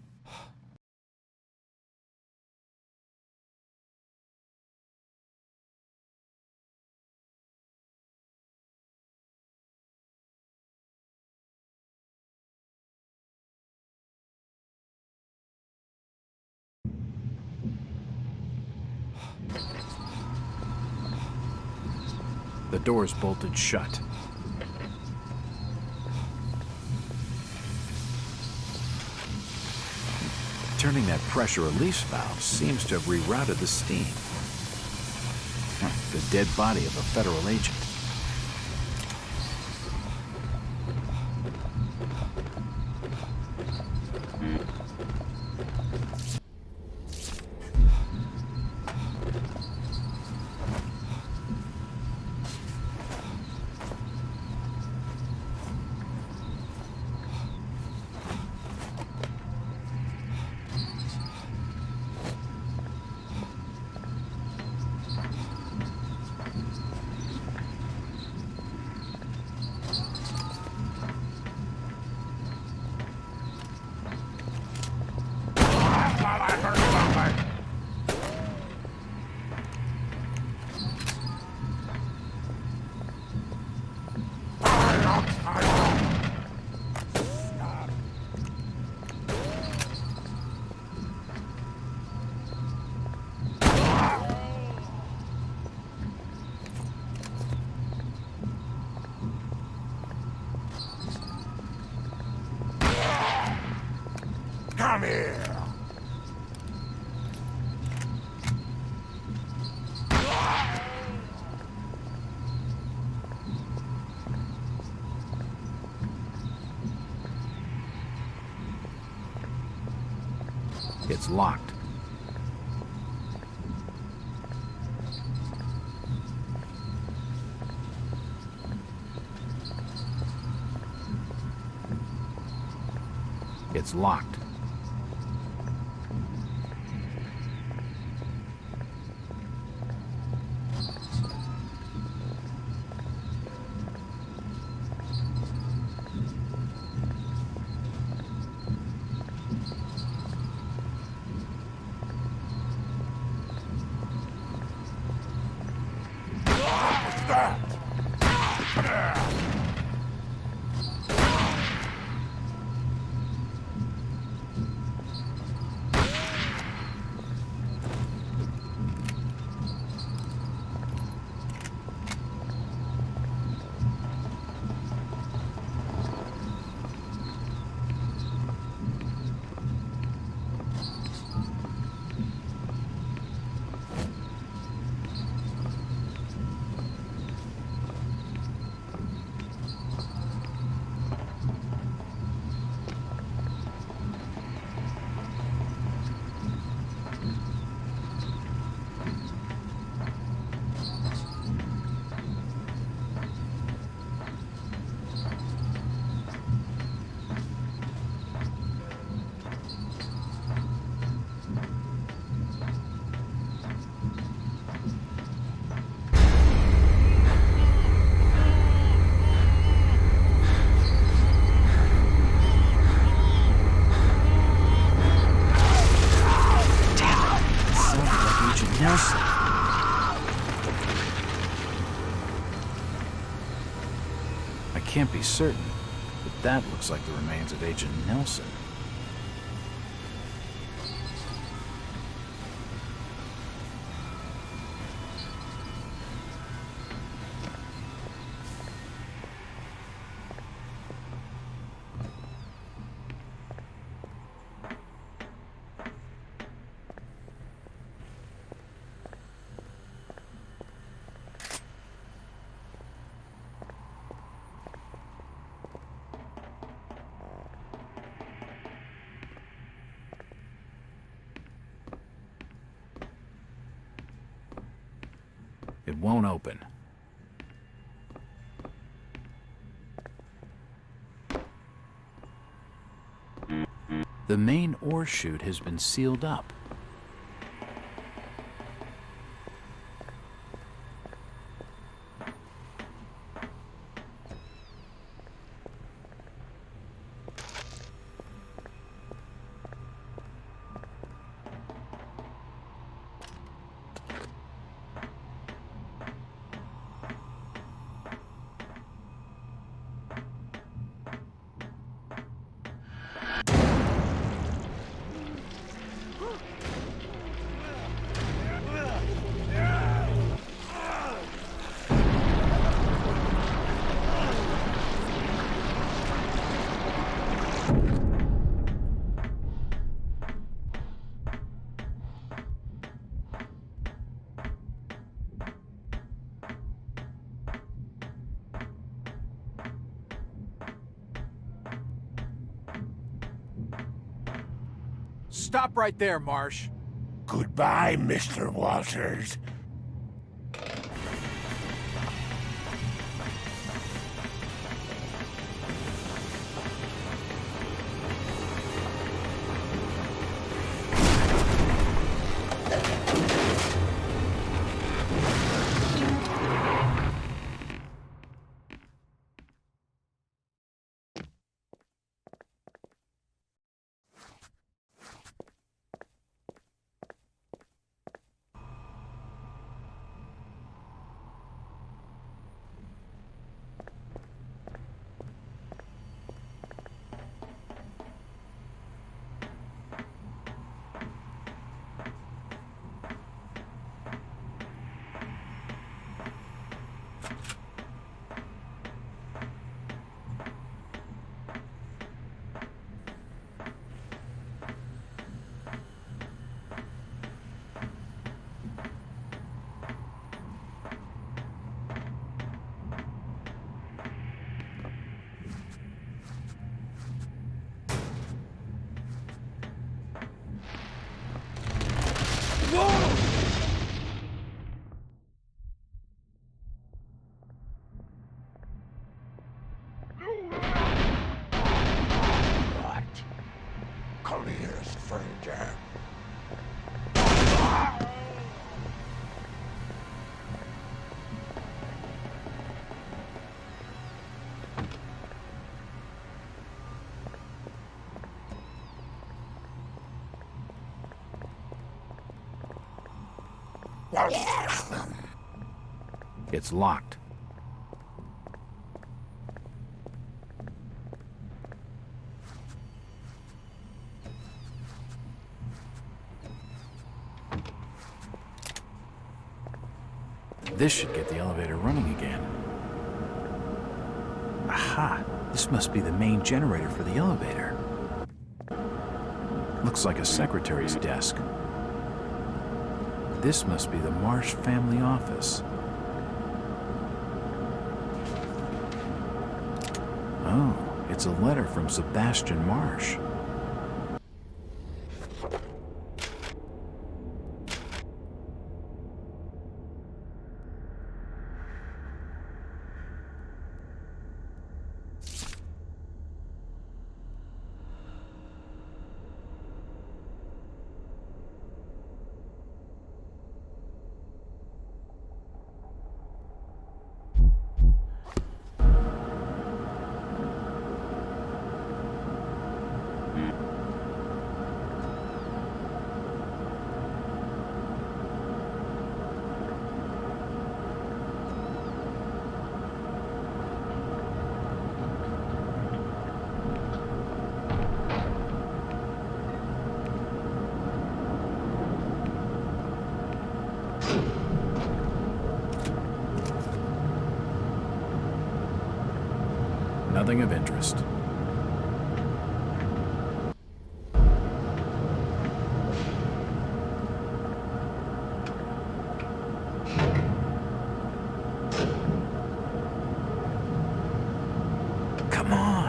The door's bolted shut. Turning that pressure release valve seems to have rerouted the steam. The dead body of a federal agent. Come here. It's locked. It's locked. I can't be certain, but that looks like the remains of Agent Nelson. It won't open. The main ore chute has been sealed up. Stop right there, Marsh. Goodbye, Mr. Walters. It's locked. This should get the elevator running again. Aha! This must be the main generator for the elevator. Looks like a secretary's desk. This must be the Marsh family office. Oh, it's a letter from Sebastian Marsh. Nothing of interest. Come on.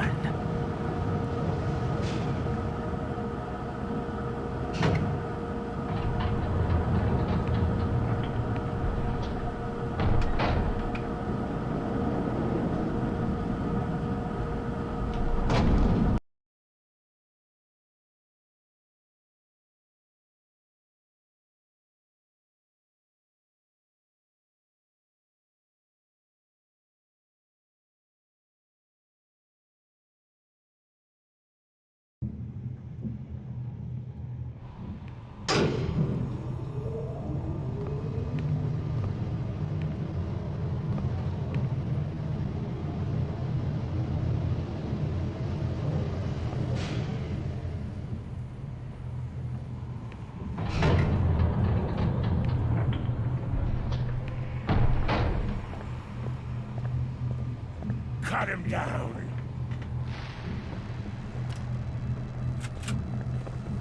Cut him down.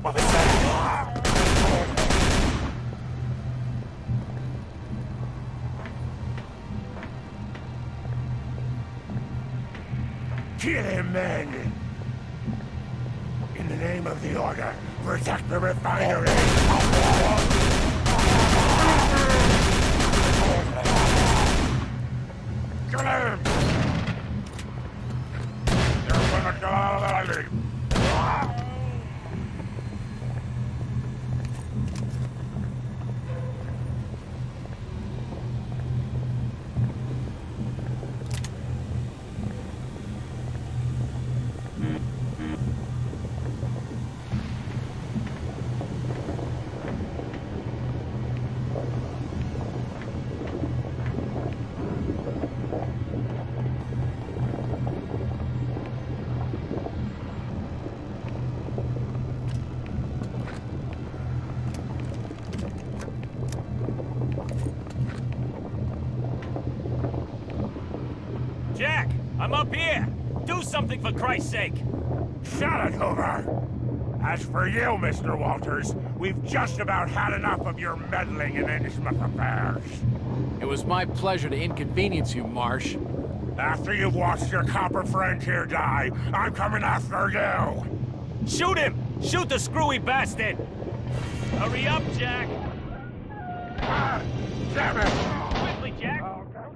What is that? Kill him, men! In the name of the Order, protect the refinery! Kill him! Jack, I'm up here! Do something for Christ's sake! Shut it, Hoover! As for you, Mr. Walters, we've just about had enough of your meddling in Innsmouth affairs. It was my pleasure to inconvenience you, Marsh. After you've watched your copper friend here die, I'm coming after you! Shoot him! Shoot the screwy bastard! Hurry up, Jack! Ah, damn it! Quickly, Jack!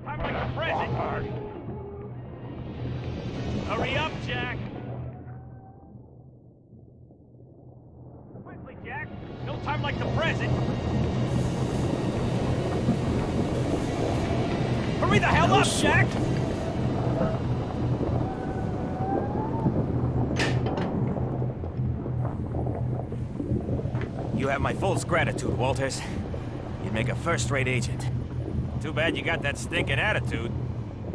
I'm like a present! Hurry up, Jack! Quickly, Jack! the hell No up, sweat. Jack! You have my fullest gratitude, Walters. You'd make a first-rate agent. Too bad you got that stinking attitude.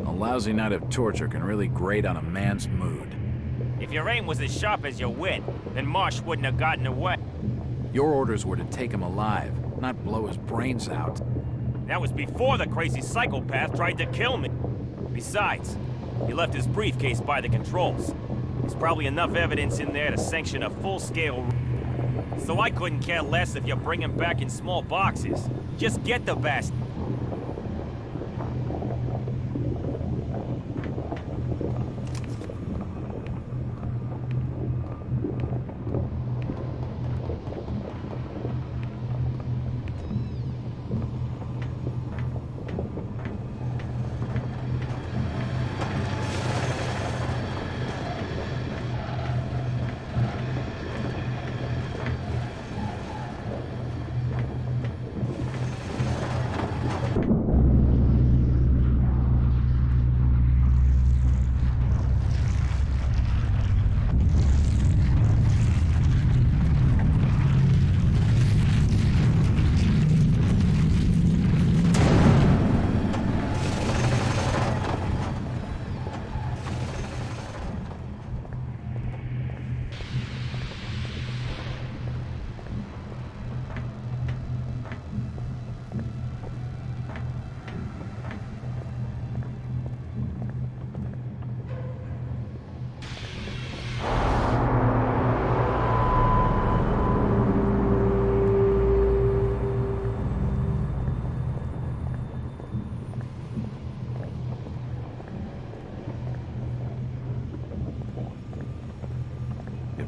A lousy night of torture can really grate on a man's mood. If your aim was as sharp as your wit, then Marsh wouldn't have gotten away. Your orders were to take him alive, not blow his brains out. That was before the crazy psychopath tried to kill me. Besides, he left his briefcase by the controls. There's probably enough evidence in there to sanction a full-scale... So I couldn't care less if you bring him back in small boxes. Just get the bastard.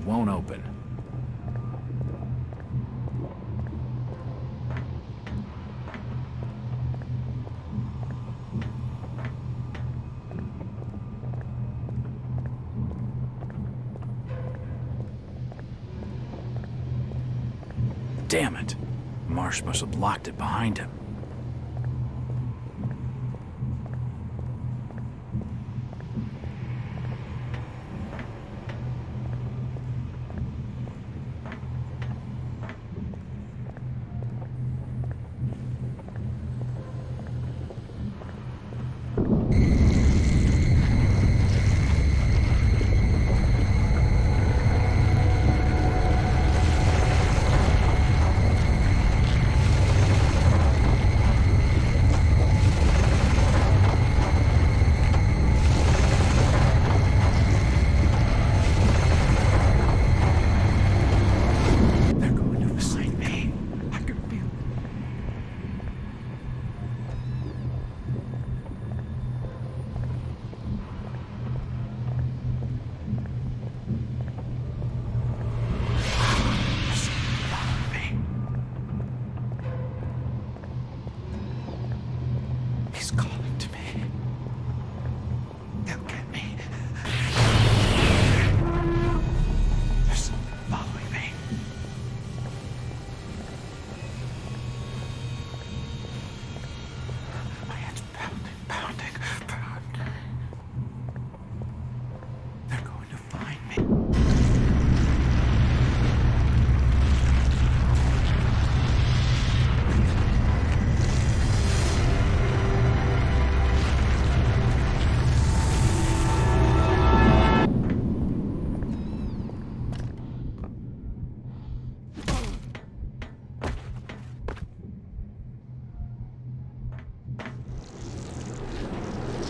Won't open. Damn it. Marsh must have locked it behind him.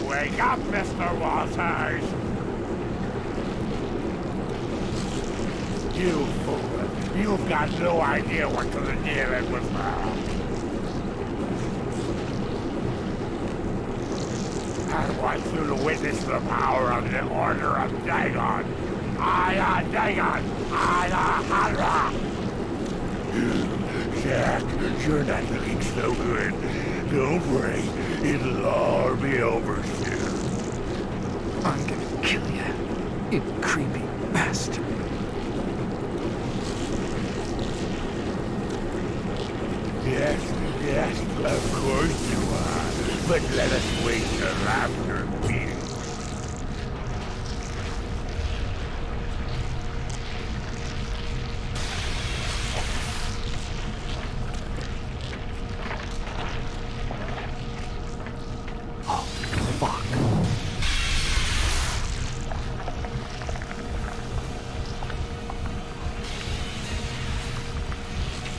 Wake up, Mr. Walters! You fool! You've got no idea what you're dealing with now. I want you to witness the power of the Order of Dagon. Dagon! Jack, you're not looking so good. Don't worry, it'll all be over soon. I'm gonna kill you, you creepy bastard. Yes, of course you are. But let us wait till after me.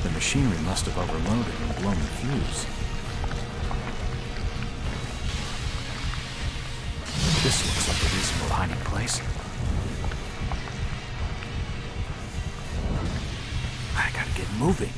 The machinery must have overloaded and blown the fuse. This looks like a reasonable hiding place. I gotta get moving.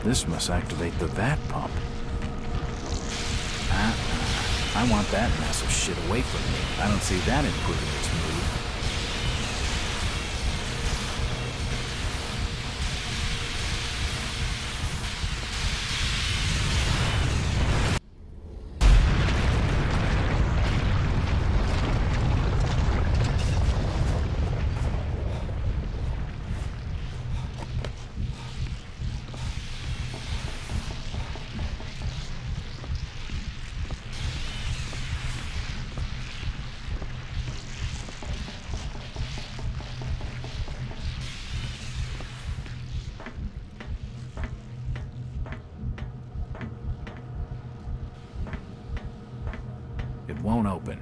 This must activate the vat pump. I want that mess of shit away from me. I don't see that improving its mood. It won't open.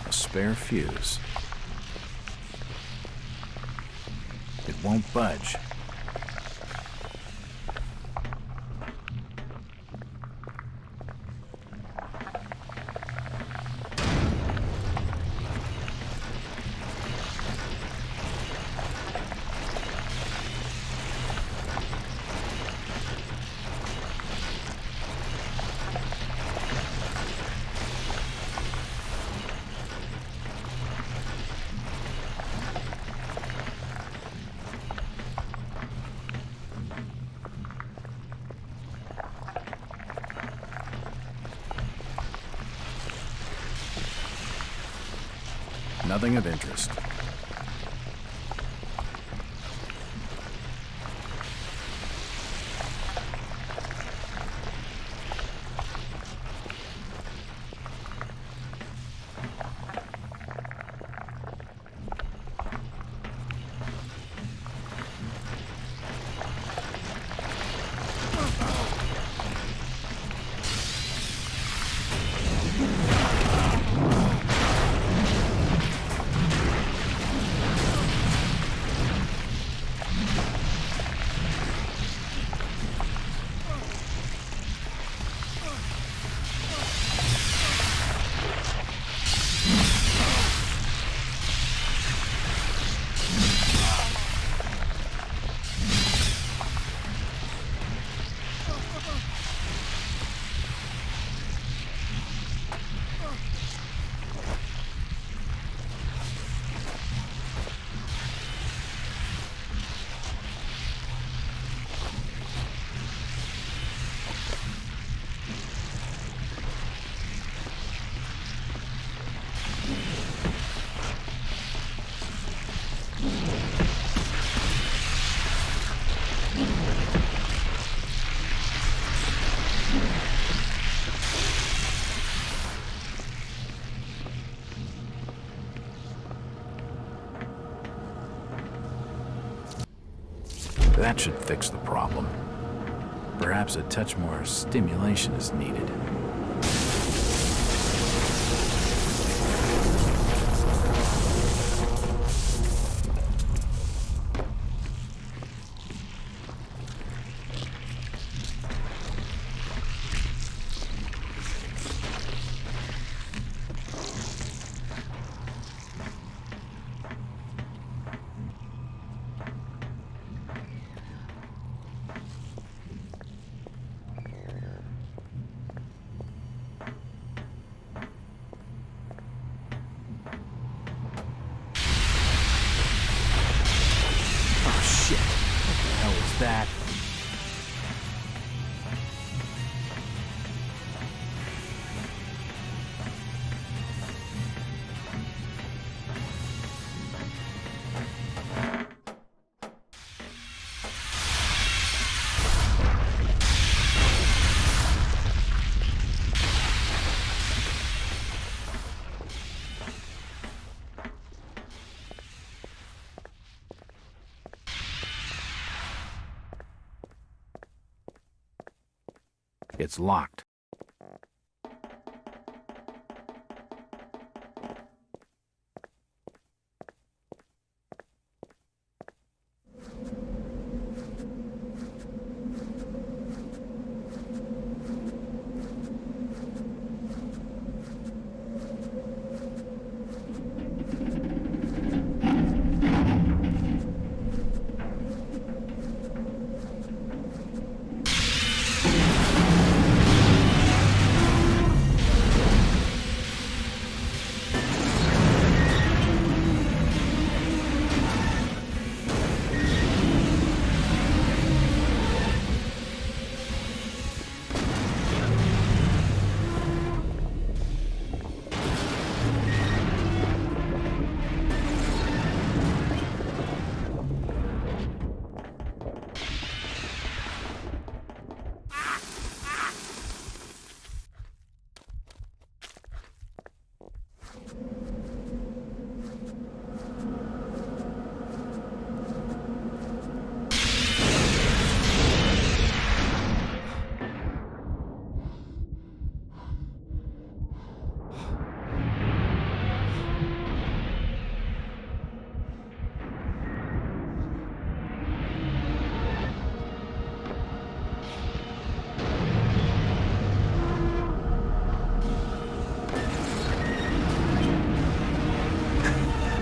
A spare fuse. It won't budge. Nothing of interest. That should fix the problem. Perhaps a touch more stimulation is needed. That. It's locked.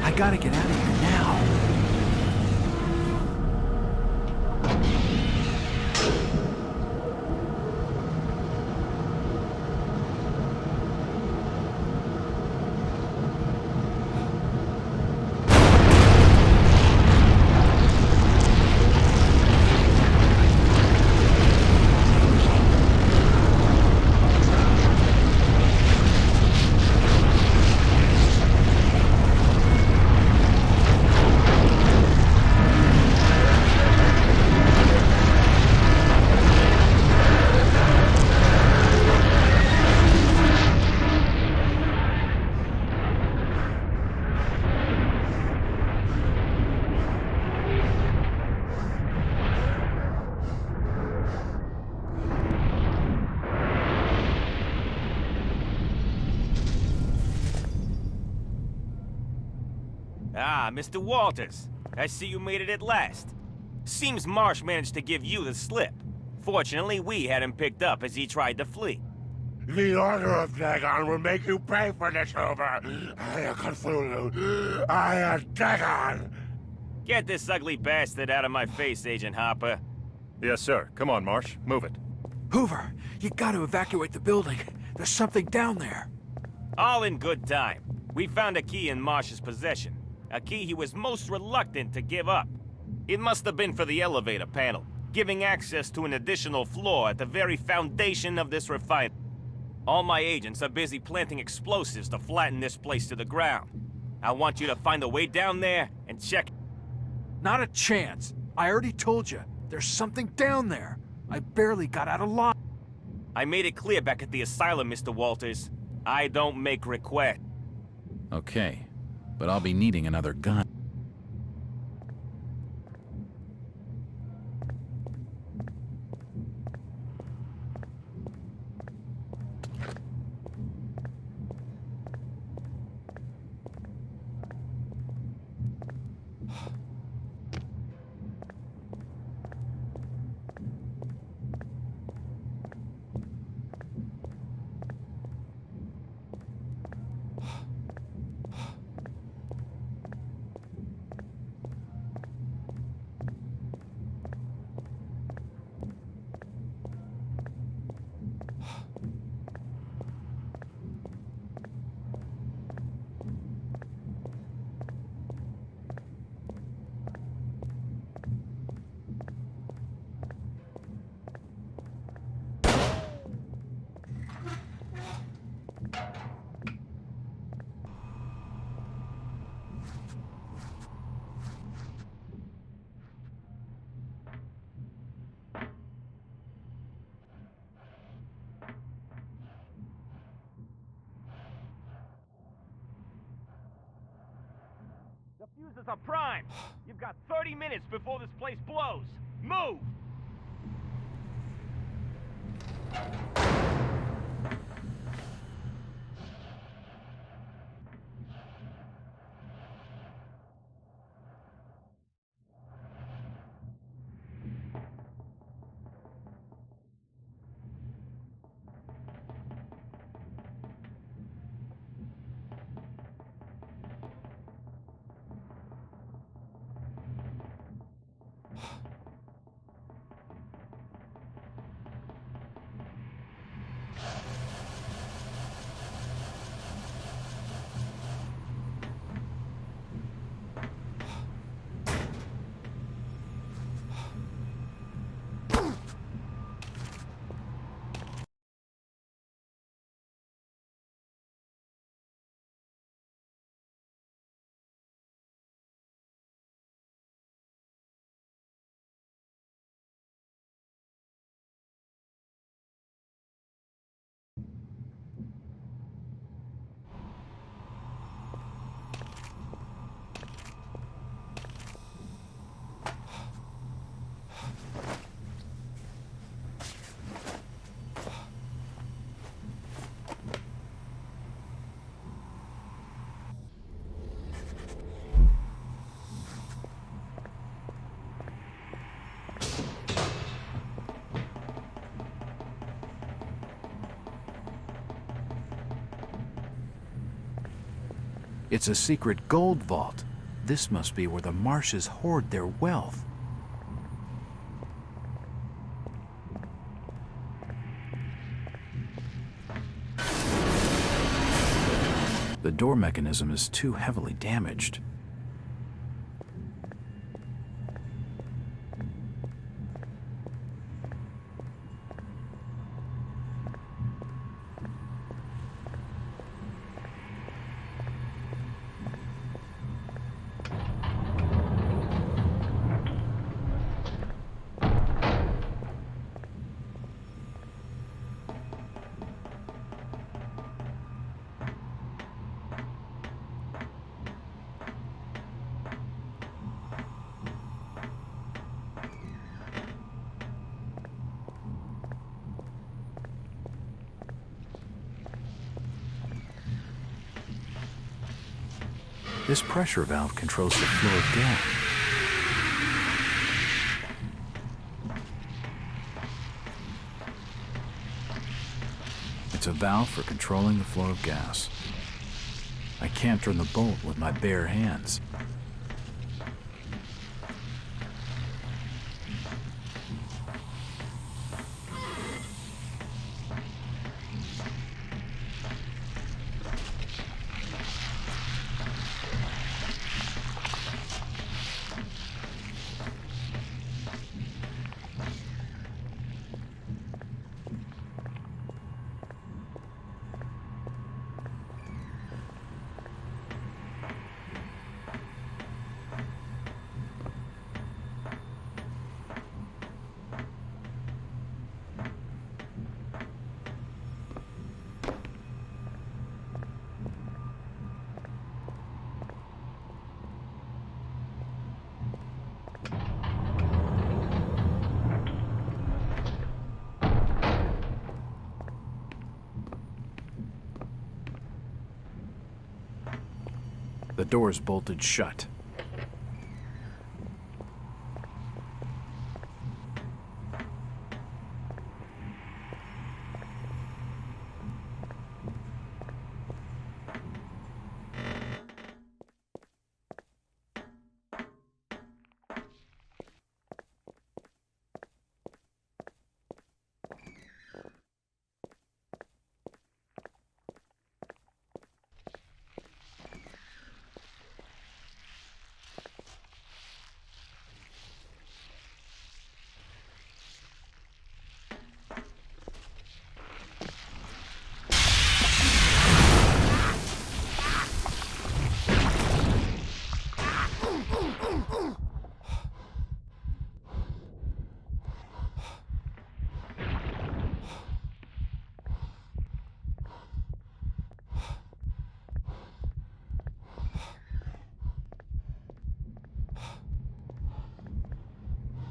I gotta get out of here now. Ah, Mr. Walters. I see you made it at last. Seems Marsh managed to give you the slip. Fortunately, we had him picked up as he tried to flee. The Order of Dagon will make you pay for this, Hoover. I am Cthulhu. I am Dagon. Get this ugly bastard out of my face, Agent Harper. Yes, sir. Come on, Marsh. Move it. Hoover, you gotta evacuate the building. There's something down there. All in good time. We found a key in Marsh's possession. A key he was most reluctant to give up. It must have been for the elevator panel, giving access to an additional floor at the very foundation of this refinery. All my agents are busy planting explosives to flatten this place to the ground. I want you to find a way down there and check. Not a chance. I already told you. There's something down there. I barely got out of line. I made it clear back at the asylum, Mr. Walters. I don't make requests. Okay, but I'll be needing another gun. The fuses are primed. You've got 30 minutes before this place blows. Move! It's a secret gold vault. This must be where the Marshes hoard their wealth. The door mechanism is too heavily damaged. This pressure valve controls the flow of gas. It's a valve for controlling the flow of gas. I can't turn the bolt with my bare hands. doors bolted shut.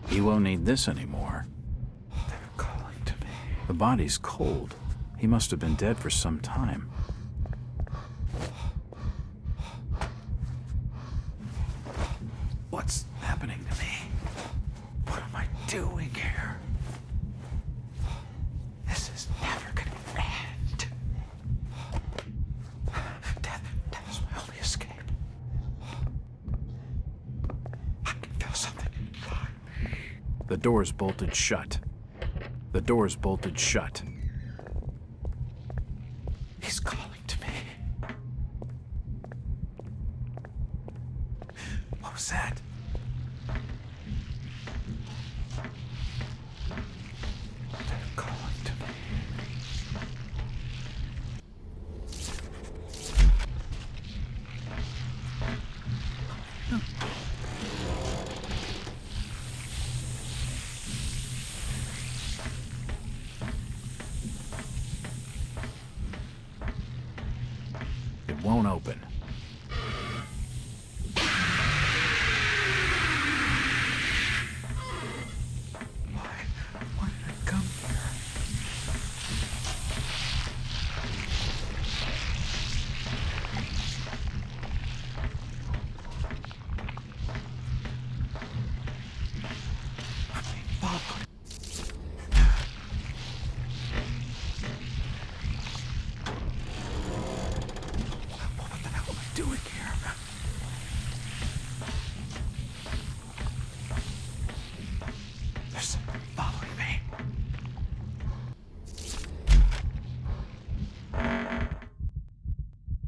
He won't need this anymore. They're calling to me. The body's cold. He must have been dead for some time. What's happening to me? What am I doing here? This is never gonna end. Death is my only escape. I can feel something inside me. The doors bolted shut. The doors bolted shut. He's calling to me. What was that? They're calling to me. It won't open. Why did I come here? I'm being followed. What the hell am I doing here? There's something following me.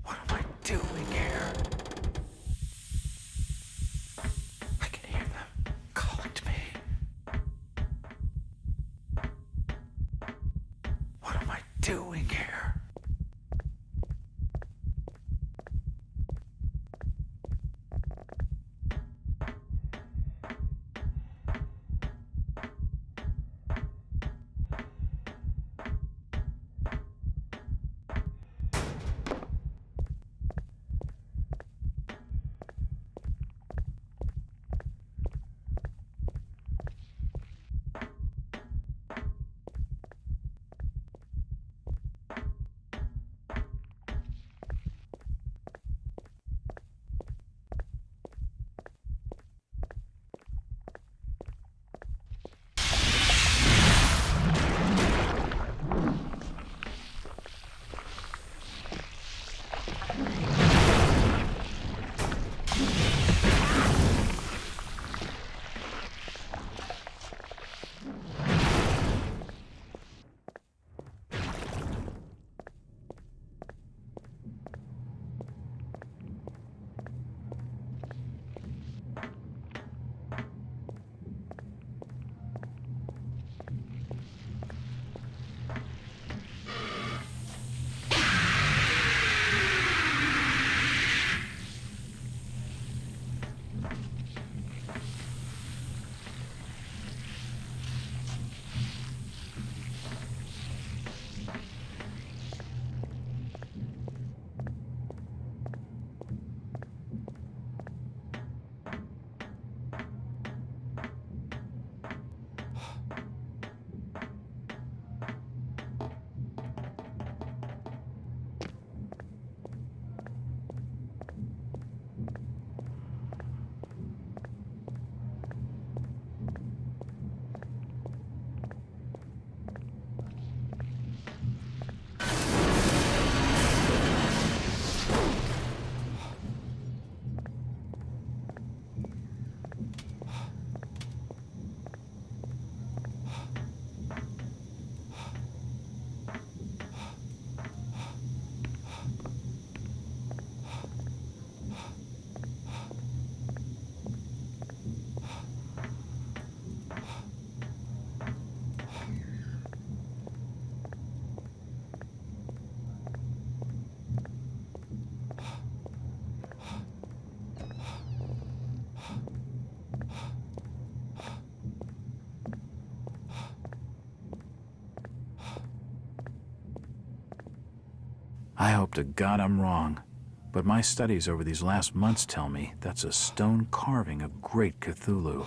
What am I doing here? I can hear them calling to me. What am I doing here? I hope to God I'm wrong, but my studies over these last months tell me that's a stone carving of great Cthulhu.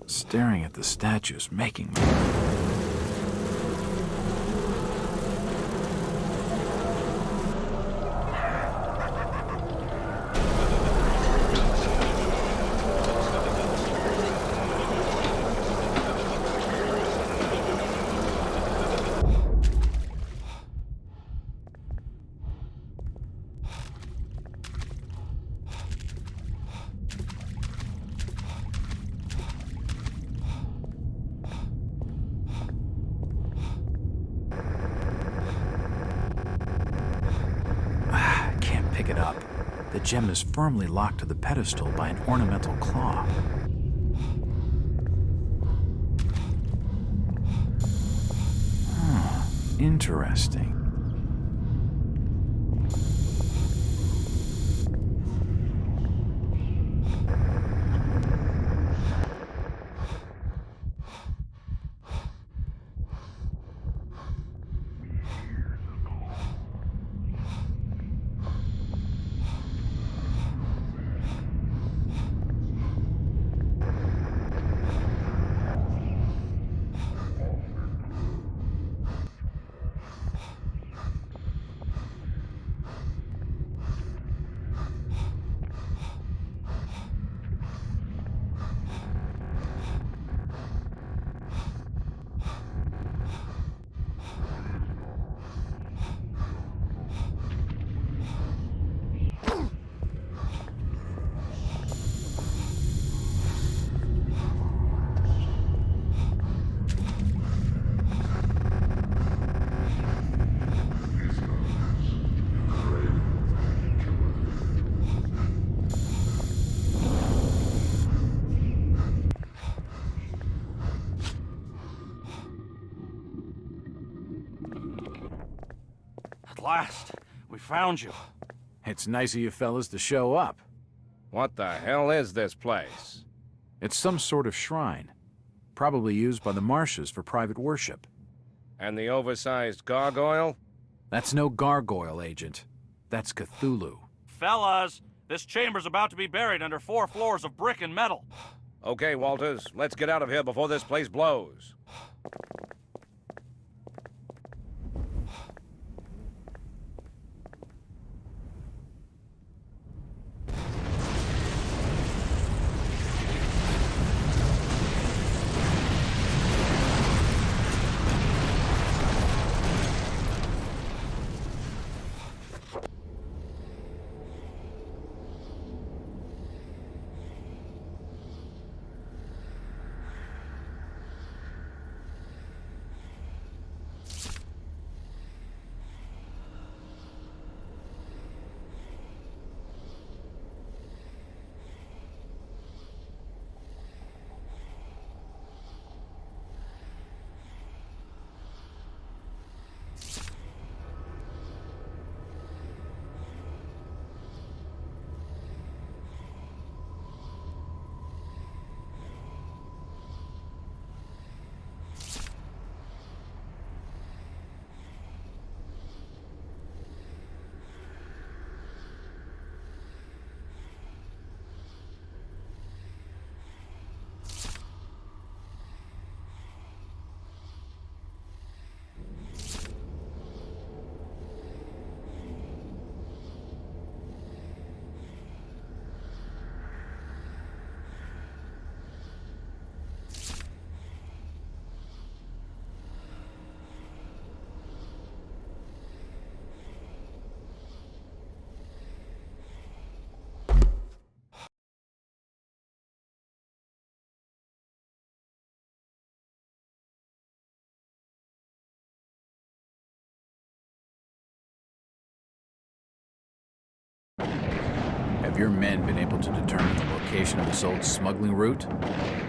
Staring at the statue's making me... Pick it up. The gem is firmly locked to the pedestal by an ornamental claw. Interesting. At last, we found you. It's nice of you fellas to show up. What the hell is this place? It's some sort of shrine, probably used by the Marshes for private worship. And the oversized gargoyle? That's no gargoyle, Agent. That's Cthulhu. Fellas, this chamber's about to be buried under 4 floors of brick and metal. Okay, Walters, let's get out of here before this place blows. Have your men been able to determine the location of this old smuggling route?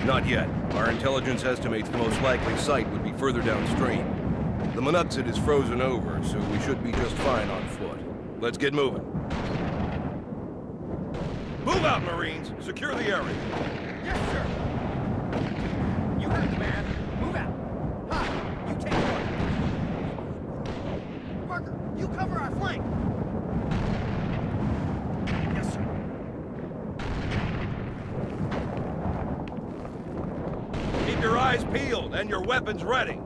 Not yet. Our intelligence estimates the most likely site would be further downstream. The Monuxet is frozen over, so we should be just fine on foot. Let's get moving. Move out, Marines! Secure the area! Yes, sir! You heard the man. Move out. Hi, you take point. Parker, you cover our flank. Yes, sir. Keep your eyes peeled and your weapons ready.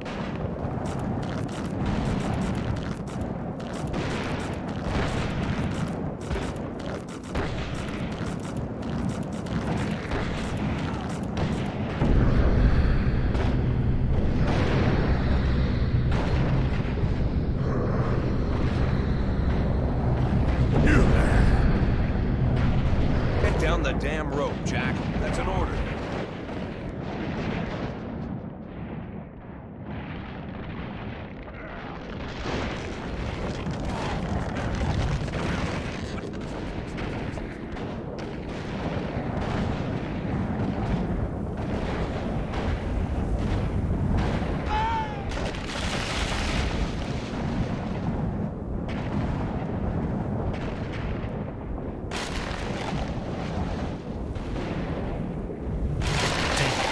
Get down the damn rope, Jack. That's an order.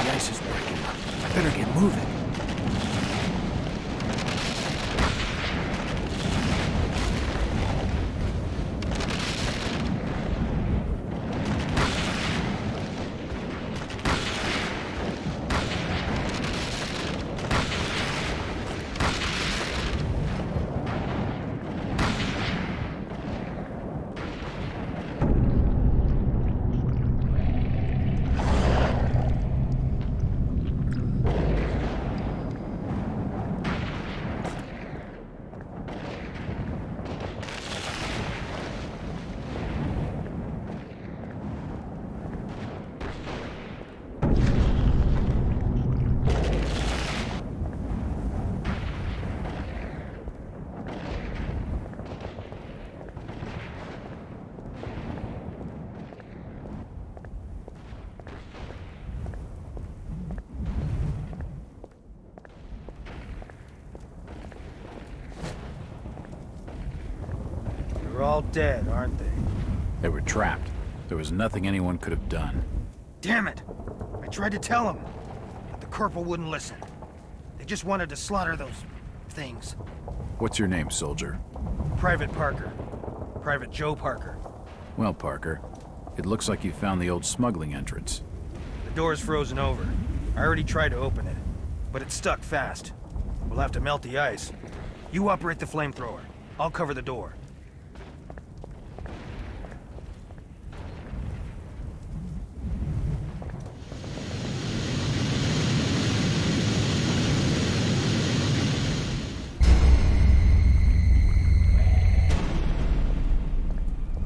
The ice is breaking. I better get moving. They're all dead, aren't they? They were trapped. There was nothing anyone could have done. Damn it! I tried to tell them, but the corporal wouldn't listen. They just wanted to slaughter those things. What's your name, soldier? Private Parker. Private Joe Parker. Well, Parker, it looks like you found the old smuggling entrance. The door's frozen over. I already tried to open it, but it's stuck fast. We'll have to melt the ice. You operate the flamethrower. I'll cover the door.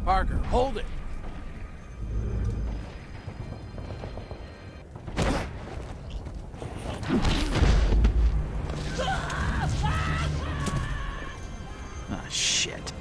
Parker, hold it! Ah, shit.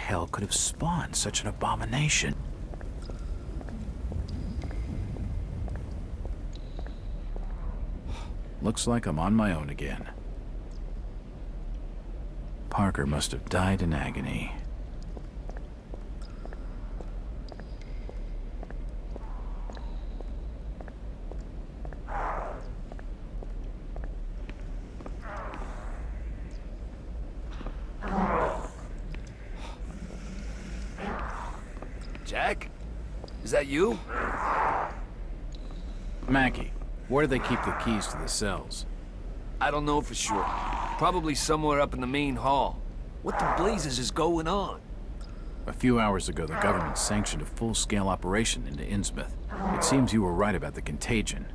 hell could have spawned such an abomination? Looks like I'm on my own again. Parker must have died in agony. Jack? Is that you? Mackie, where do they keep the keys to the cells? I don't know for sure. Probably somewhere up in the main hall. What the blazes is going on? A few hours ago, the government sanctioned a full-scale operation into Innsmouth. It seems you were right about the contagion.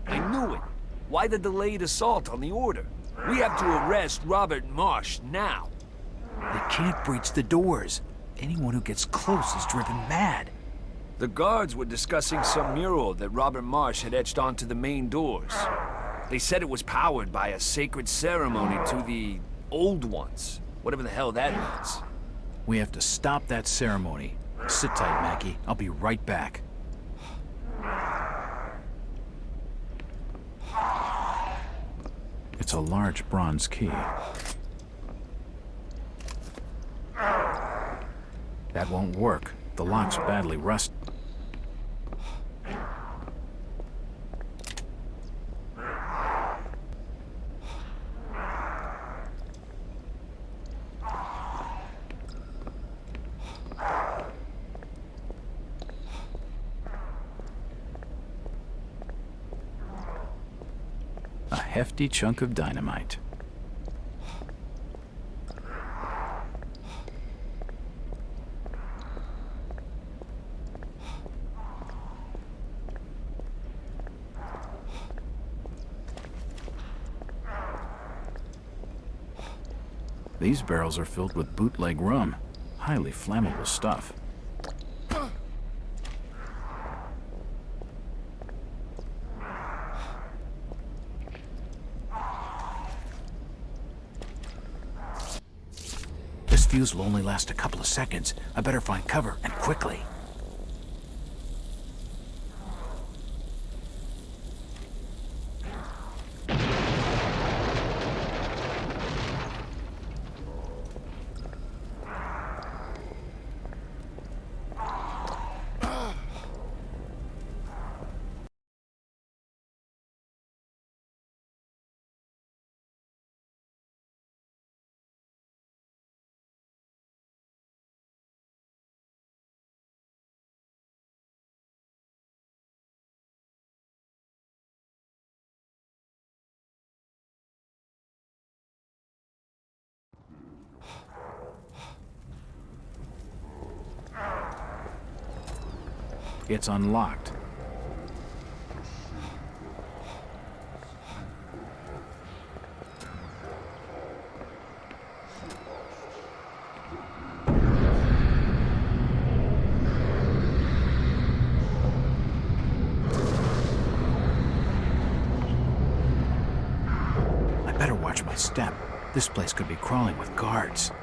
I knew it. Why the delayed assault on the order? We have to arrest Robert Marsh now. They can't breach the doors. Anyone who gets close is driven mad. The guards were discussing some mural that Robert Marsh had etched onto the main doors. They said it was powered by a sacred ceremony to the Old Ones. Whatever the hell that means. We have to stop that ceremony. Sit tight, Mackie. I'll be right back. It's a large bronze key. That won't work. The lock's badly rusted. A hefty chunk of dynamite. These barrels are filled with bootleg rum. Highly flammable stuff. This fuse will only last a couple of seconds. I better find cover, and quickly. It's unlocked. I better watch my step. This place could be crawling with guards.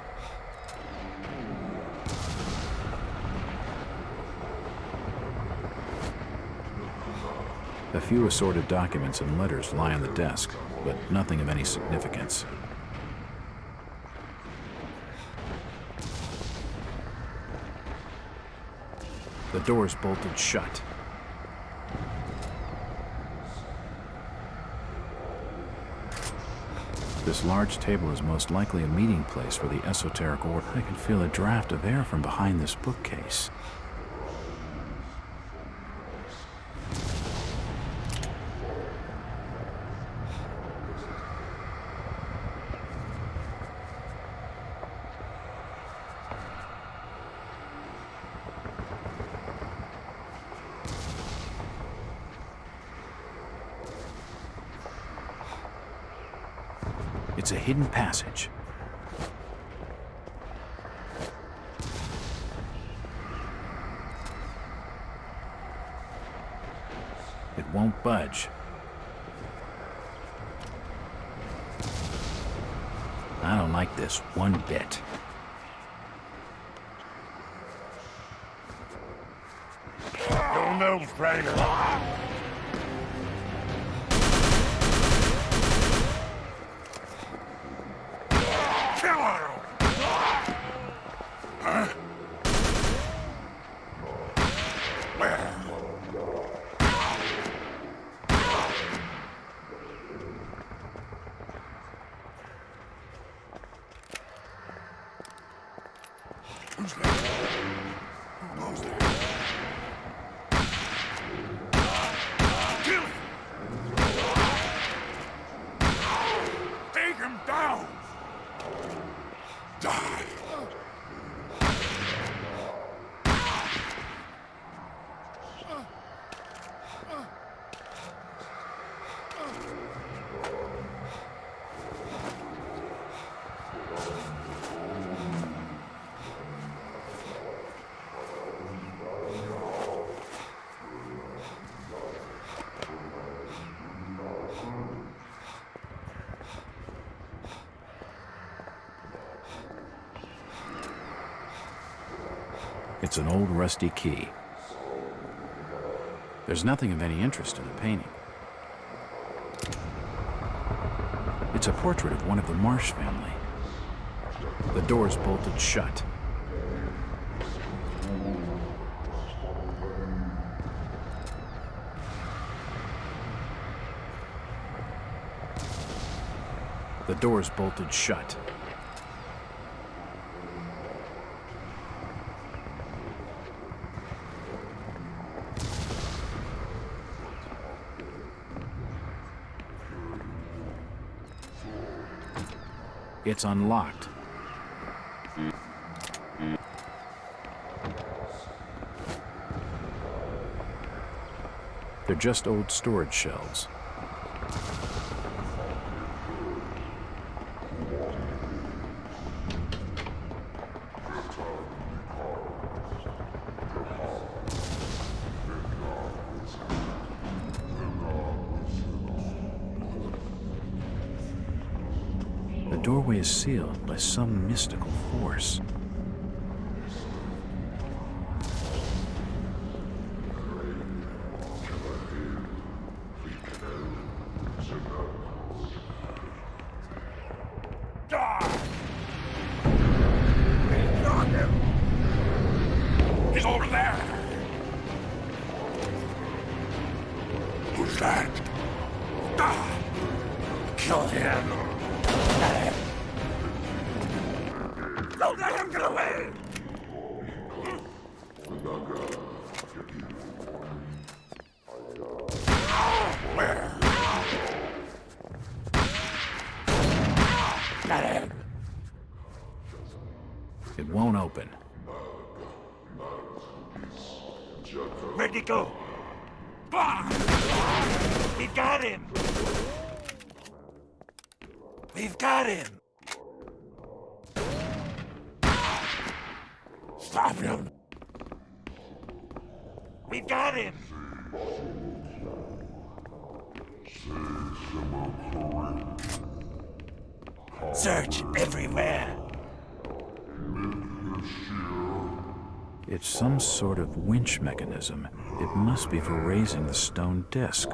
A few assorted documents and letters lie on the desk, but nothing of any significance. The door's bolted shut. This large table is most likely a meeting place for the esoteric order. I can feel a draft of air from behind this bookcase. It's a hidden passage. It won't budge. I don't like this one bit. Don't know, stranger. Take him down! Die! It's an old rusty key. There's nothing of any interest in the painting. It's a portrait of one of the Marsh family. The door's bolted shut. The door's bolted shut. It's unlocked. They're just old storage shelves. The doorway is sealed by some mystical force. He's over there! Who's that? Kill him! Don't let him get away! Where? Got him! It won't open. Where'd he go? We got him! We've got him! Stop him! We've got him! Search everywhere! It's some sort of winch mechanism. It must be for raising the stone disc.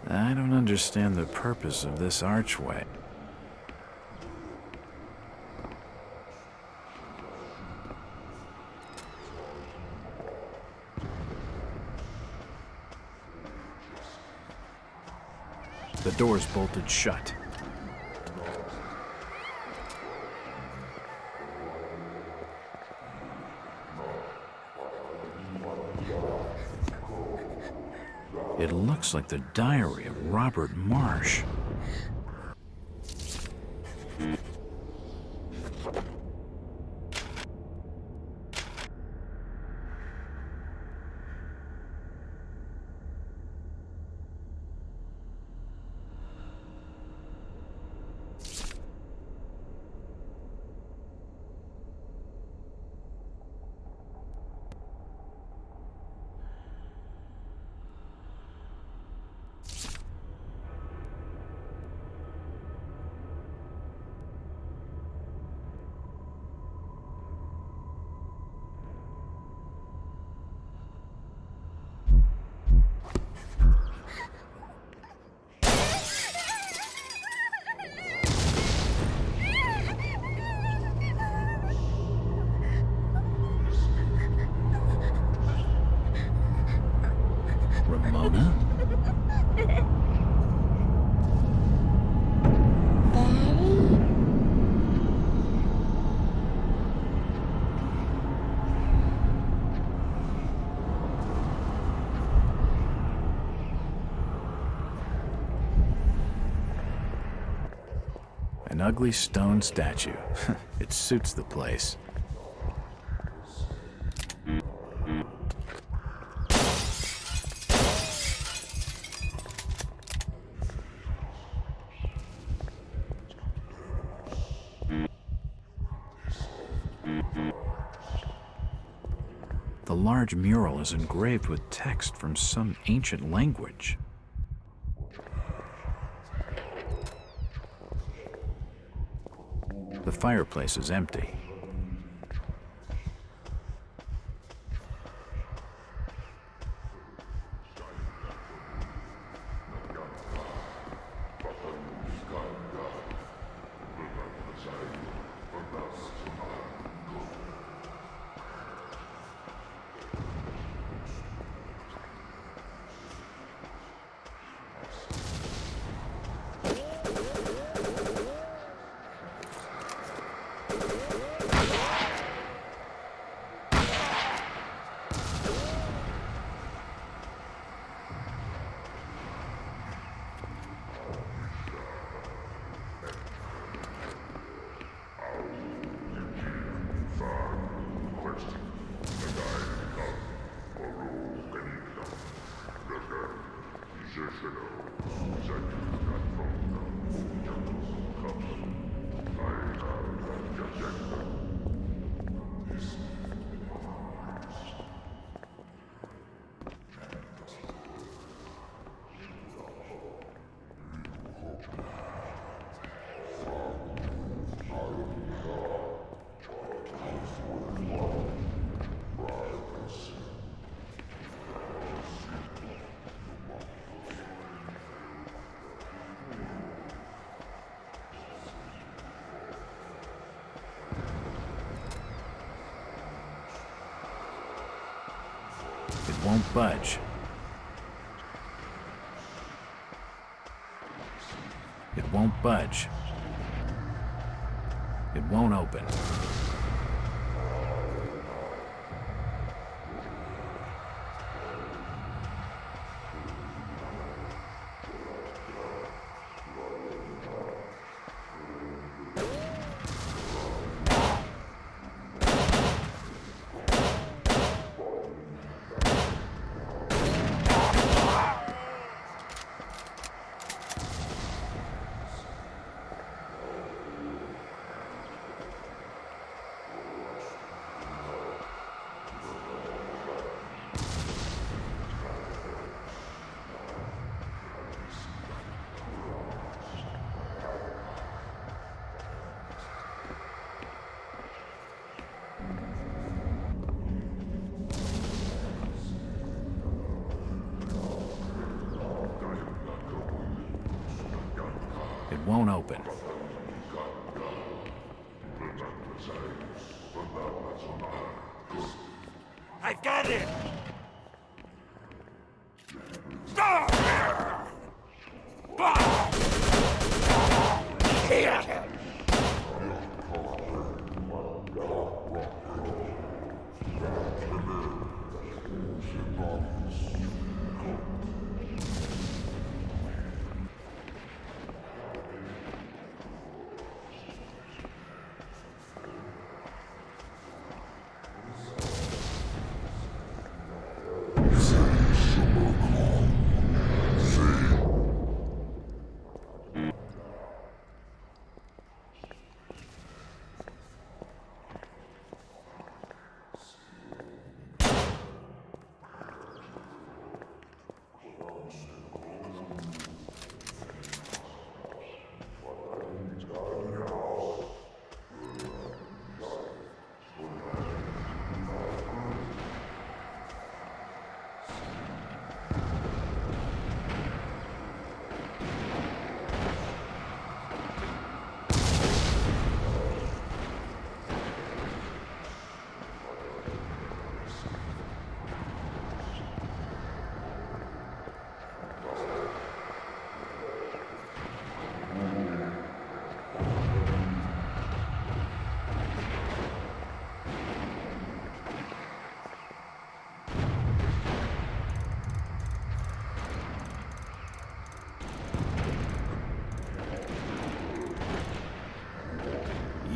I don't understand the purpose of this archway. The door's bolted shut. It looks like the diary of Robert Marsh. Mona? An ugly stone statue. It suits the place. The large mural is engraved with text from some ancient language. The fireplace is empty. It won't budge. It won't budge. It won't open. It won't open. I've got it!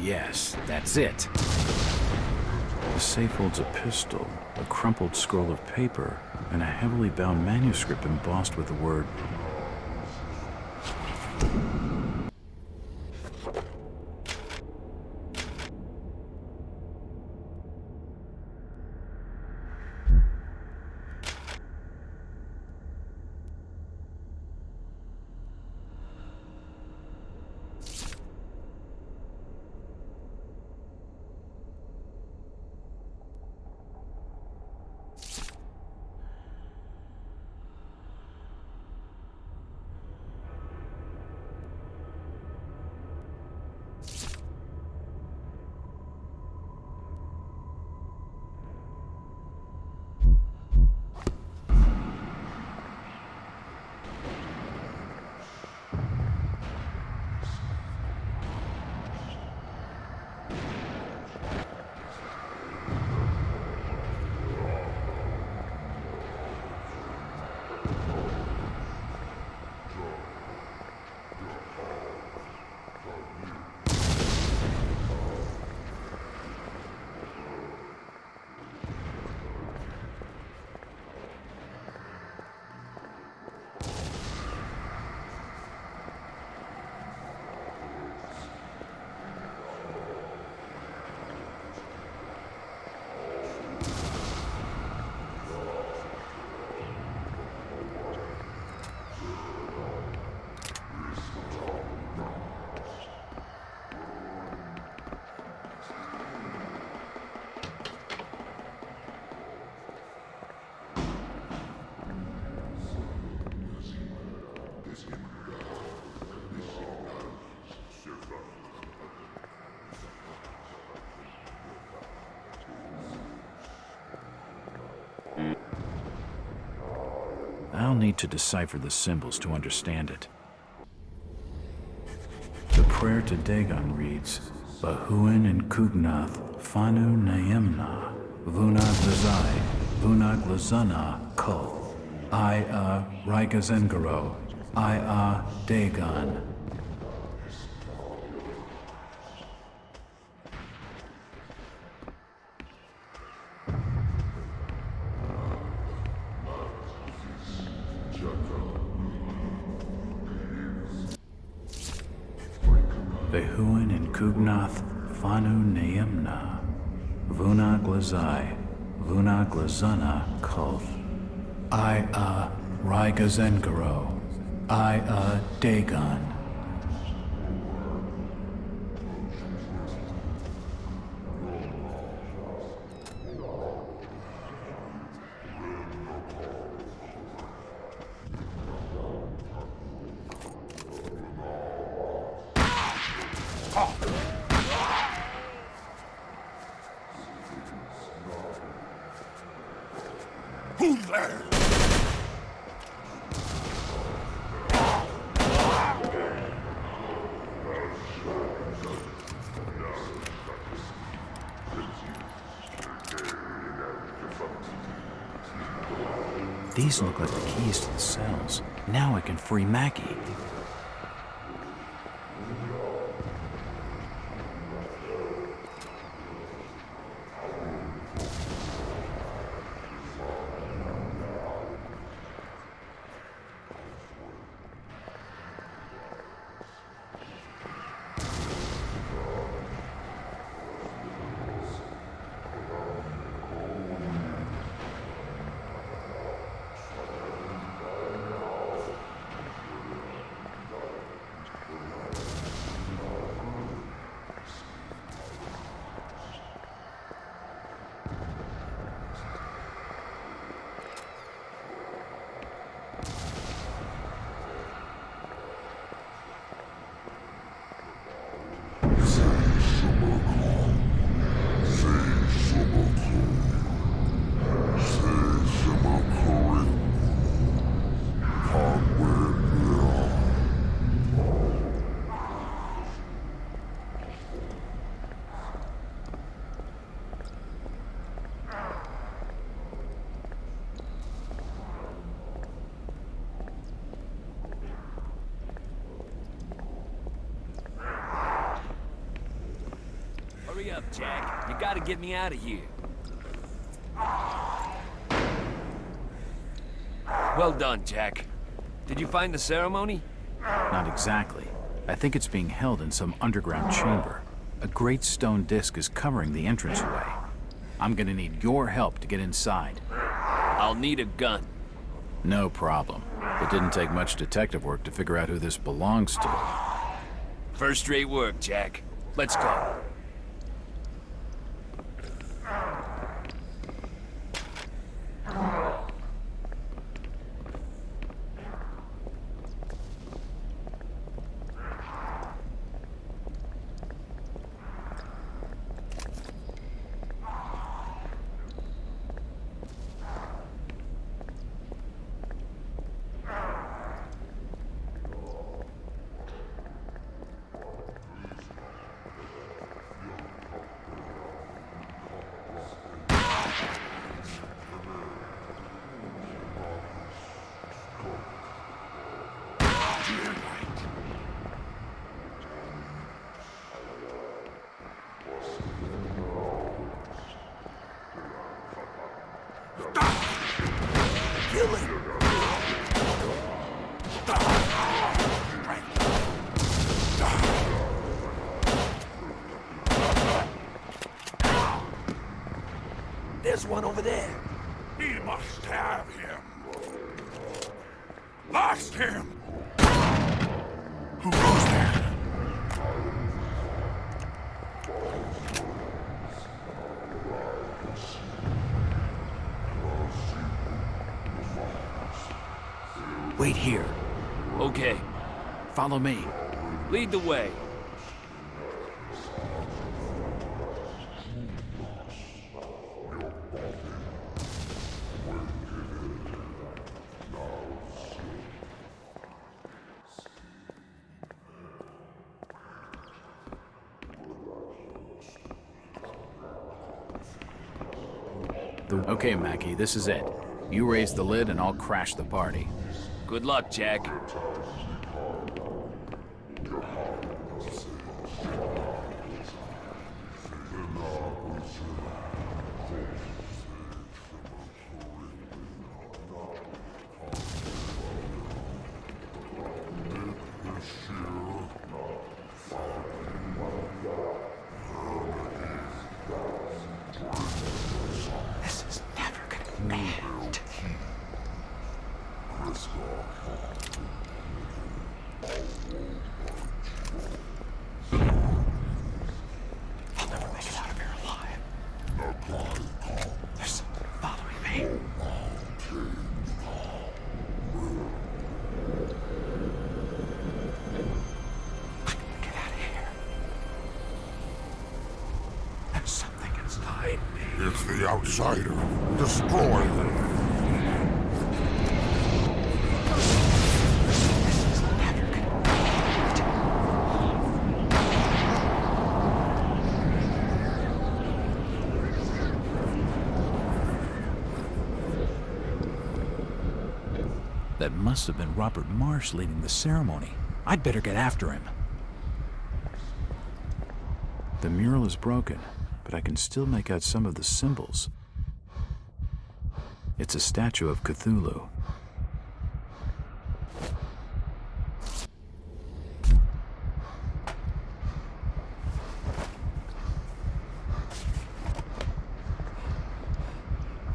yes, that's it. The safe holds a pistol, a crumpled scroll of paper, and a heavily bound manuscript embossed with the word I'll need to decipher the symbols to understand it. The prayer to Dagon reads, Bahuin and Kugnath, Fanu Naemna, Vunag Lazai, Vunag Lazana, Kul, Rigazengaro, Dagon. Behuin and Kugnath, Fanu Naemna, Vunag Lazai, Vunag Lazana, Kulth, Rigazengaro, Dagon. Who's there? These look like the keys to the cells. Now I can free Mackie. up, Jack. You gotta get me out of here. Well done, Jack. Did you find the ceremony? Not exactly. I think it's being held in some underground chamber. A great stone disc is covering the entranceway. I'm gonna need your help to get inside. I'll need a gun. No problem. It didn't take much detective work to figure out who this belongs to. First-rate work, Jack. Let's go. There's one over there. We must have him. Lost him. Who goes there? Wait here. Okay. Follow me. Lead the way. Okay, Mackie, this is it. You raise the lid and I'll crash the party. Good luck, Jack. It's the outsider. Destroy him. That must have been Robert Marsh leading the ceremony. I'd better get after him. The mural is broken, but I can still make out some of the symbols. It's a statue of Cthulhu.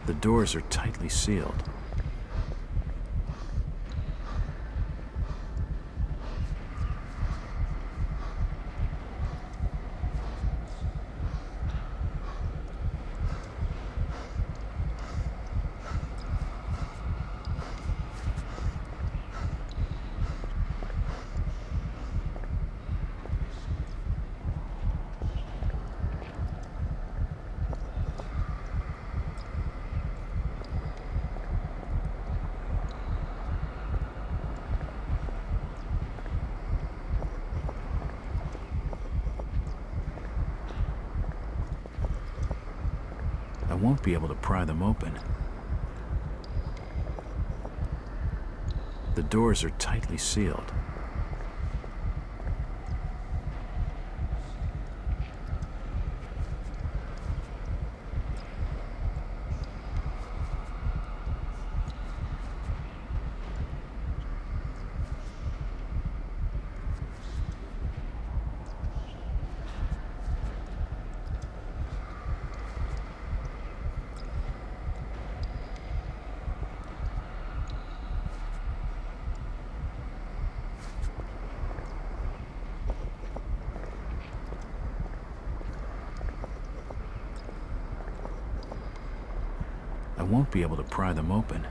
The doors are tightly sealed. I won't be able to pry them open. The doors are tightly sealed. I won't be able to pry them open.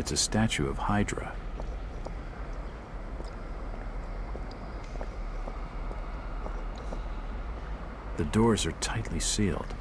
It's a statue of Hydra. The doors are tightly sealed.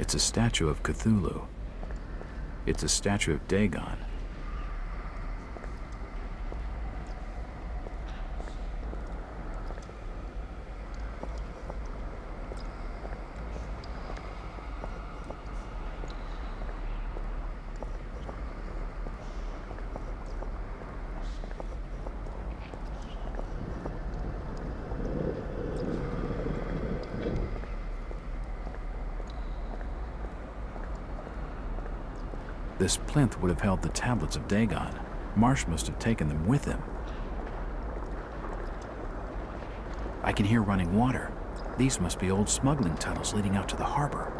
It's a statue of Cthulhu. It's a statue of Dagon. This plinth would have held the tablets of Dagon. Marsh must have taken them with him. I can hear running water. These must be old smuggling tunnels leading out to the harbor.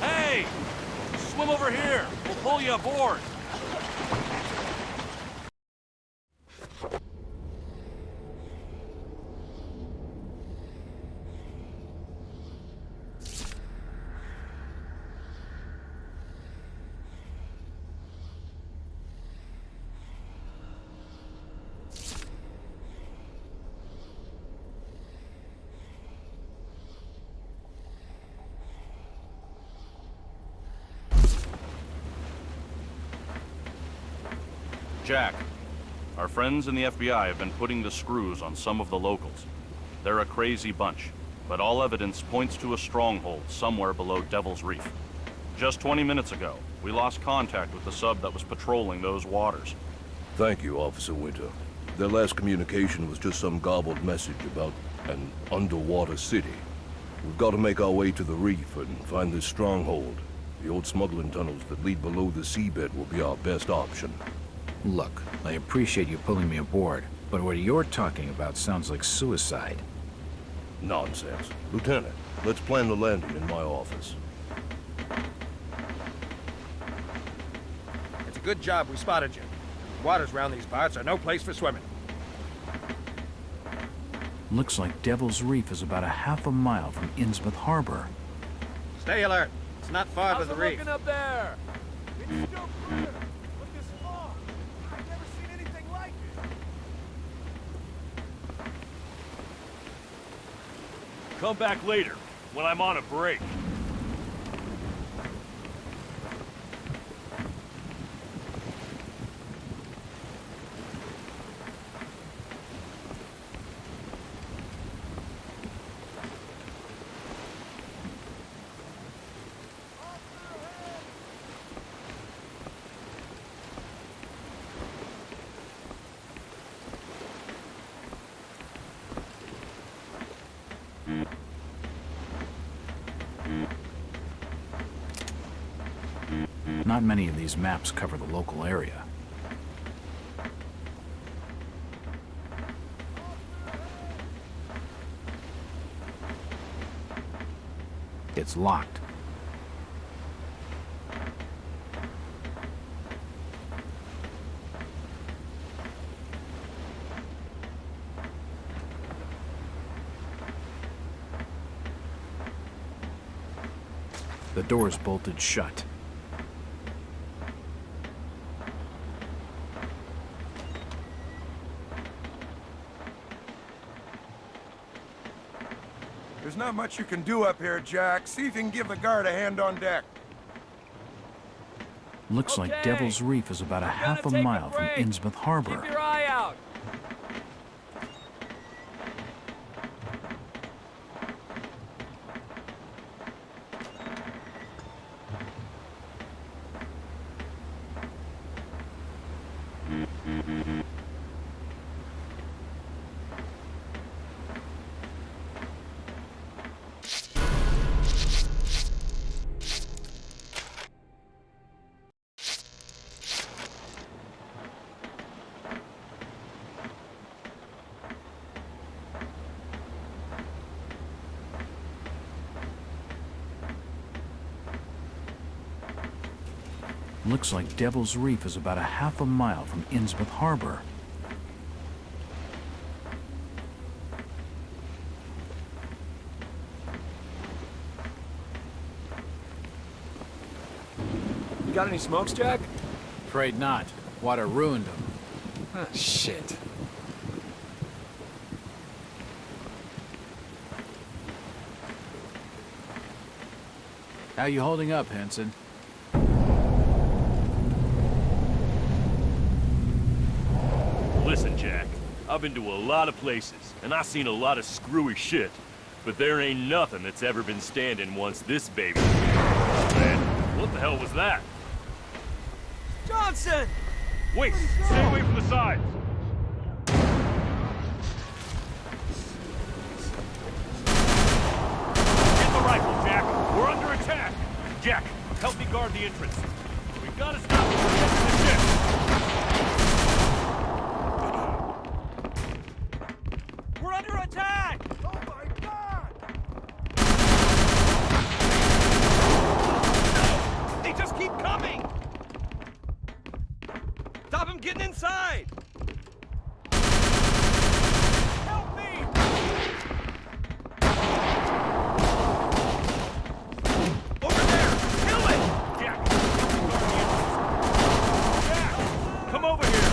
Hey! Swim over here. We'll pull you aboard. Jack, our friends in the FBI have been putting the screws on some of the locals. They're a crazy bunch. but all evidence points to a stronghold somewhere below Devil's Reef. Just 20 minutes ago, we lost contact with the sub that was patrolling those waters. Thank you, Officer Winter. Their last communication was just some garbled message about an underwater city. We've got to make our way to the reef and find this stronghold. The old smuggling tunnels that lead below the seabed will be our best option. Look, I appreciate you pulling me aboard, but what you're talking about sounds like suicide. Nonsense. Lieutenant, let's plan the landing in my office. It's a good job we spotted you. Waters around these parts are no place for swimming. Looks like Devil's Reef is about a half a mile from Innsmouth Harbor. Stay alert. It's not far to the reef. Looking up there? It's still clear. Look this small. I've never seen anything like it. Come back later, when I'm on a break. Not many of these maps cover the local area. It's locked. The door's bolted shut. There's not much you can do up here, Jack. See if you can give the guard a hand on deck. Looks like Devil's Reef is about a half a mile from Innsmouth Harbor. Keep your eye out. Looks like Devil's Reef is about a half a mile from Innsmouth Harbor. You got any smokes, Jack? Afraid not. Water ruined them. Ah, shit. How you holding up, Henson? Listen, Jack, I've been to a lot of places, and I've seen a lot of screwy shit, but there ain't nothing that's ever been standing once this baby. Man, what the hell was that? Johnson! Wait, stay away from the sides! Get the rifle, Jack! We're under attack! Jack, help me guard the entrance. We've got to stop them from getting to the ship! We're under attack! Oh my God! They just keep coming! Stop them getting inside! Help me! Over there! Kill it! Jack, Jack, come over here!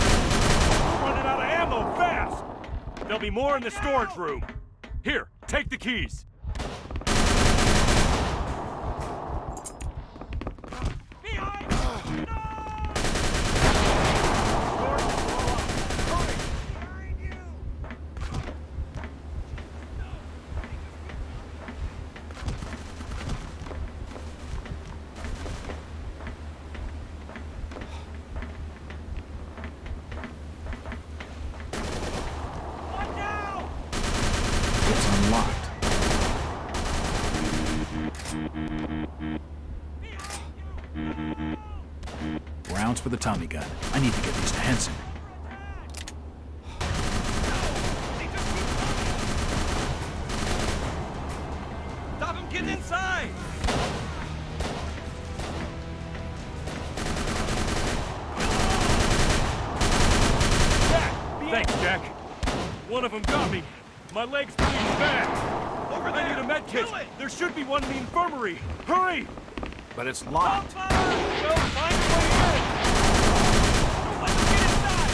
We're running out of ammo fast! There'll be more in the storage room. Here, take the keys. rounds for the Tommy gun. I need to get these to Henson. Stop him getting inside! Thanks, Jack. One of them got me. My leg's bleeding bad. Over there! I need a med kit. There should be one in the infirmary. Hurry! But it's locked. Well, find a way in. Don't let them get inside.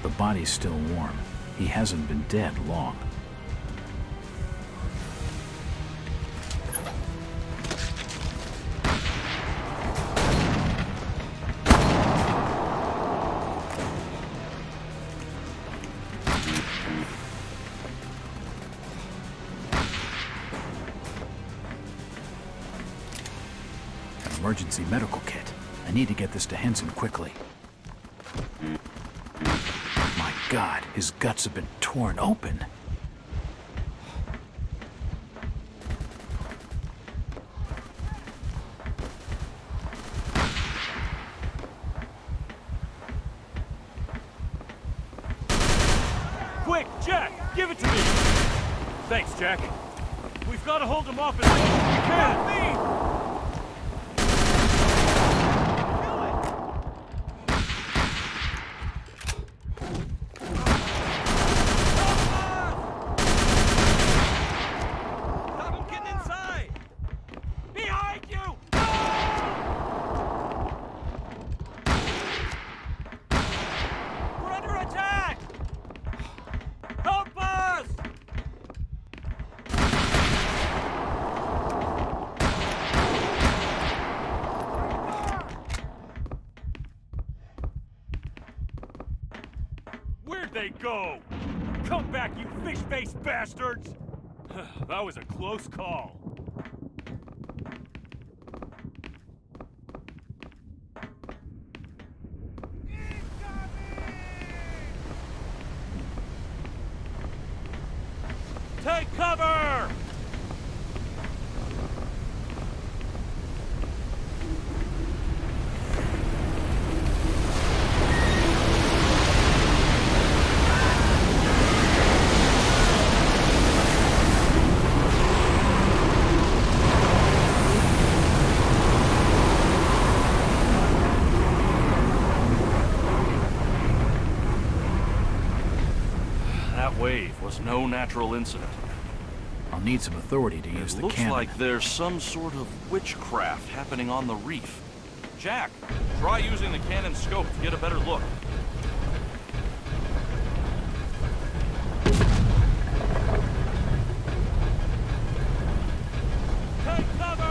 The body's still warm. He hasn't been dead long. Emergency medical kit. I need to get this to Henson quickly. My God, his guts have been torn open. Quick, Jack, give it to me. Thanks, Jack. We've got to hold him off as long as we can. Where'd they go? Come back, you fish-faced bastards! That was a close call. Take cover! Wave was no natural incident. I'll need some authority to use the cannon. Looks like there's some sort of witchcraft happening on the reef. Jack, try using the cannon scope to get a better look. Take cover!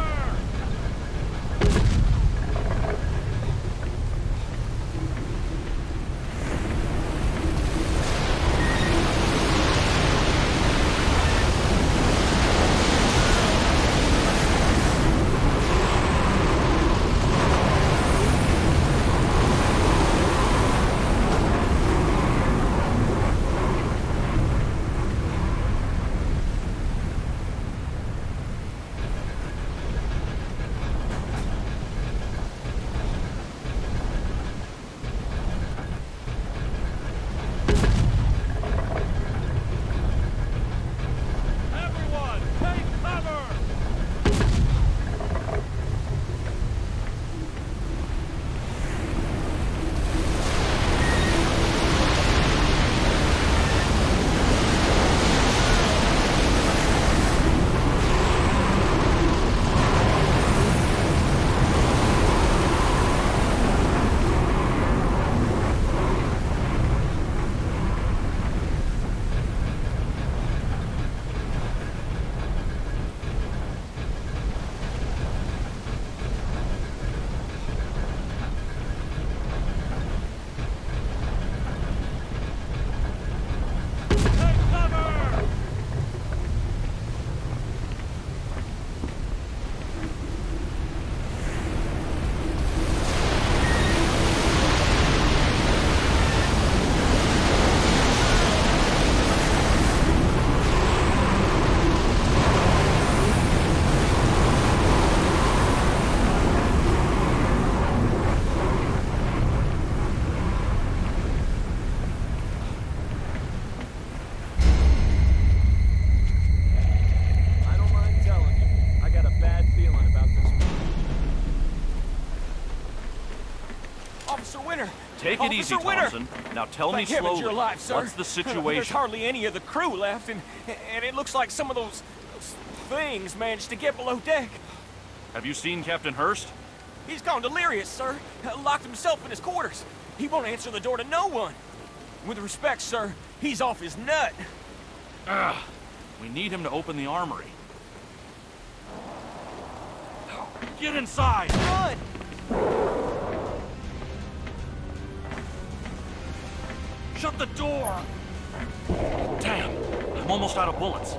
Officer Winter! Take it easy, Officer Winter! Thompson. Now tell me Thank heavens slowly, you're alive, sir. what's the There's situation? hardly any of the crew left, and it looks like some of those things managed to get below deck. Have you seen Captain Hurst? He's gone delirious, sir. Locked himself in his quarters. He won't answer the door to no one. With respect, sir, he's off his nut. We need him to open the armory. Get inside! Run! Shut the door! Damn, I'm almost out of bullets.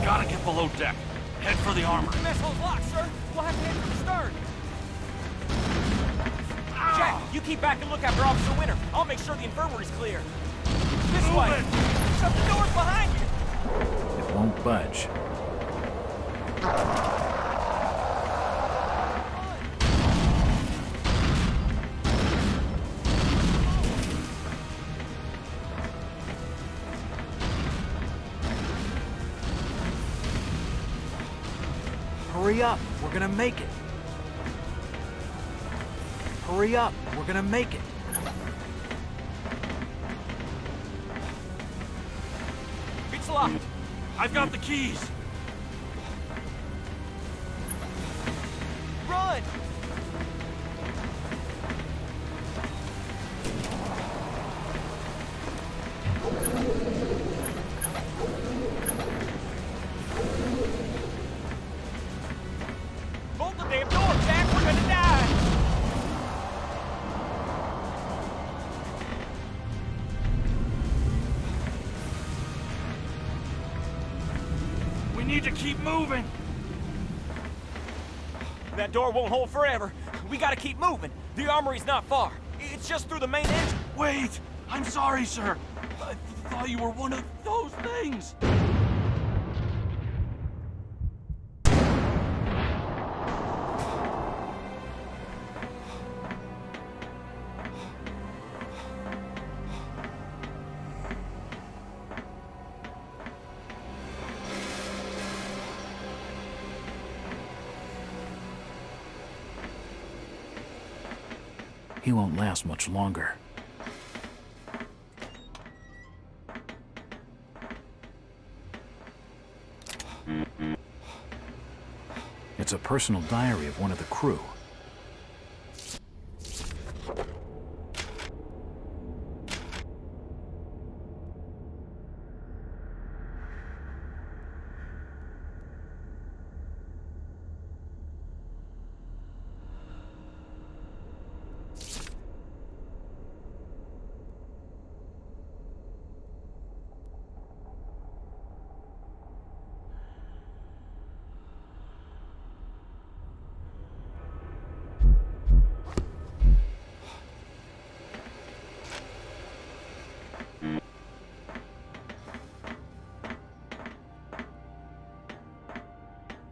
Gotta get below deck. Head for the armor. The mess hole's locked, sir. We'll have to head for the stern. Jack, you keep back and look after Officer Winter. I'll make sure the infirmary's clear. This way. Shut the doors behind you. It won't budge. Hurry up, we're gonna make it. Hurry up, we're gonna make it. It's locked. I've got the keys. Run! Bolt the damn door, Jack! We're gonna die! We need to keep moving. That door won't hold forever. We gotta keep moving. The armory's not far. It's just through the main engine. Wait! I'm sorry, sir. I thought you were one of those things. He won't last much longer. It's a personal diary of one of the crew.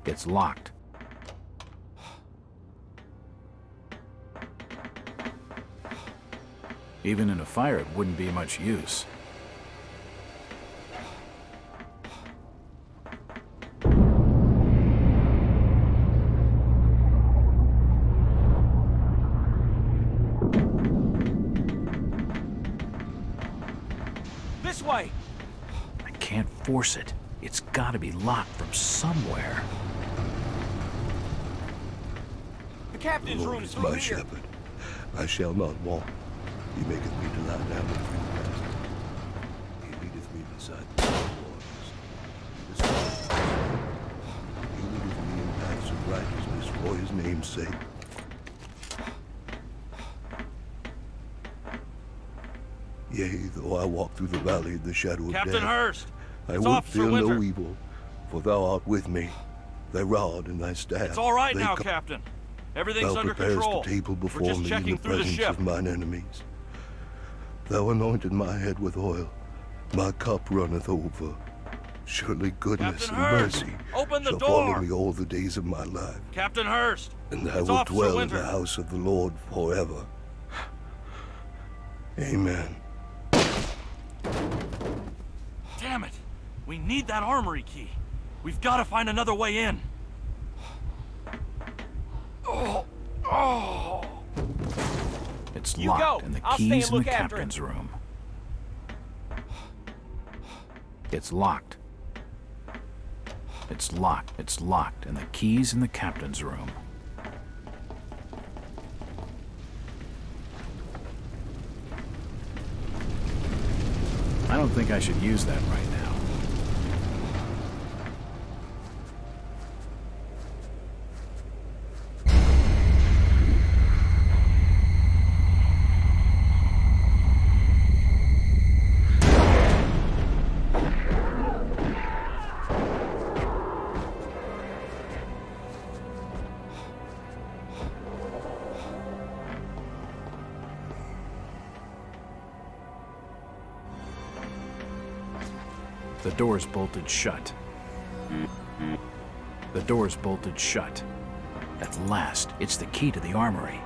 It's locked. Even in a fire, it wouldn't be much use. This way! I can't force it. It's gotta be locked from somewhere. The captain's The room Lord is is through my here. shepherd. I shall not want. He maketh me to lie down in green pastures. He leadeth me beside the still waters. He leadeth me in paths of righteousness for his name's sake. Yea, though I walk through the valley of the shadow of Captain death, Hurst! I It's will Officer fear Winter. no evil, for thou art with me. Thy rod and thy staff. It's all right they now, com- Captain. Everything's Thou under preparest control. the table We're before just me in checking the through the presence ship. of mine enemies. Thou anointed my head with oil. My cup runneth over. Surely goodness Captain and Hurst, mercy open the shall door. follow me all the days of my life. Captain Hurst! And I It's will Officer dwell Winter. in the house of the Lord forever. Amen. Damn it! We need that armory key. We've got to find another way in. Oh! It's You locked, go. and the I'll stay key's and in the look after captain's room. It's locked. It's locked. It's locked, and the key's in the captain's room. I don't think I should use that right now. The door's bolted shut. The door's bolted shut. At last, it's the key to the armory.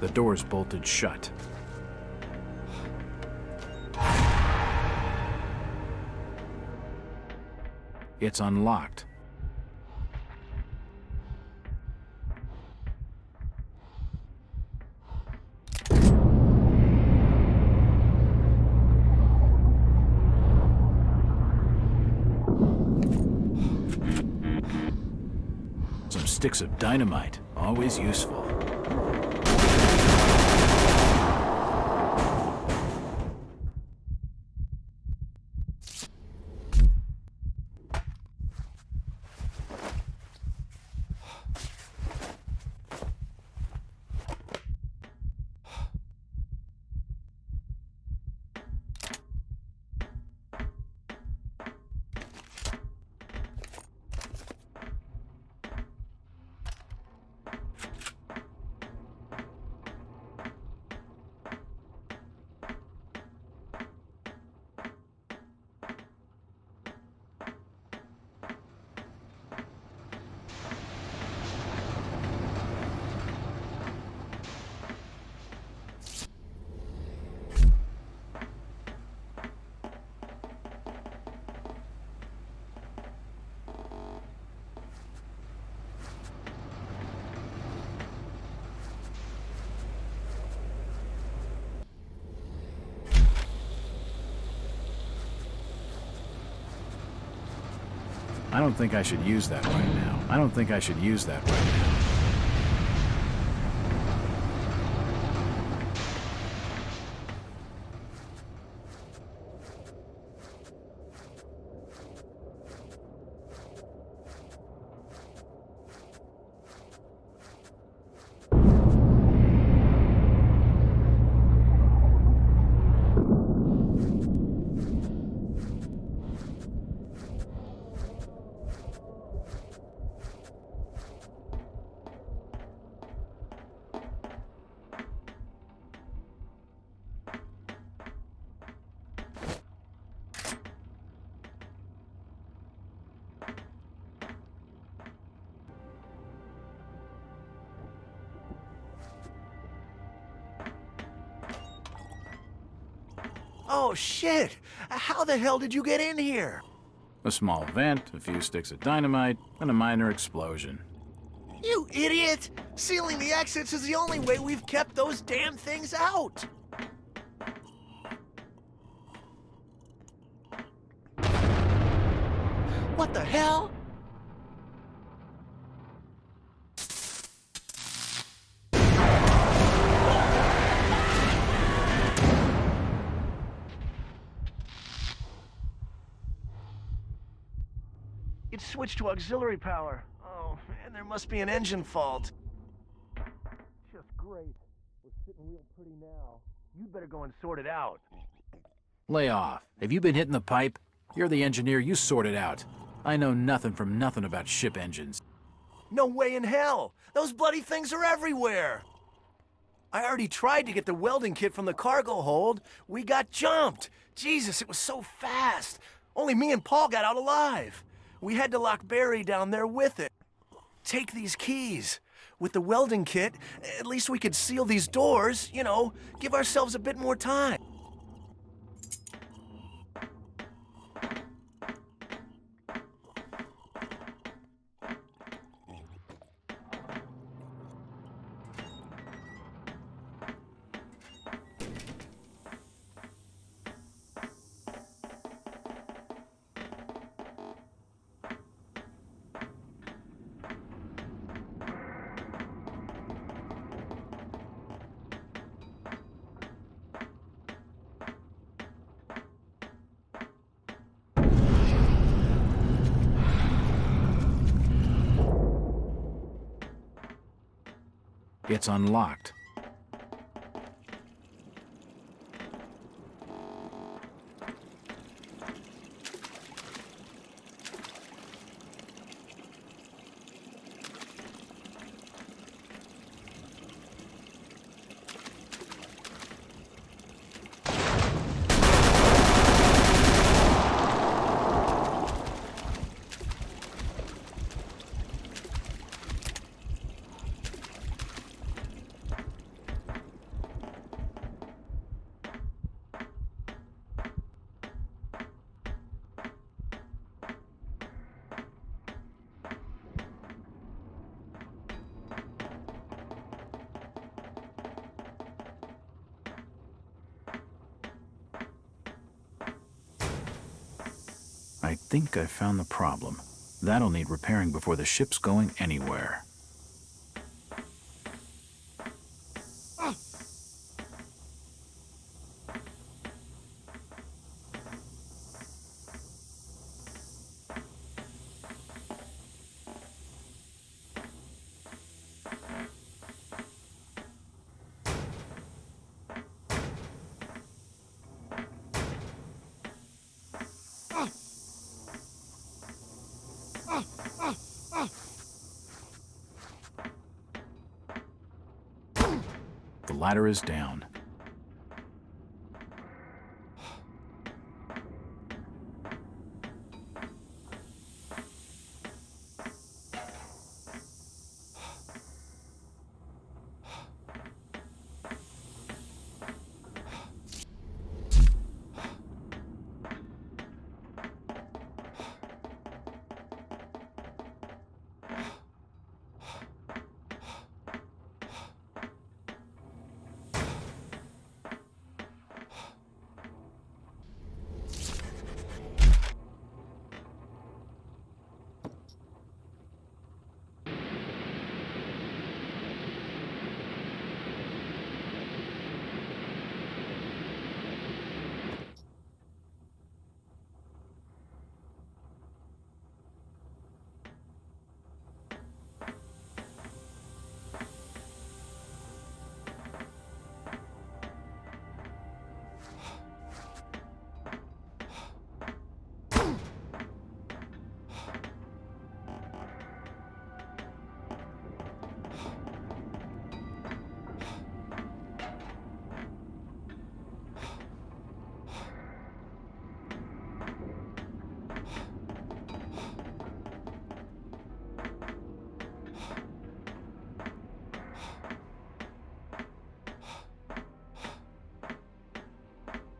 The door's bolted shut. It's unlocked. Some sticks of dynamite, always useful. I don't think I should use that right now. I don't think I should use that right now. Oh, shit! How the hell did you get in here? A small vent, a few sticks of dynamite, and a minor explosion. You idiot! Sealing the exits is the only way we've kept those damn things out! What the hell? It switched to auxiliary power. Oh, man, there must be an engine fault. Just great. We're sitting real pretty now. You'd better go and sort it out. Lay off. Have you been hitting the pipe? You're the engineer, you sort it out. I know nothing from nothing about ship engines. No way in hell! Those bloody things are everywhere! I already tried to get the welding kit from the cargo hold. We got jumped! Jesus, it was so fast! Only me and Paul got out alive. We had to lock Barry down there with it. Take these keys. With the welding kit, at least we could seal these doors, you know, give ourselves a bit more time. It's unlocked. I think I found the problem. That'll need repairing before the ship's going anywhere. The ladder is down.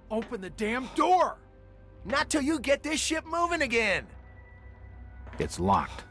Open the damn door! Not till you get this ship moving again! It's locked.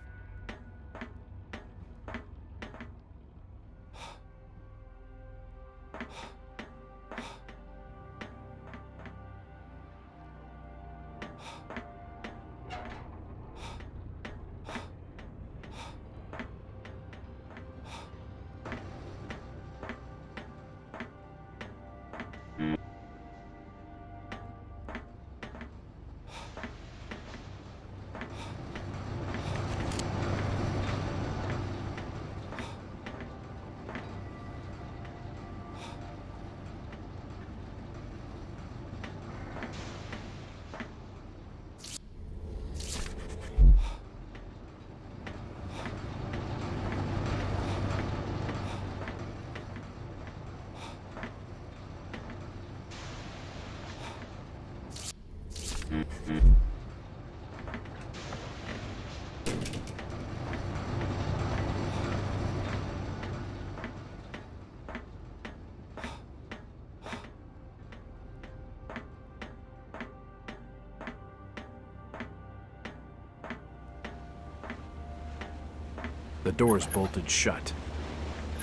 The door's bolted shut.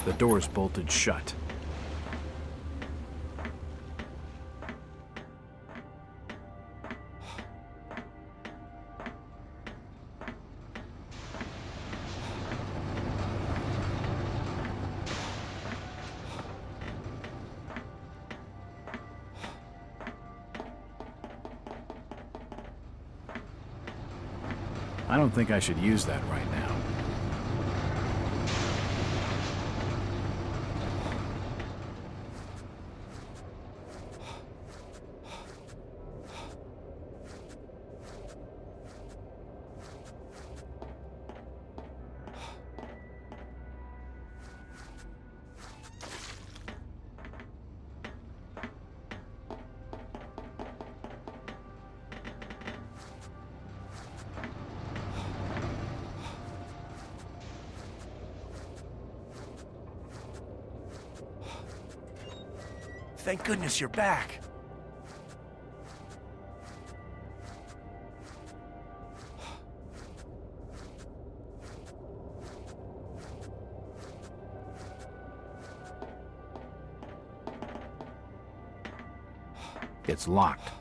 The door's bolted shut. I don't think I should use that right now. Thank goodness you're back. It's locked.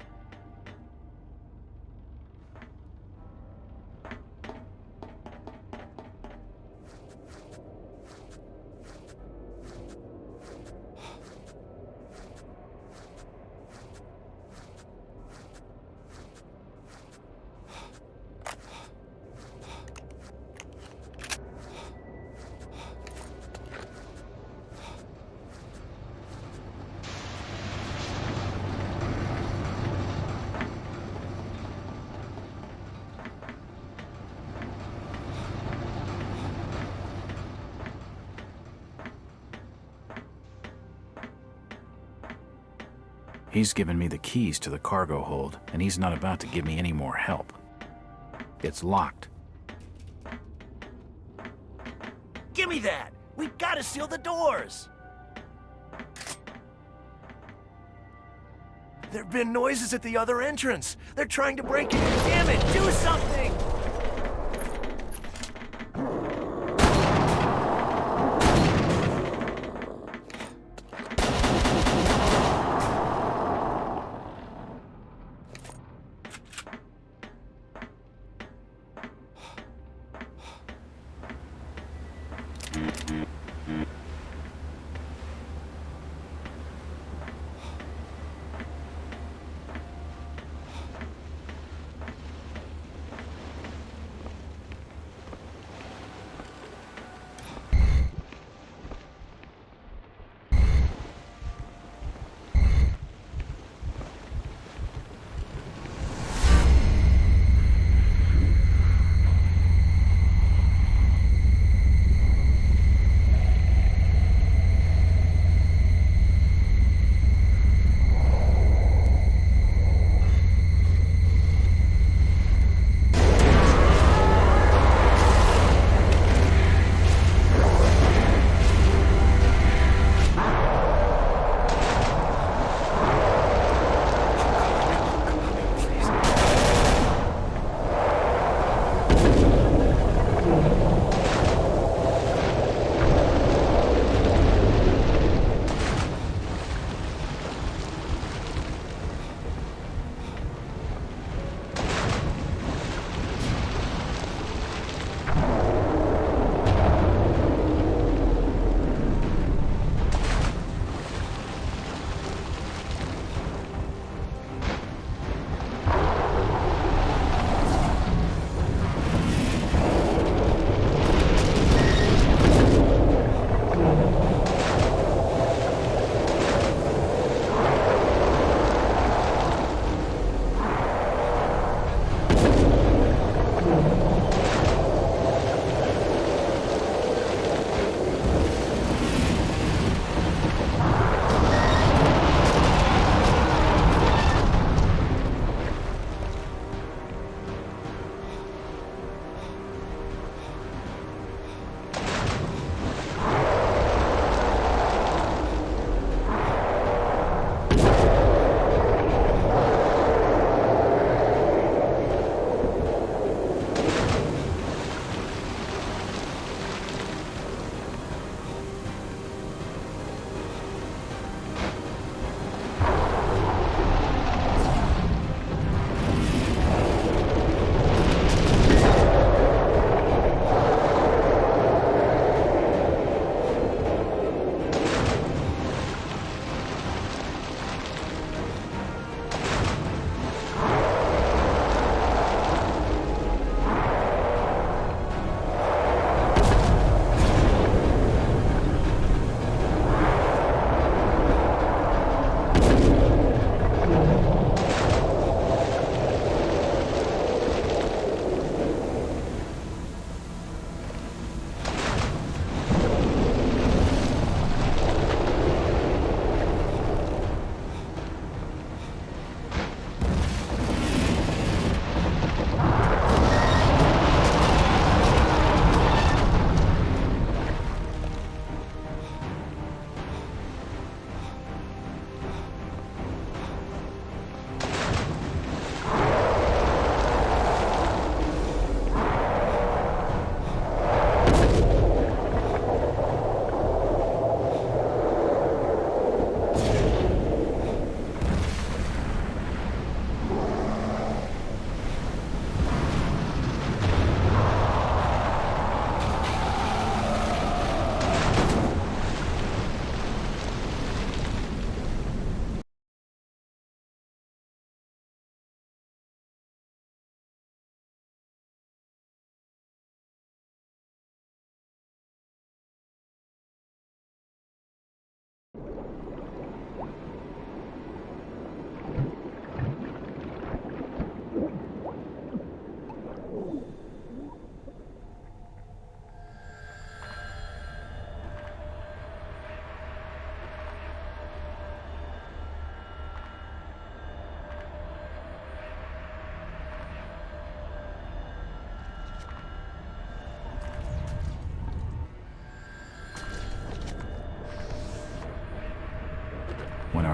He's given me the keys to the cargo hold, and he's not about to give me any more help. It's locked. Give me that! We gotta seal the doors! There've been noises at the other entrance. They're trying to break in. Damn it! Do something!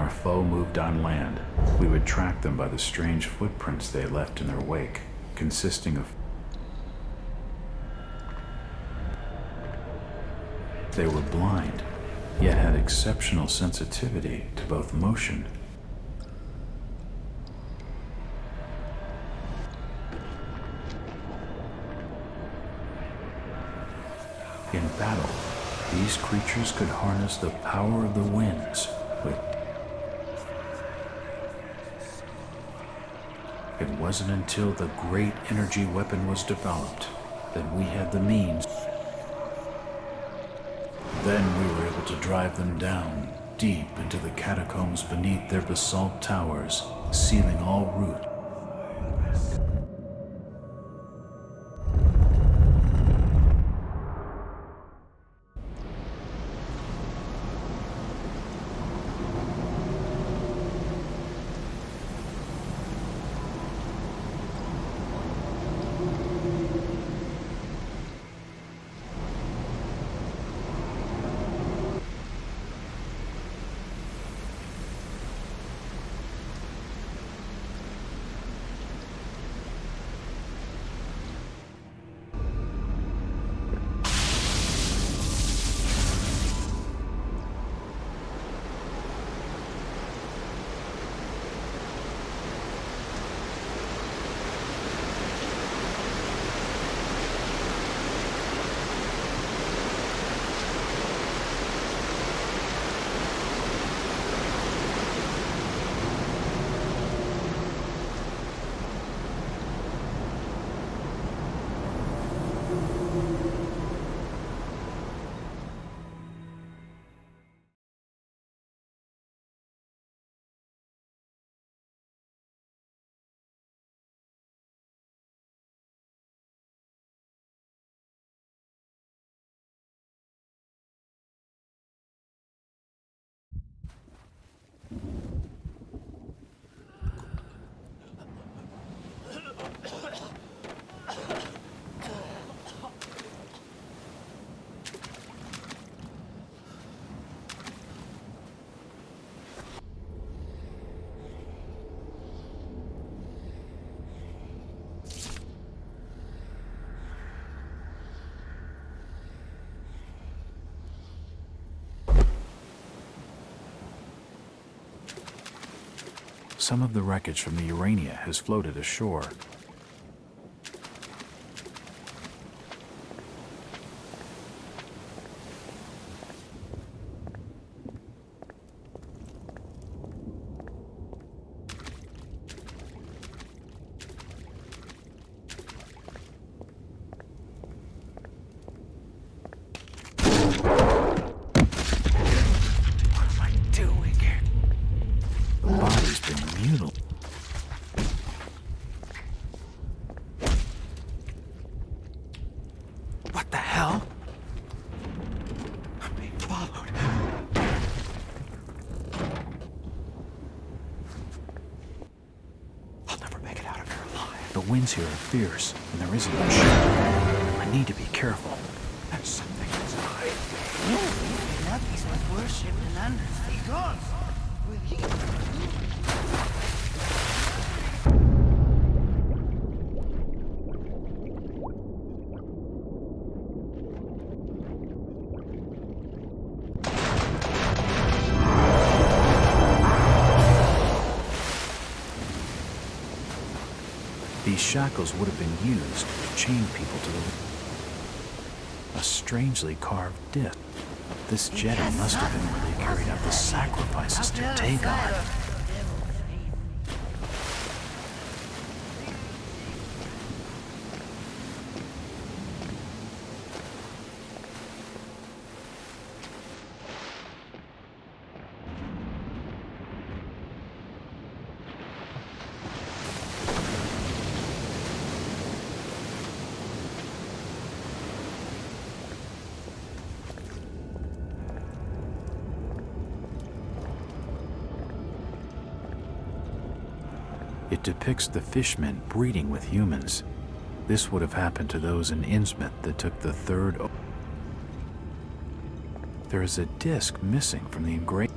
our foe moved on land, we would track them by the strange footprints they left in their wake, consisting of... They were blind, yet had exceptional sensitivity to both motion. In battle, these creatures could harness the power of the winds with... It wasn't until the great energy weapon was developed that we had the means. Then we were able to drive them down, deep into the catacombs beneath their basalt towers, sealing all route. Some of the wreckage from the Urania has floated ashore. What the hell? I'm being followed. I'll never make it out of here alive. The winds here are fierce, and there isn't much shelter. I need to be careful. There's something inside. Nothing's but worship and understanding. Gods! Will you? These shackles would have been used to chain people to a strangely carved disc. This jetty must have been where they carried out the sacrifices to Dagon. It depicts the fishmen breeding with humans. This would have happened to those in Innsmouth that took the third. There is a disc missing from the engraving.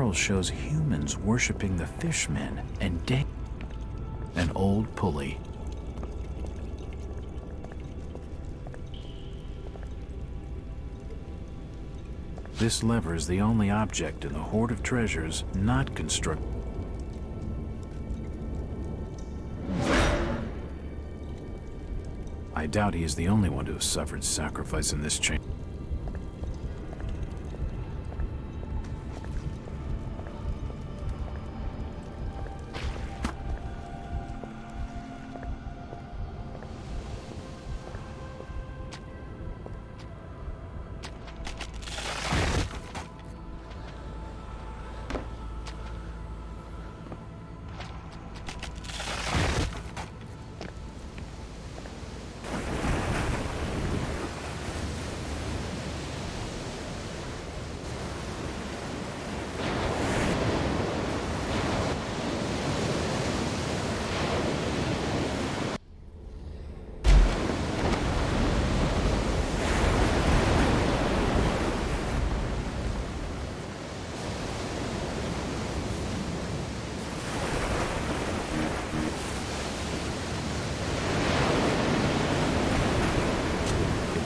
mural shows humans worshipping the fishmen and Dagon, an old pulley. This lever is the only object in the hoard of treasures not constructed. I doubt he is the only one to have suffered sacrifice in this chain.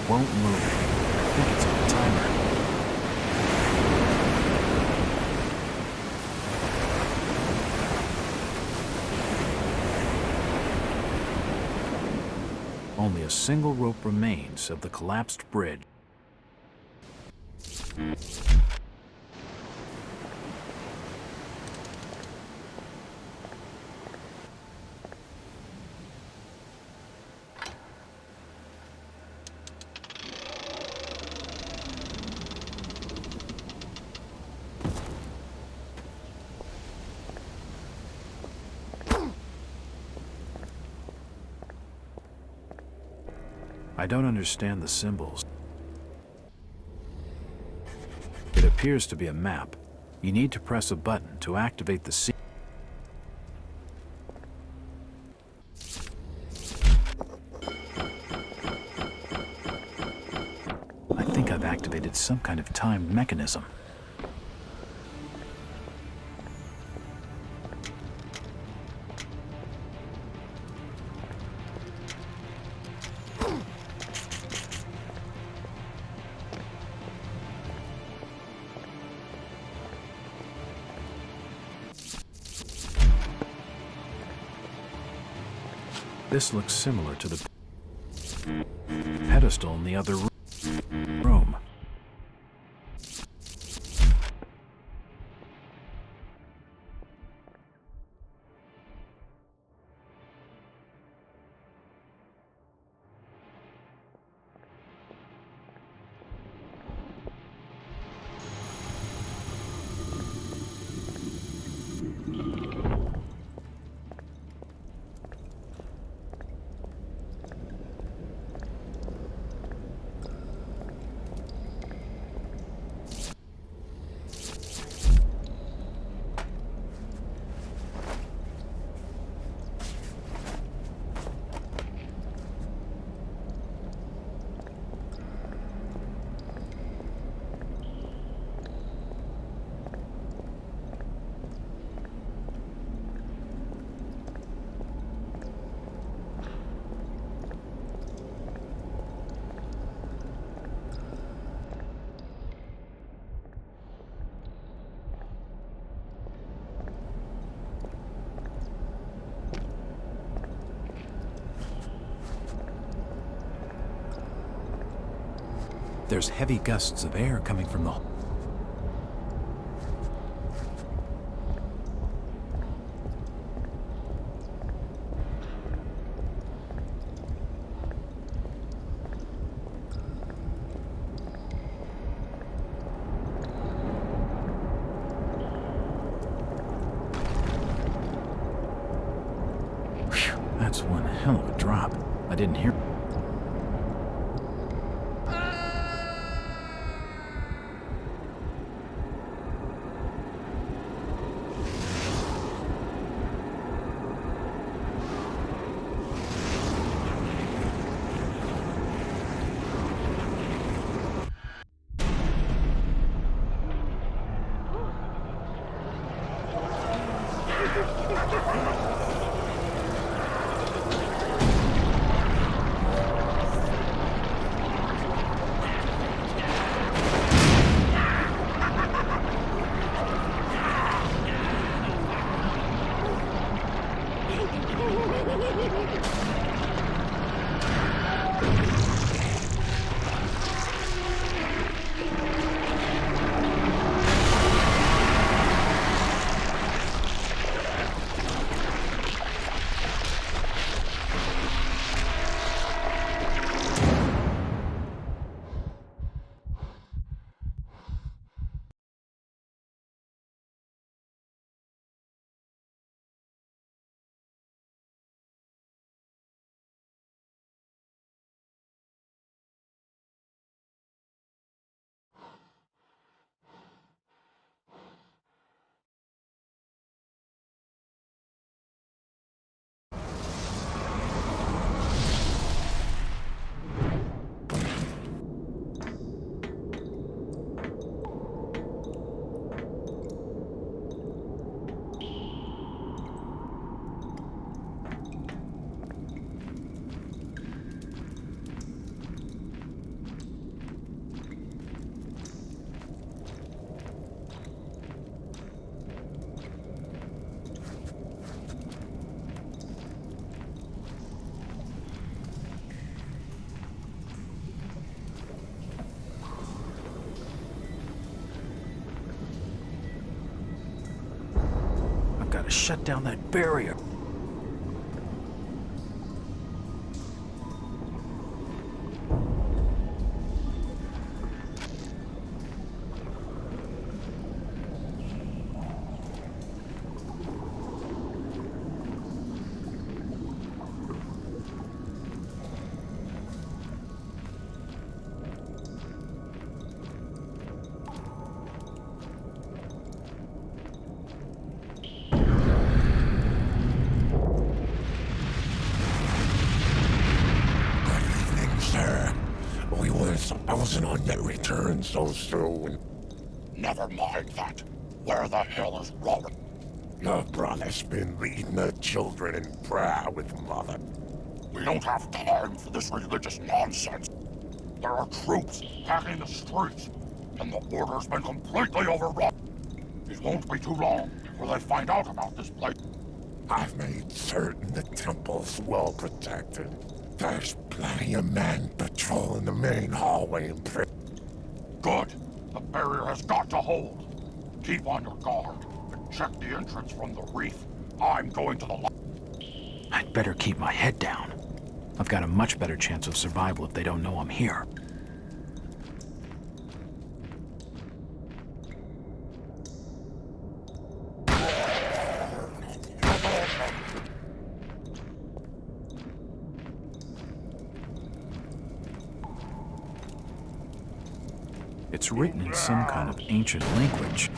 Won't move. I think it's on timer. Only a single rope remains of the collapsed bridge. I don't understand the symbols. It appears to be a map. You need to press a button to activate the scene. I think I've activated some kind of timed mechanism. This looks similar to the pedestal in the other room. There's heavy gusts of air coming from the... Whew, that's one hell of a drop. I didn't hear... Gotta shut down that barrier. Supposing I'd not return so soon. Never mind that. Where the hell is Robert? Your brother's been leading the children in prayer with Mother. We don't have time for this religious nonsense. There are troops packing the streets, and the order's been completely overrun. It won't be too long before they find out about this place. I've made certain the temple's well protected. There's plenty of men patrolling the main hallway and Good. The barrier has got to hold. Keep on your guard and check the entrance from the reef. I'm going to the I'd better keep my head down. I've got a much better chance of survival if they don't know I'm here. It's written in some kind of ancient language.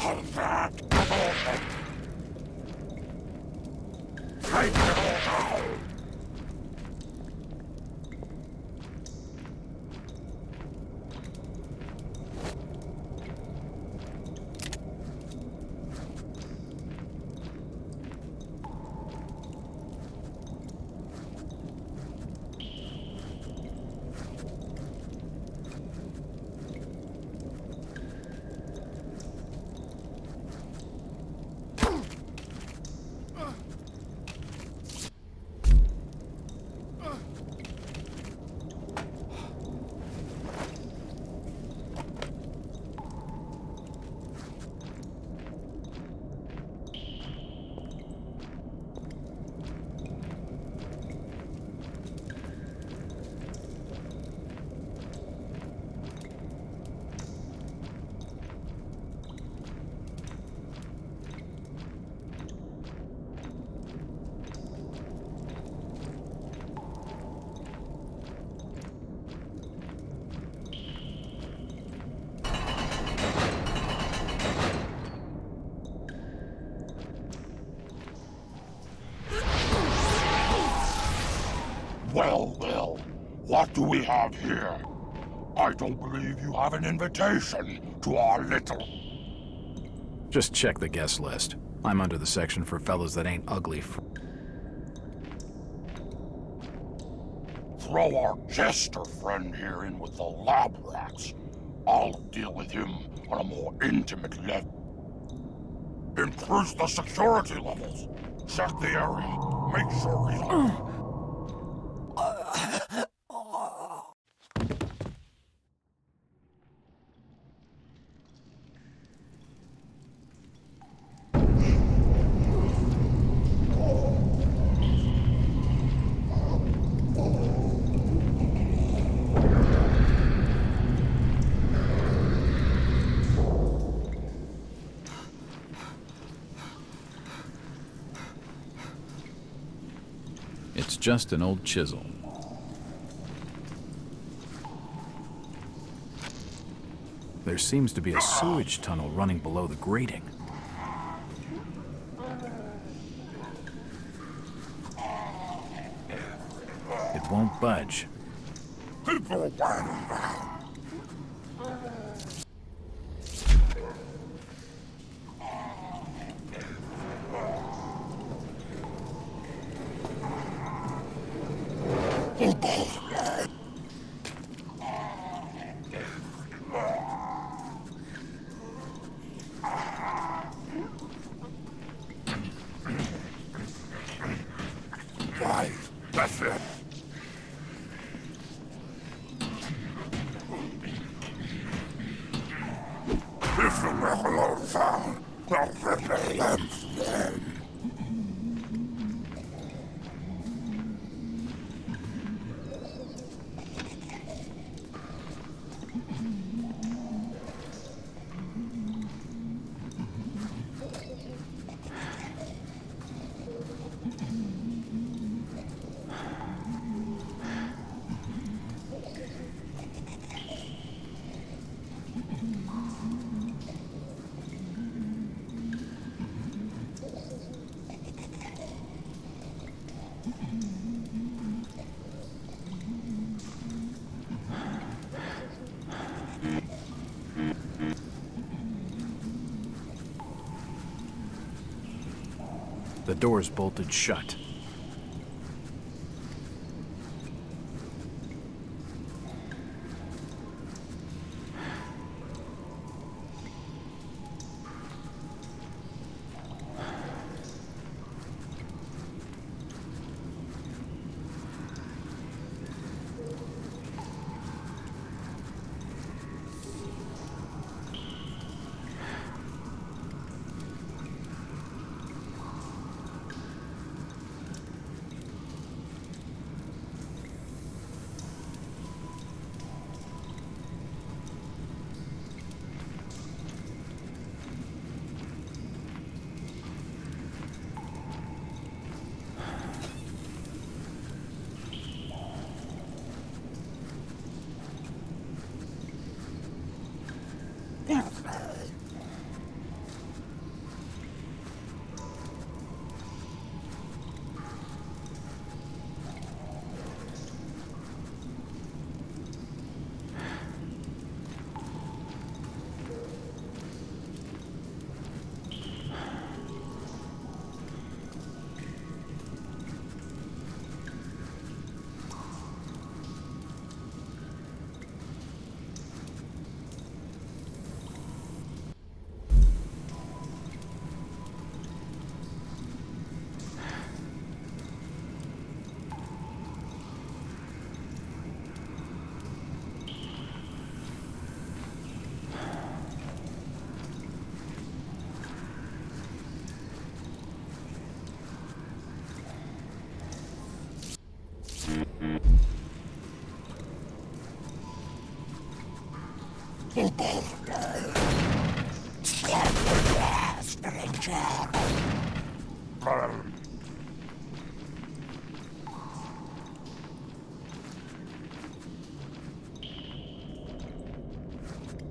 Well, what do we have here? I don't believe you have an invitation to our little... Just check the guest list. I'm under the section for fellas that ain't ugly. Throw our jester friend here in with the lab rats. I'll deal with him on a more intimate level. Increase the security levels. Check the area. Make sure he's on. It's just an old chisel. There seems to be a sewage tunnel running below the grating. It won't budge. People went down. Right, that's it. If you make a low sound, I'll rip the lamps then. The door's bolted shut.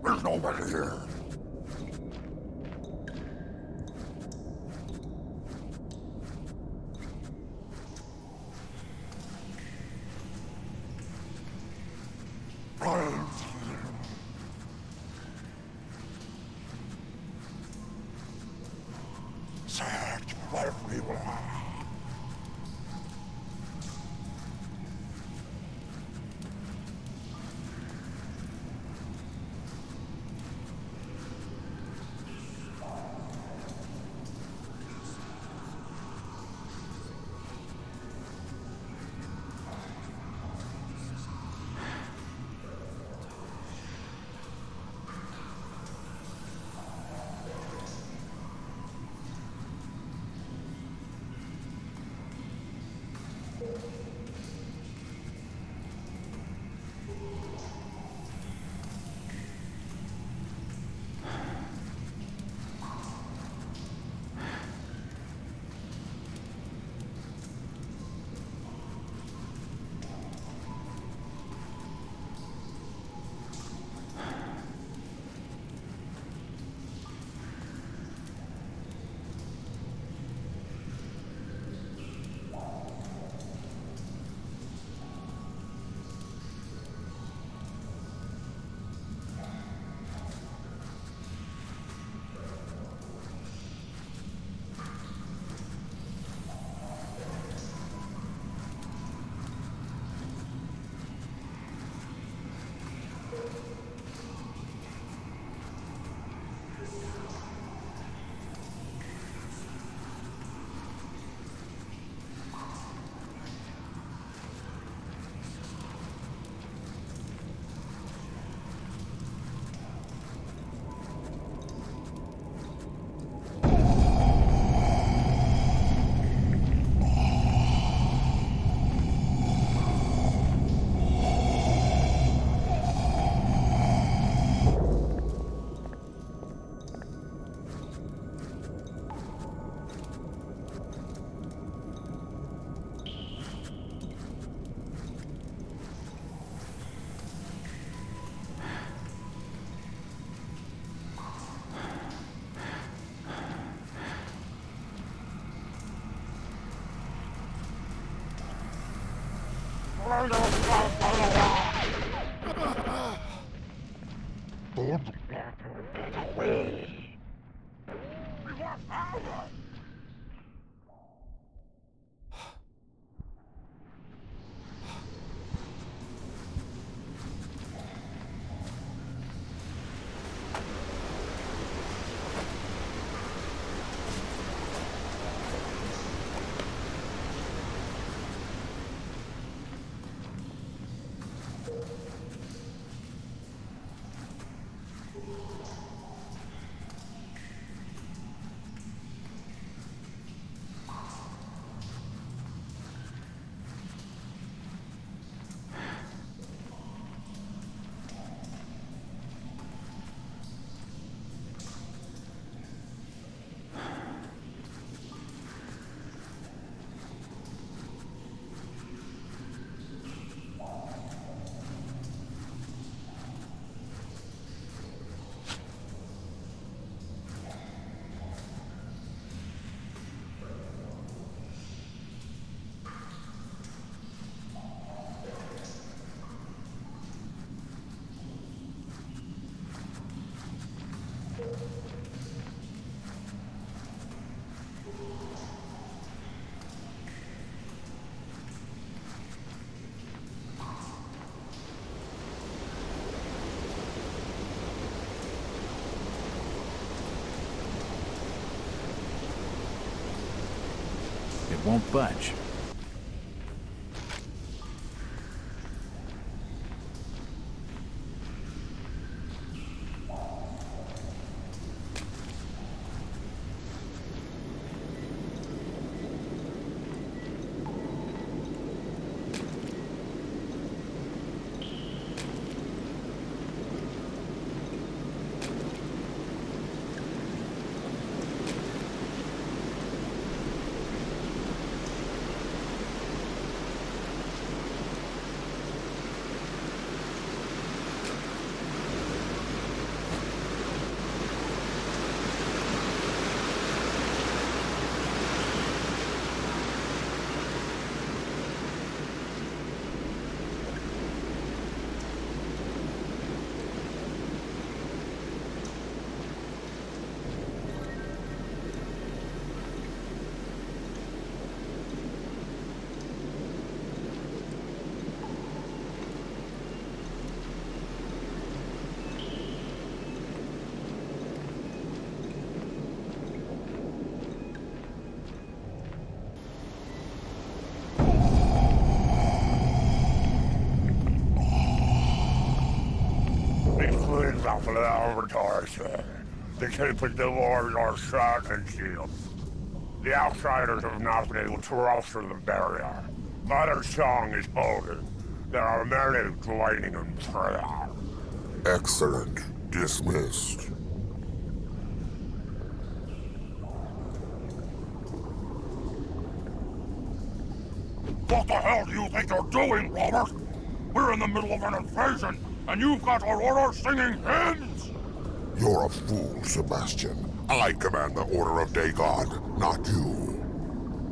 There's nobody here. Say, It won't budge. They keep the Lord our sight and shield. The outsiders have not been able to cross through the barrier. Mother song is older. There are many joining in prayer. Excellent. Dismissed. What the hell do you think you're doing, Robert? We're in the middle of an invasion, and you've got our order singing hymns! You're a fool, Sebastian. I command the Order of Dagon, not you.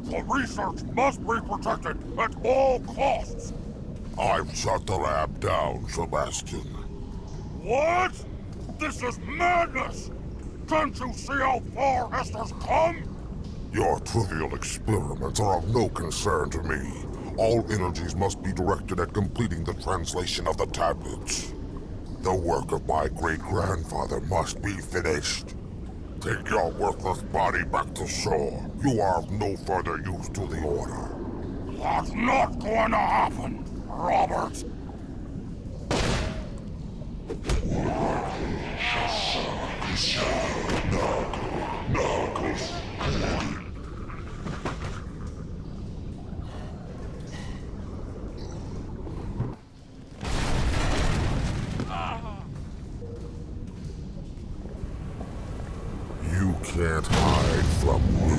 The research must be protected at all costs! I've shut the lab down, Sebastian. What? This is madness! Can't you see how far Esther's come? Your trivial experiments are of no concern to me. All energies must be directed at completing the translation of the tablets. The work of my great-grandfather must be finished. Take your worthless body back to shore. You are of no further use to the Order. That's not going to happen, Robert! You can't hide from me.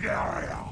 area.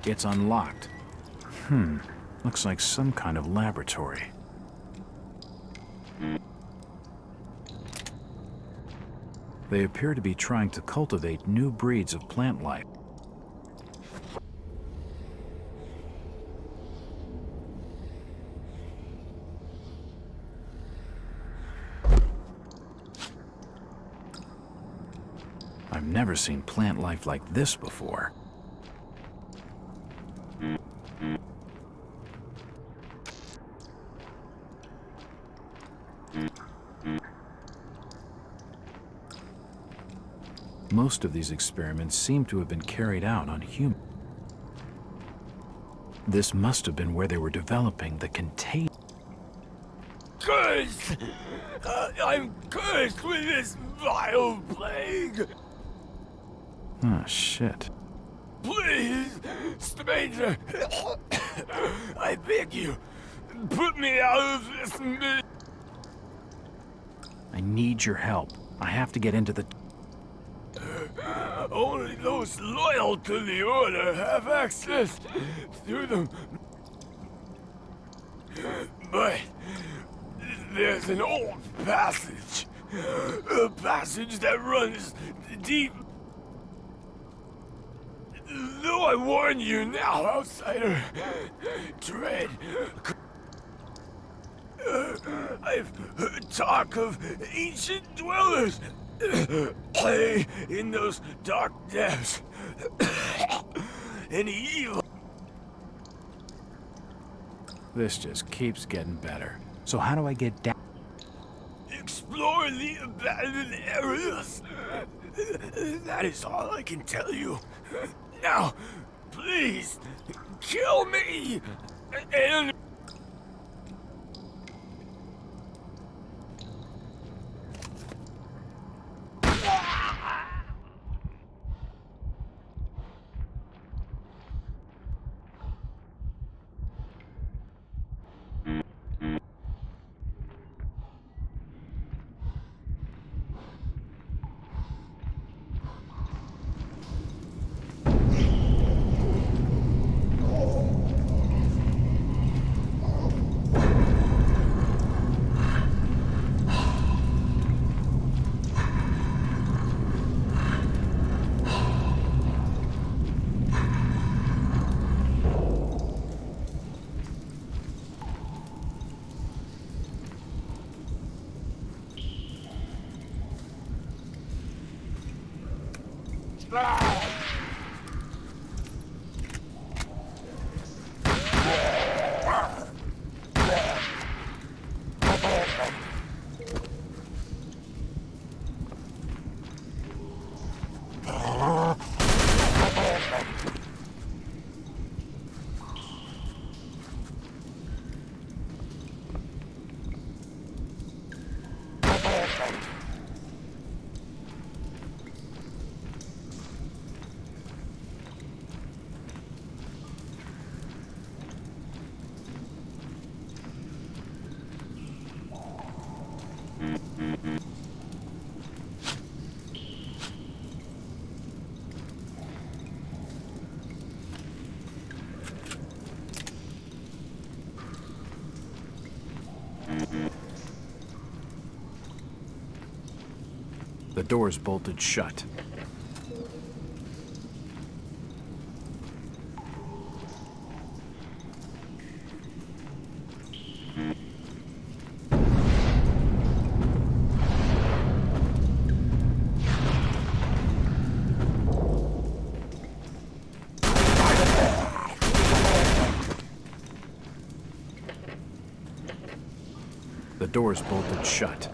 It's unlocked. Looks like some kind of laboratory. They appear to be trying to cultivate new breeds of plant life. I've never seen plant life like this before. Most of these experiments seem to have been carried out on humans. This must have been where they were developing the contagion. Cursed! I'm cursed with this vile plague! Oh, shit. Please, stranger, I beg you, put me out of this I need your help. I have to get into the... Only those loyal to the Order have access through them. But there's an old passage. A passage that runs deep. Though I warn you now, outsider, tread. I've heard talk of ancient dwellers play in those dark depths. And evil. This just keeps getting better. So how do I get down? Explore the abandoned areas. That is all I can tell you. Now, please, kill me, and... The door's bolted shut. The door's bolted shut.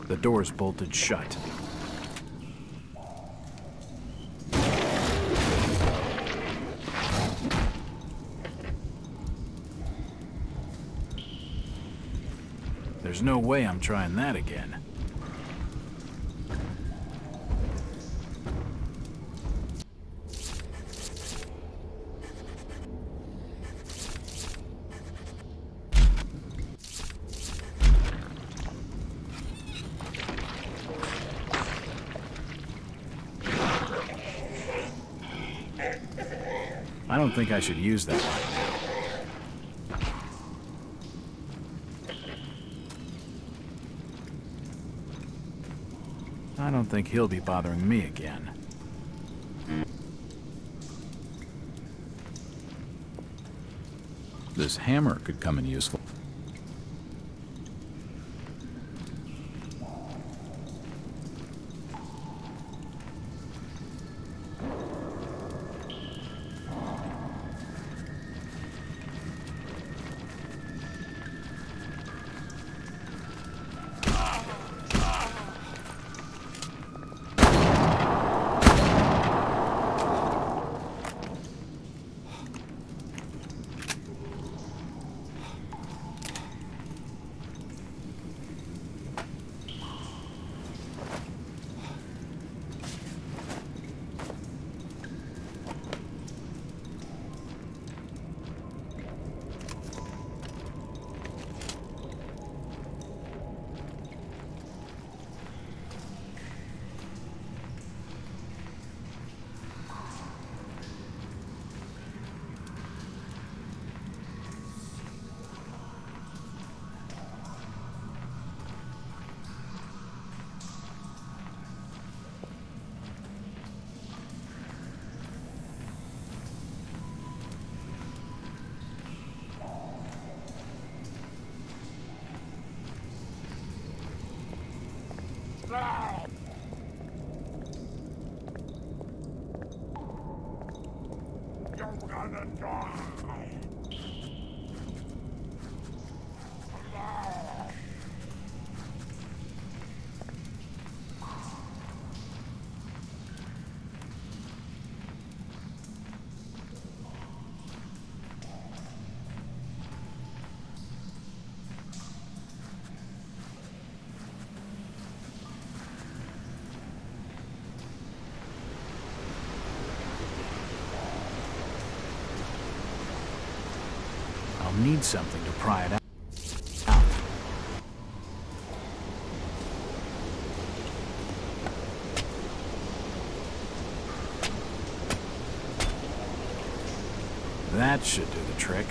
The door's bolted shut. There's no way I'm trying that again. I don't think I should use that right now. I don't think he'll be bothering me again. This hammer could come in useful. You're gonna die. I'll need something to pry it out. That should do the trick.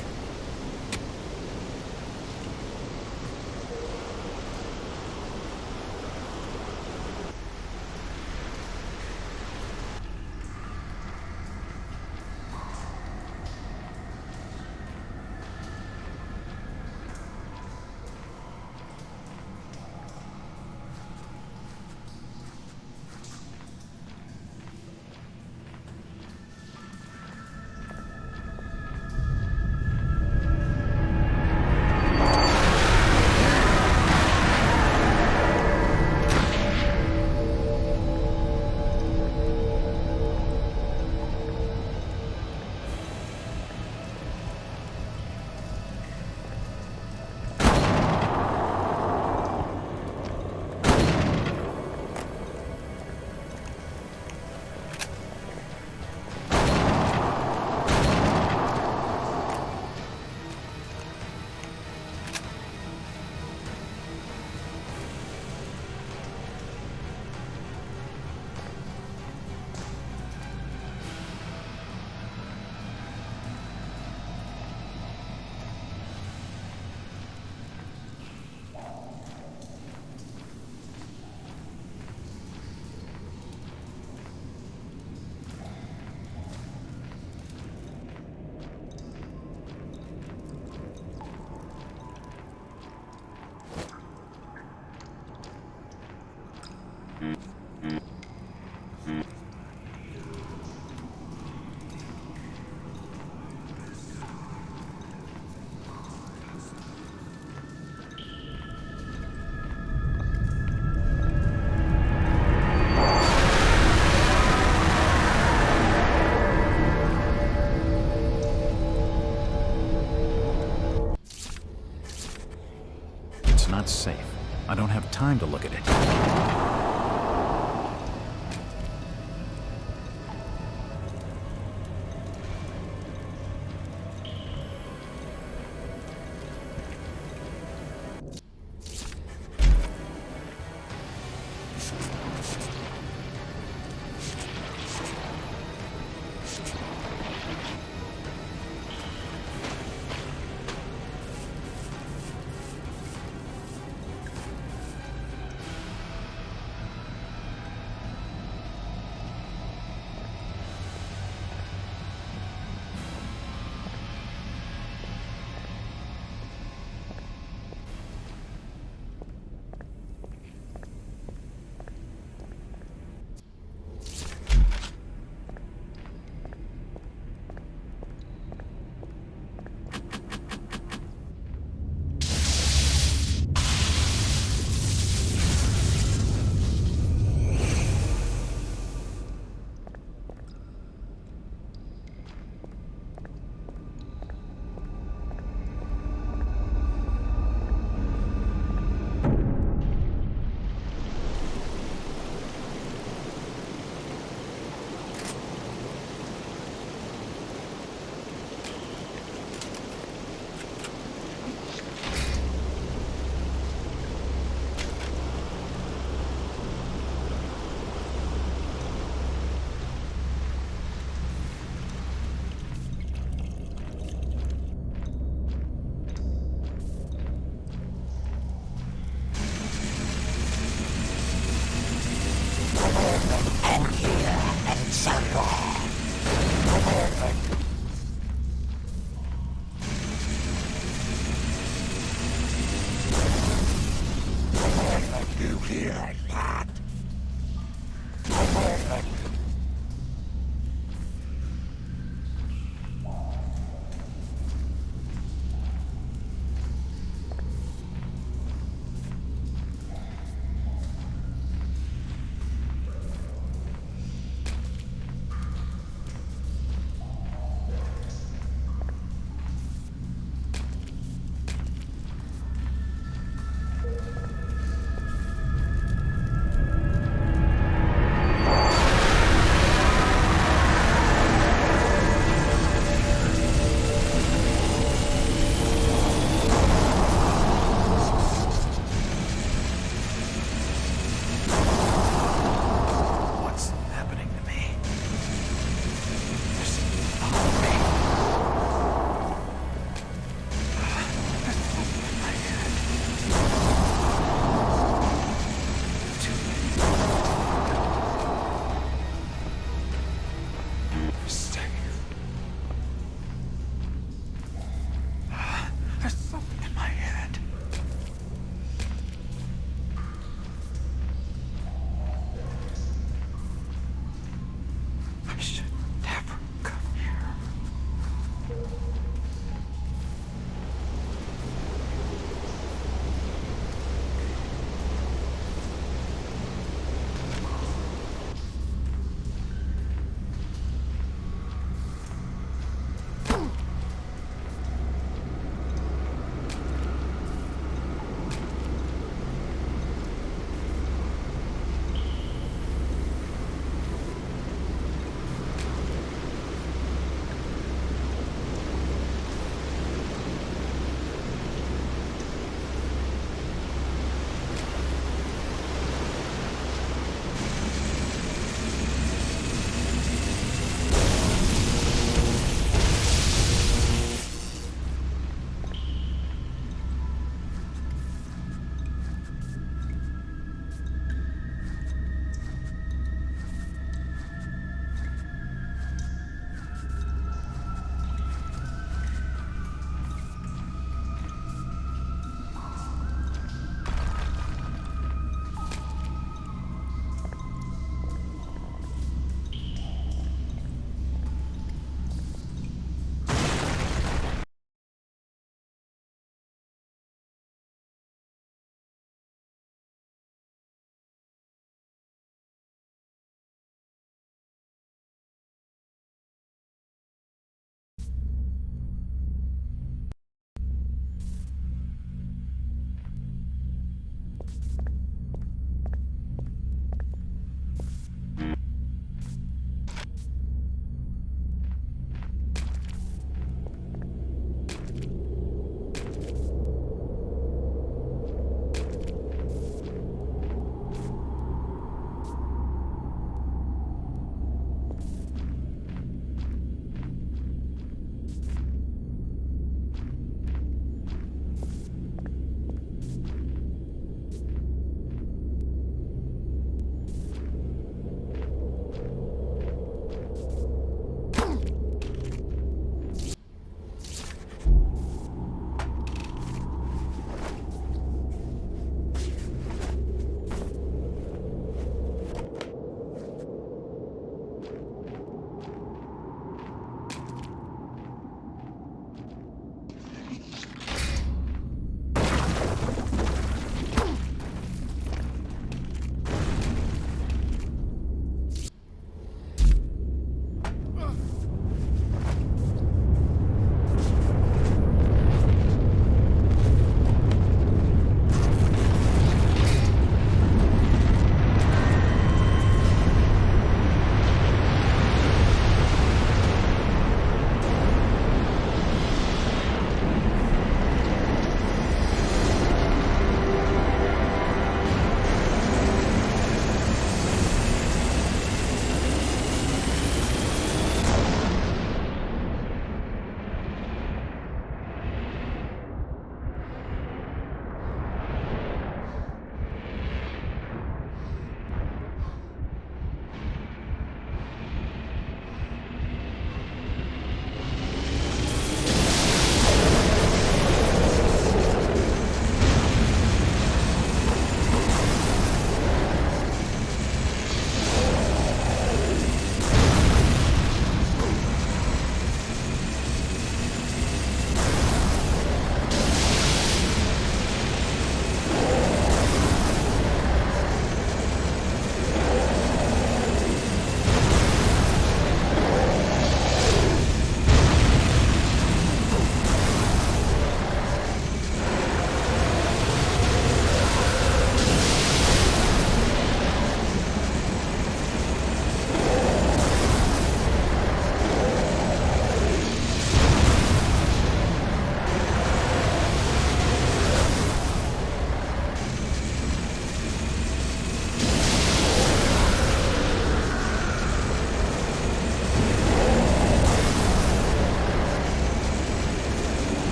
safe. I don't have time to look at it.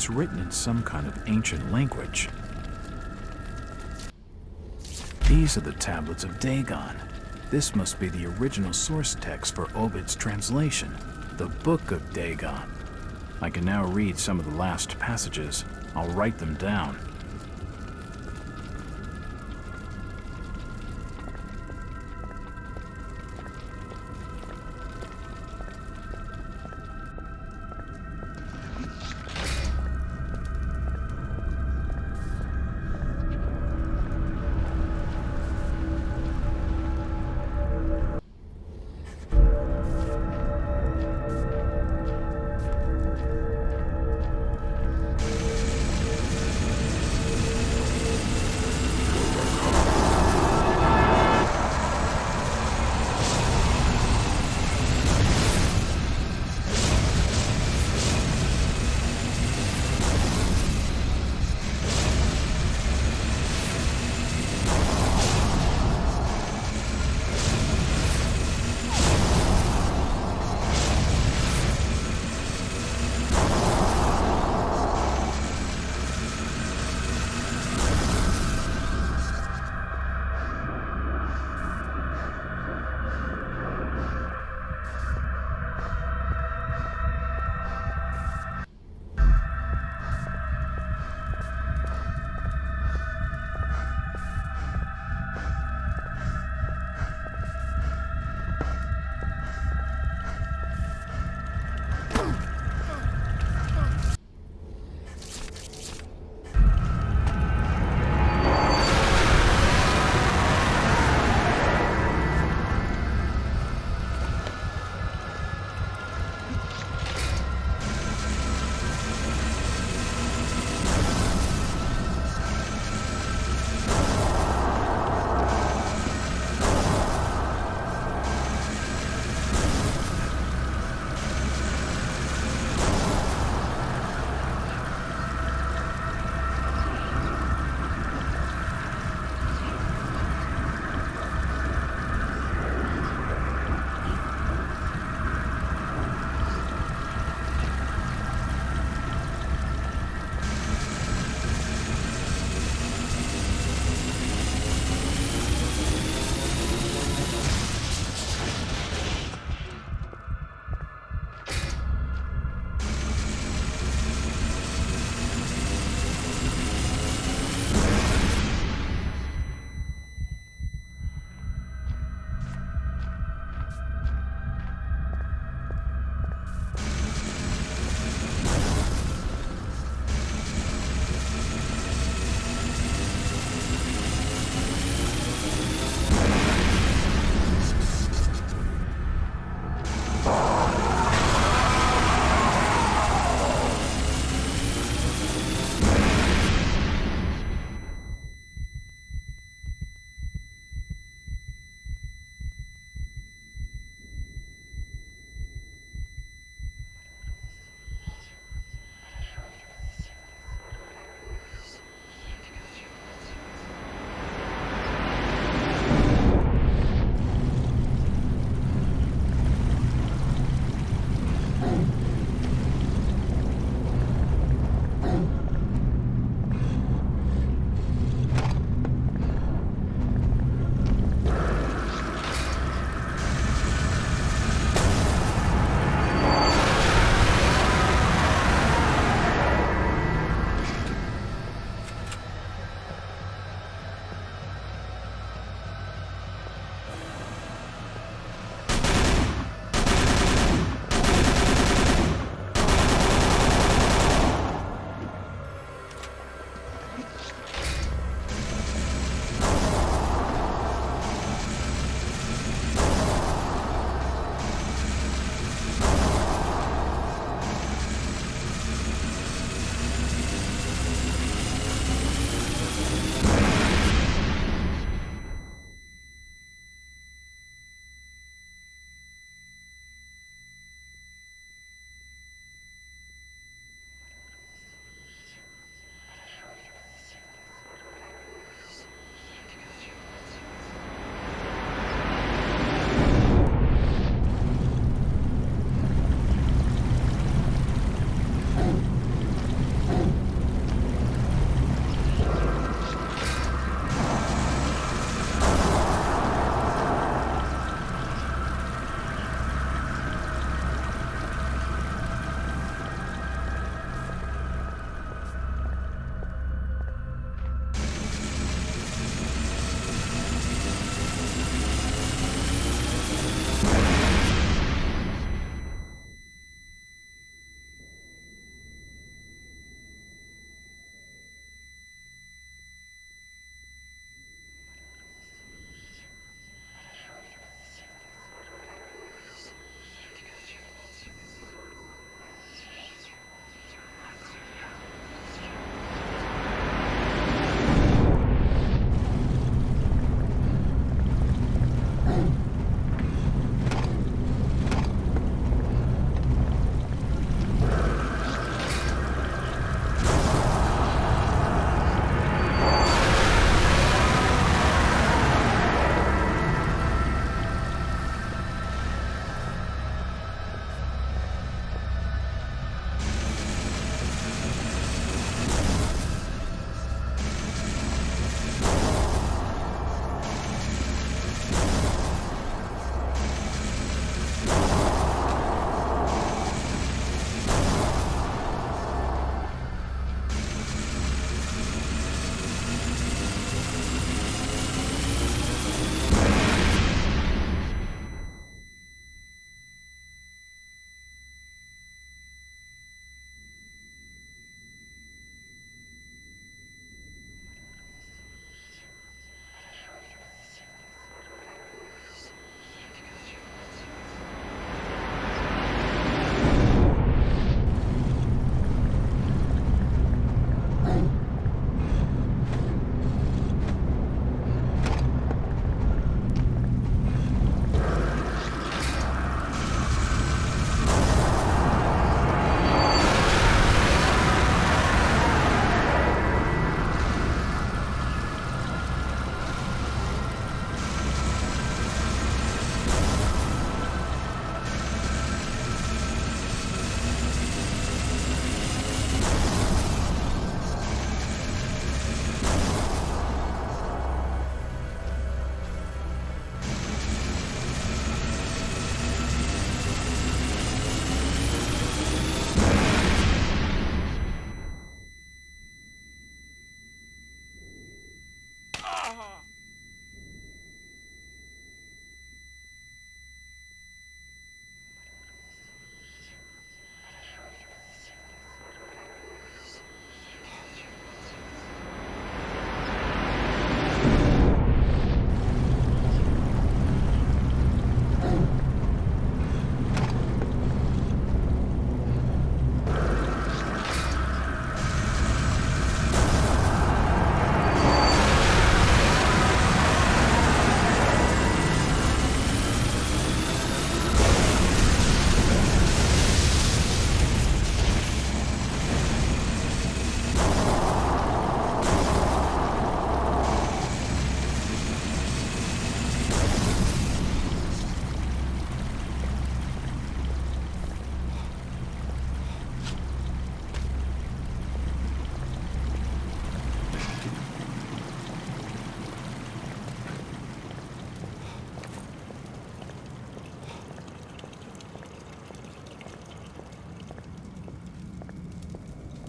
It's written in some kind of ancient language. These are the tablets of Dagon. This must be the original source text for Ovid's translation, the Book of Dagon. I can now read some of the last passages. I'll write them down.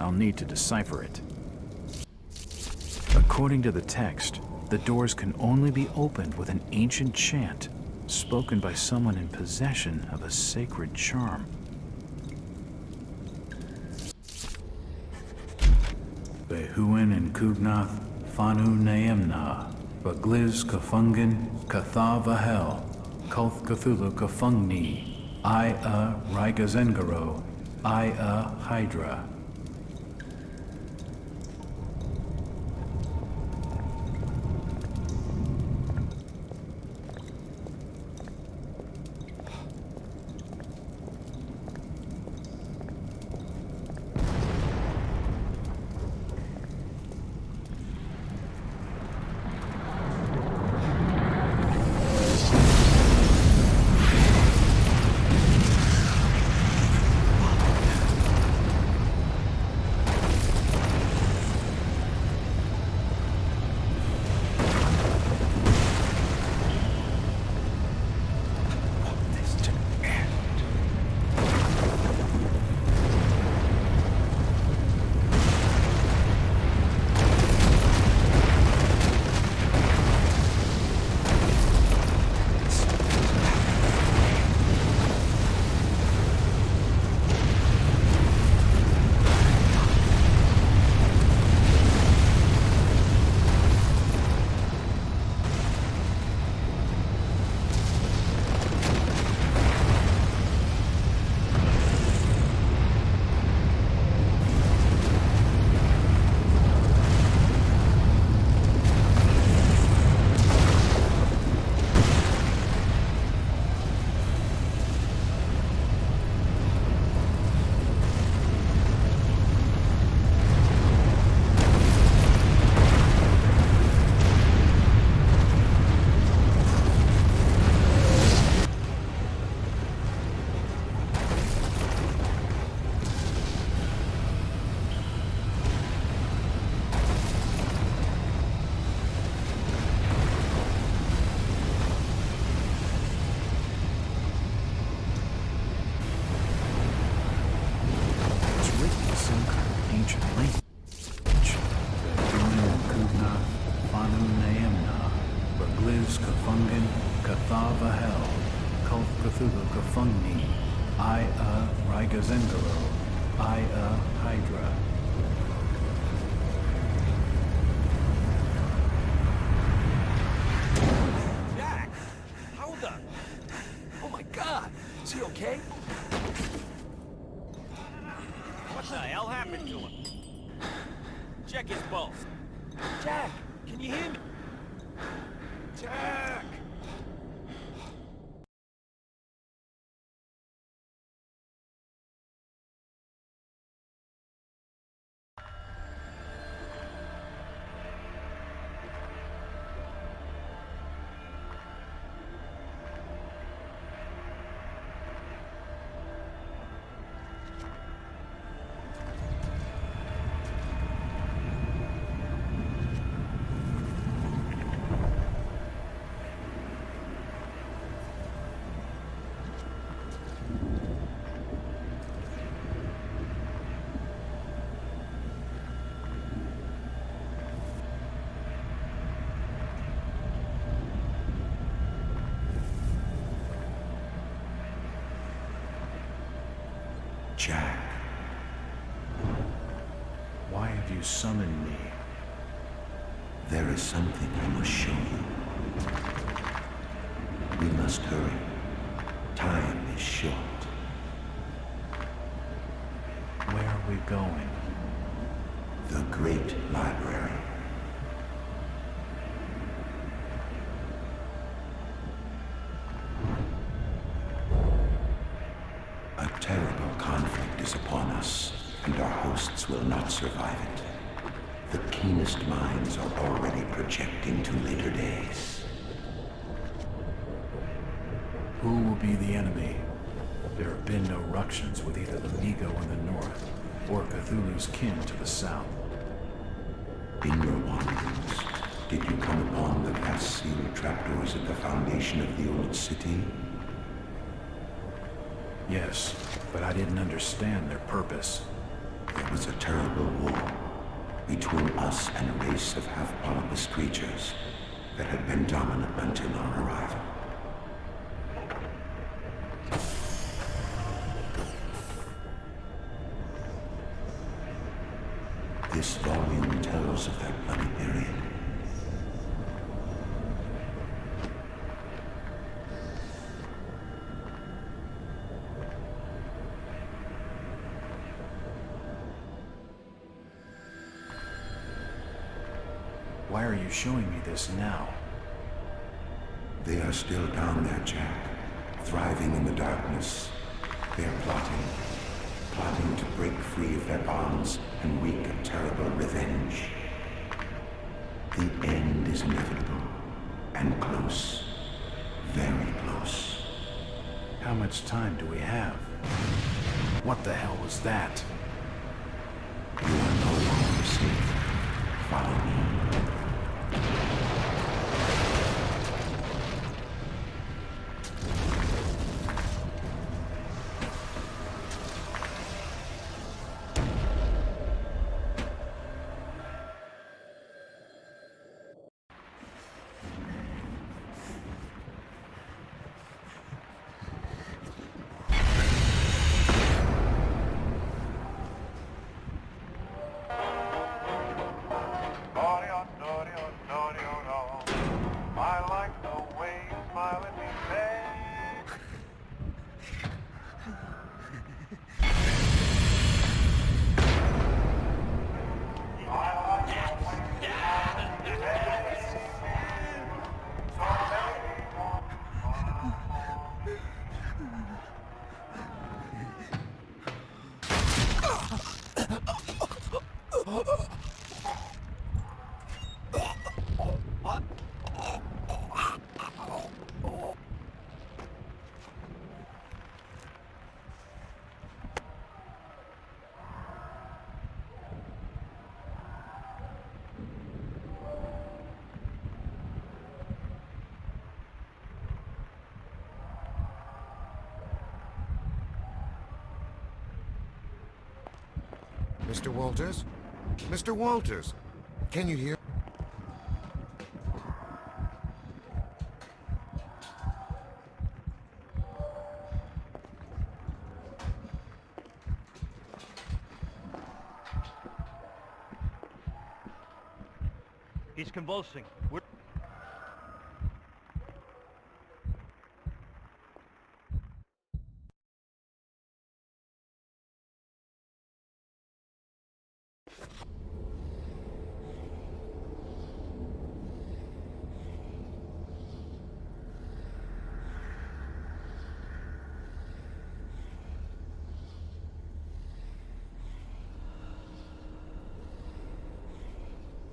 I'll need to decipher it. According to the text, the doors can only be opened with an ancient chant spoken by someone in possession of a sacred charm. Behuin and Kugnath, Fanu Naemna, Bagliz Kafungin, Kathavahel, Kolth Cthulhu Kafungni, I-a Rigazengaro, I-a Hydra. Cthulhu Kafungni, I-a Rigazengaro, I-a Hydra. Jack! How the... Oh my god! Is he okay? What the hell happened to him? Check his pulse. Jack! Can you hear me? Jack! Jack, why have you summoned me? There is something I must show you. We must hurry. Time is short. Where are we going? The Great Library. A terrible conflict is upon us, and our hosts will not survive it. The keenest minds are already projecting to later days. Who will be the enemy? There have been no ructions with either the Migo in the north, or Cthulhu's kin to the south. In your wanderings, did you come upon the vast sealed trapdoors at the foundation of the old city? Yes, but I didn't understand their purpose. There was a terrible war between us and a race of half-polypus creatures that had been dominant until our arrival. This volume tells of that bloody period. Why are you showing me this now? They are still down there, Jack, thriving in the darkness. They are plotting to break free of their bonds and wreak a terrible revenge. The end is inevitable, and close, very close. How much time do we have? What the hell was that? You are no longer safe. Follow me. Mr. Walters? Mr. Walters! Can you hear? He's convulsing. We're...